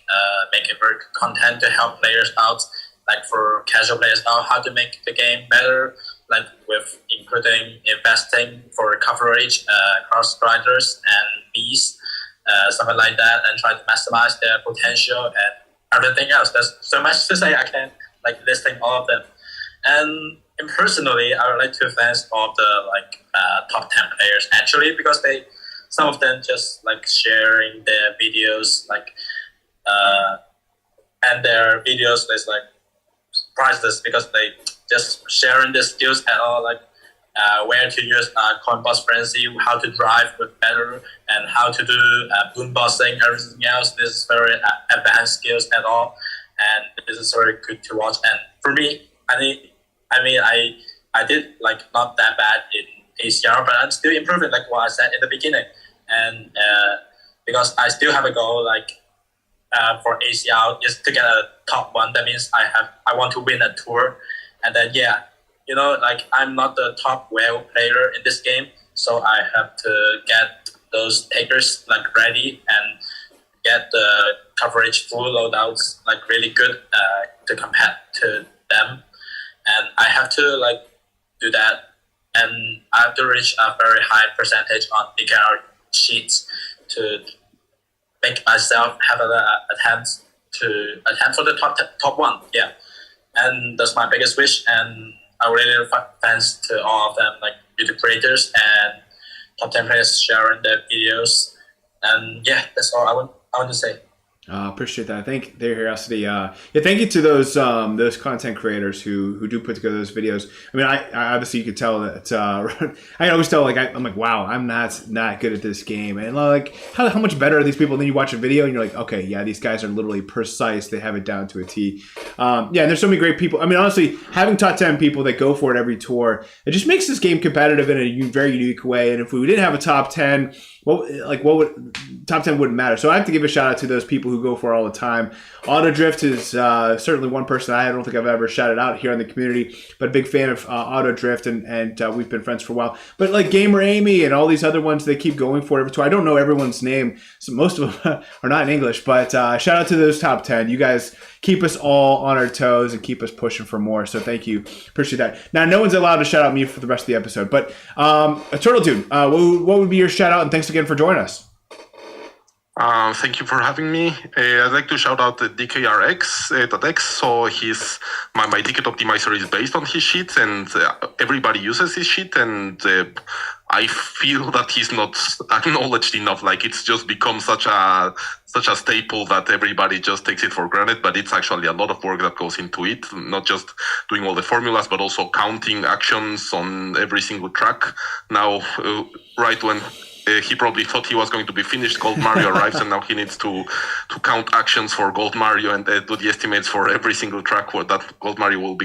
making very good content to help players out, like for casual players out how to make the game better, like with including investing for coverage, cross riders and bees, something like that, and try to maximize their potential and everything else. There's so much to say. I can like listing all of them. And personally, I would like to thank all of the like top 10 players actually, because some of them just like sharing their videos, like and their videos is like priceless because they just sharing the skills and all, like where to use coin boss frenzy, how to drive with better, and how to do boom bossing, everything else. This is very advanced skills and all, and this is very good to watch. And for me, I did like not that bad in ACR, but I'm still improving, like what I said in the beginning. And because I still have a goal, like for ACR is to get a top one. That means I want to win a tour, and then like I'm not the top well player in this game, so I have to get those takers like ready and get the coverage full loadouts like really good to compare to them, and I have to like do that, and I have to reach a very high percentage on DKR sheets to make myself have an attempt for the top one. Yeah, and that's my biggest wish, and I really thanks to all of them, like YouTube creators and top 10 players sharing their videos. And yeah, that's all I want to say. Appreciate that. Thank their Heriawsity. Thank you to those content creators who do put together those videos. I mean, I obviously you could tell that I always tell I'm like, wow, I'm not good at this game, and like how much better are these people? And then you watch a video and you're like, okay, yeah, these guys are literally precise. They have it down to a T. And there's so many great people. I mean, honestly, having top 10 people that go for it every tour, it just makes this game competitive in a very unique way. And if we didn't have a top 10. What would top 10 wouldn't matter. So I have to give a shout out to those people who go for it all the time. Autodrift is certainly one person I don't think I've ever shouted out here in the community, but a big fan of Autodrift, and we've been friends for a while. But like Gamer Amy and all these other ones, they keep going for it every tour. I don't know everyone's name, so most of them are not in English, but shout out to those top 10. You guys keep us all on our toes and keep us pushing for more. So thank you. Appreciate that. Now, no one's allowed to shout out me for the rest of the episode, but aturtledude, what would be your shout out? And thanks again for joining us. Thank you for having me. I'd like to shout out DKRX.X. So my ticket optimizer is based on his sheet, and everybody uses his sheet, and I feel that he's not acknowledged enough. Like it's just become such a staple that everybody just takes it for granted, but it's actually a lot of work that goes into it, not just doing all the formulas, but also counting actions on every single track. Now, right when he probably thought he was going to be finished, Gold Mario arrives, and now he needs to count actions for Gold Mario and do the estimates for every single track that Gold Mario will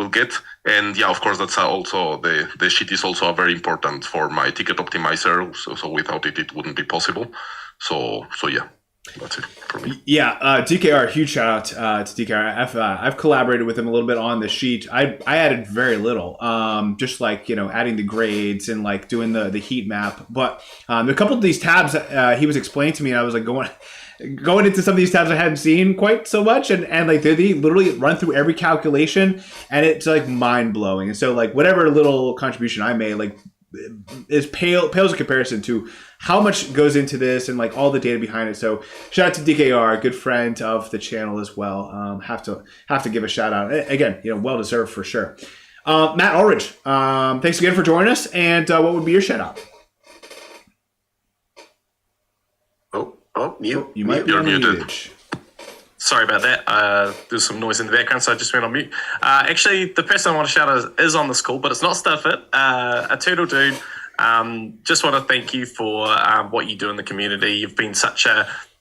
get. And yeah, of course, that's also the sheet is also very important for my ticket optimizer. So without it, it wouldn't be possible. So yeah. That's it for me. Yeah, DKR, huge shout out to DKR. I've collaborated with him a little bit on the sheet. I added very little, just like adding the grades and like doing the heat map. But a couple of these tabs he was explaining to me, and I was like going into some of these tabs I hadn't seen quite so much, and like they literally run through every calculation, and it's like mind blowing. And so like whatever little contribution I made, like pales in comparison to how much goes into this and like all the data behind it. So shout out to DKR, a good friend of the channel as well. Have to give a shout out again. Well deserved for sure. Matt Aldridge, thanks again for joining us. And what would be your shout out? Oh, mute. You might be You're muted. muted. Sorry about that. There's some noise in the background, so I just went on mute. Actually, the person I want to shout out is on this call, but it's not Studfit. Aturtledude. Just want to thank you for what you do in the community.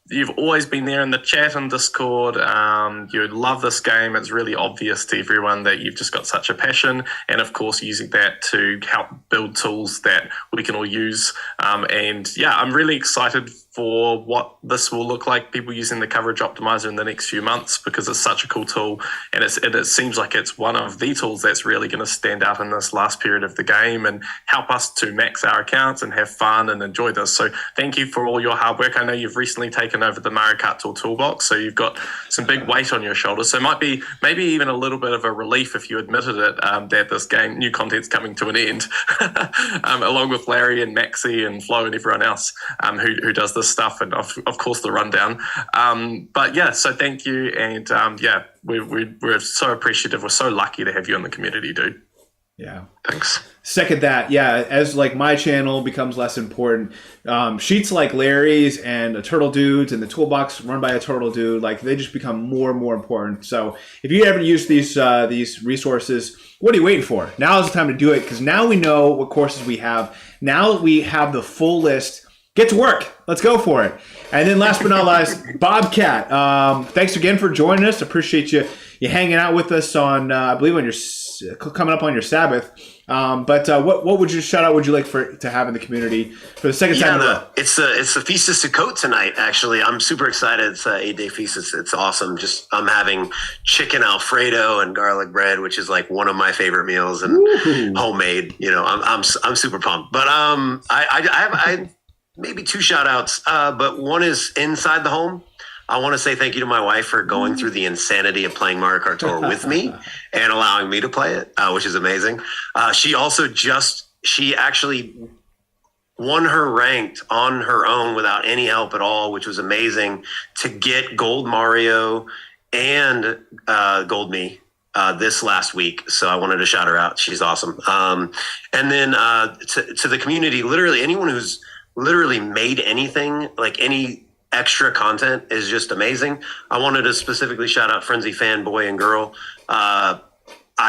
You've always been there in the chat and Discord. You love this game. It's really obvious to everyone that you've just got such a passion, and of course using that to help build tools that we can all use. And yeah, I'm really excited for what this will look like, people using the coverage optimizer in the next few months, because it's such a cool tool, and it seems like it's one of the tools that's really going to stand out in this last period of the game and help us to max our accounts and have fun and enjoy this. So thank you for all your hard work. I know you've recently taken over the Mario Kart Tour toolbox, so you've got some big weight on your shoulders. So it might be maybe even a little bit of a relief if you admitted it, that this game, new content's coming to an end, along with Larry and Maxi and Flo and everyone else who does this stuff, and of course the rundown. But yeah, so thank you, and yeah, we're so appreciative. We're so lucky to have you in the community, dude. Yeah. Thanks. Second that. Yeah, as like my channel becomes less important, sheets like Larry's and Aturtledude's and the toolbox run by Aturtledude, like they just become more and more important. So if you ever use these resources, what are you waiting for? Now is the time to do it, because now we know what courses we have. Now we have the full list. Get to work. Let's go for it. And then last but not least, Bobcat. Thanks again for joining us. Appreciate you hanging out with us on, I believe, on your coming up on your Sabbath. But what would you shout out would you like to have in the community for the second time in a row? It's the Feast of Sukkot tonight, actually. I'm super excited. It's an 8-day feast. It's awesome. I'm having chicken Alfredo and garlic bread, which is like one of my favorite meals, and homemade. You know, I'm super pumped. But I maybe two shout outs, but one is inside the home. I want to say thank you to my wife for going through the insanity of playing Mario Kart Tour with me and allowing me to play it, which is amazing. She actually won her ranked on her own without any help at all, which was amazing, to get Gold Mario and Gold Me this last week. So I wanted to shout her out. She's awesome. And then to the community, literally anyone who's literally made anything, like any extra content, is just amazing. I wanted to specifically shout out Frenzy Fanboy and Girl. I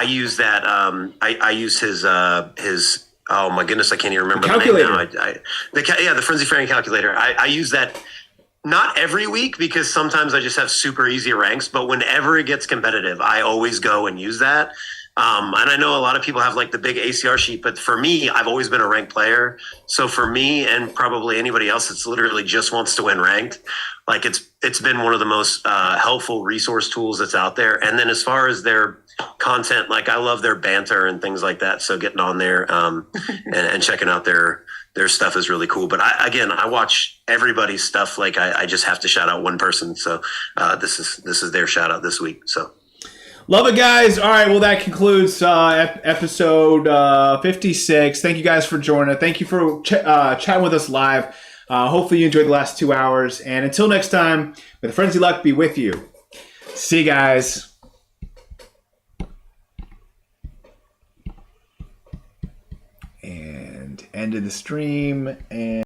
use that. I use his. Oh my goodness, I can't even remember the name now. The Frenzy Fan calculator. I use that not every week, because sometimes I just have super easy ranks. But whenever it gets competitive, I always go and use that. And I know a lot of people have like the big ACR sheet, but for me, I've always been a ranked player. So for me, and probably anybody else that's literally just wants to win ranked, like it's been one of the most helpful resource tools that's out there. And then as far as their content, like I love their banter and things like that. So getting on there and checking out their stuff is really cool. But I watch everybody's stuff. Like I just have to shout out one person. So this is their shout out this week. So. Love it, guys. All right, well, that concludes episode 56. Thank you guys for joining. Thank you for chatting with us live. Hopefully you enjoyed the last 2 hours. And until next time, may the frenzy luck be with you. See you guys. And ended the stream. And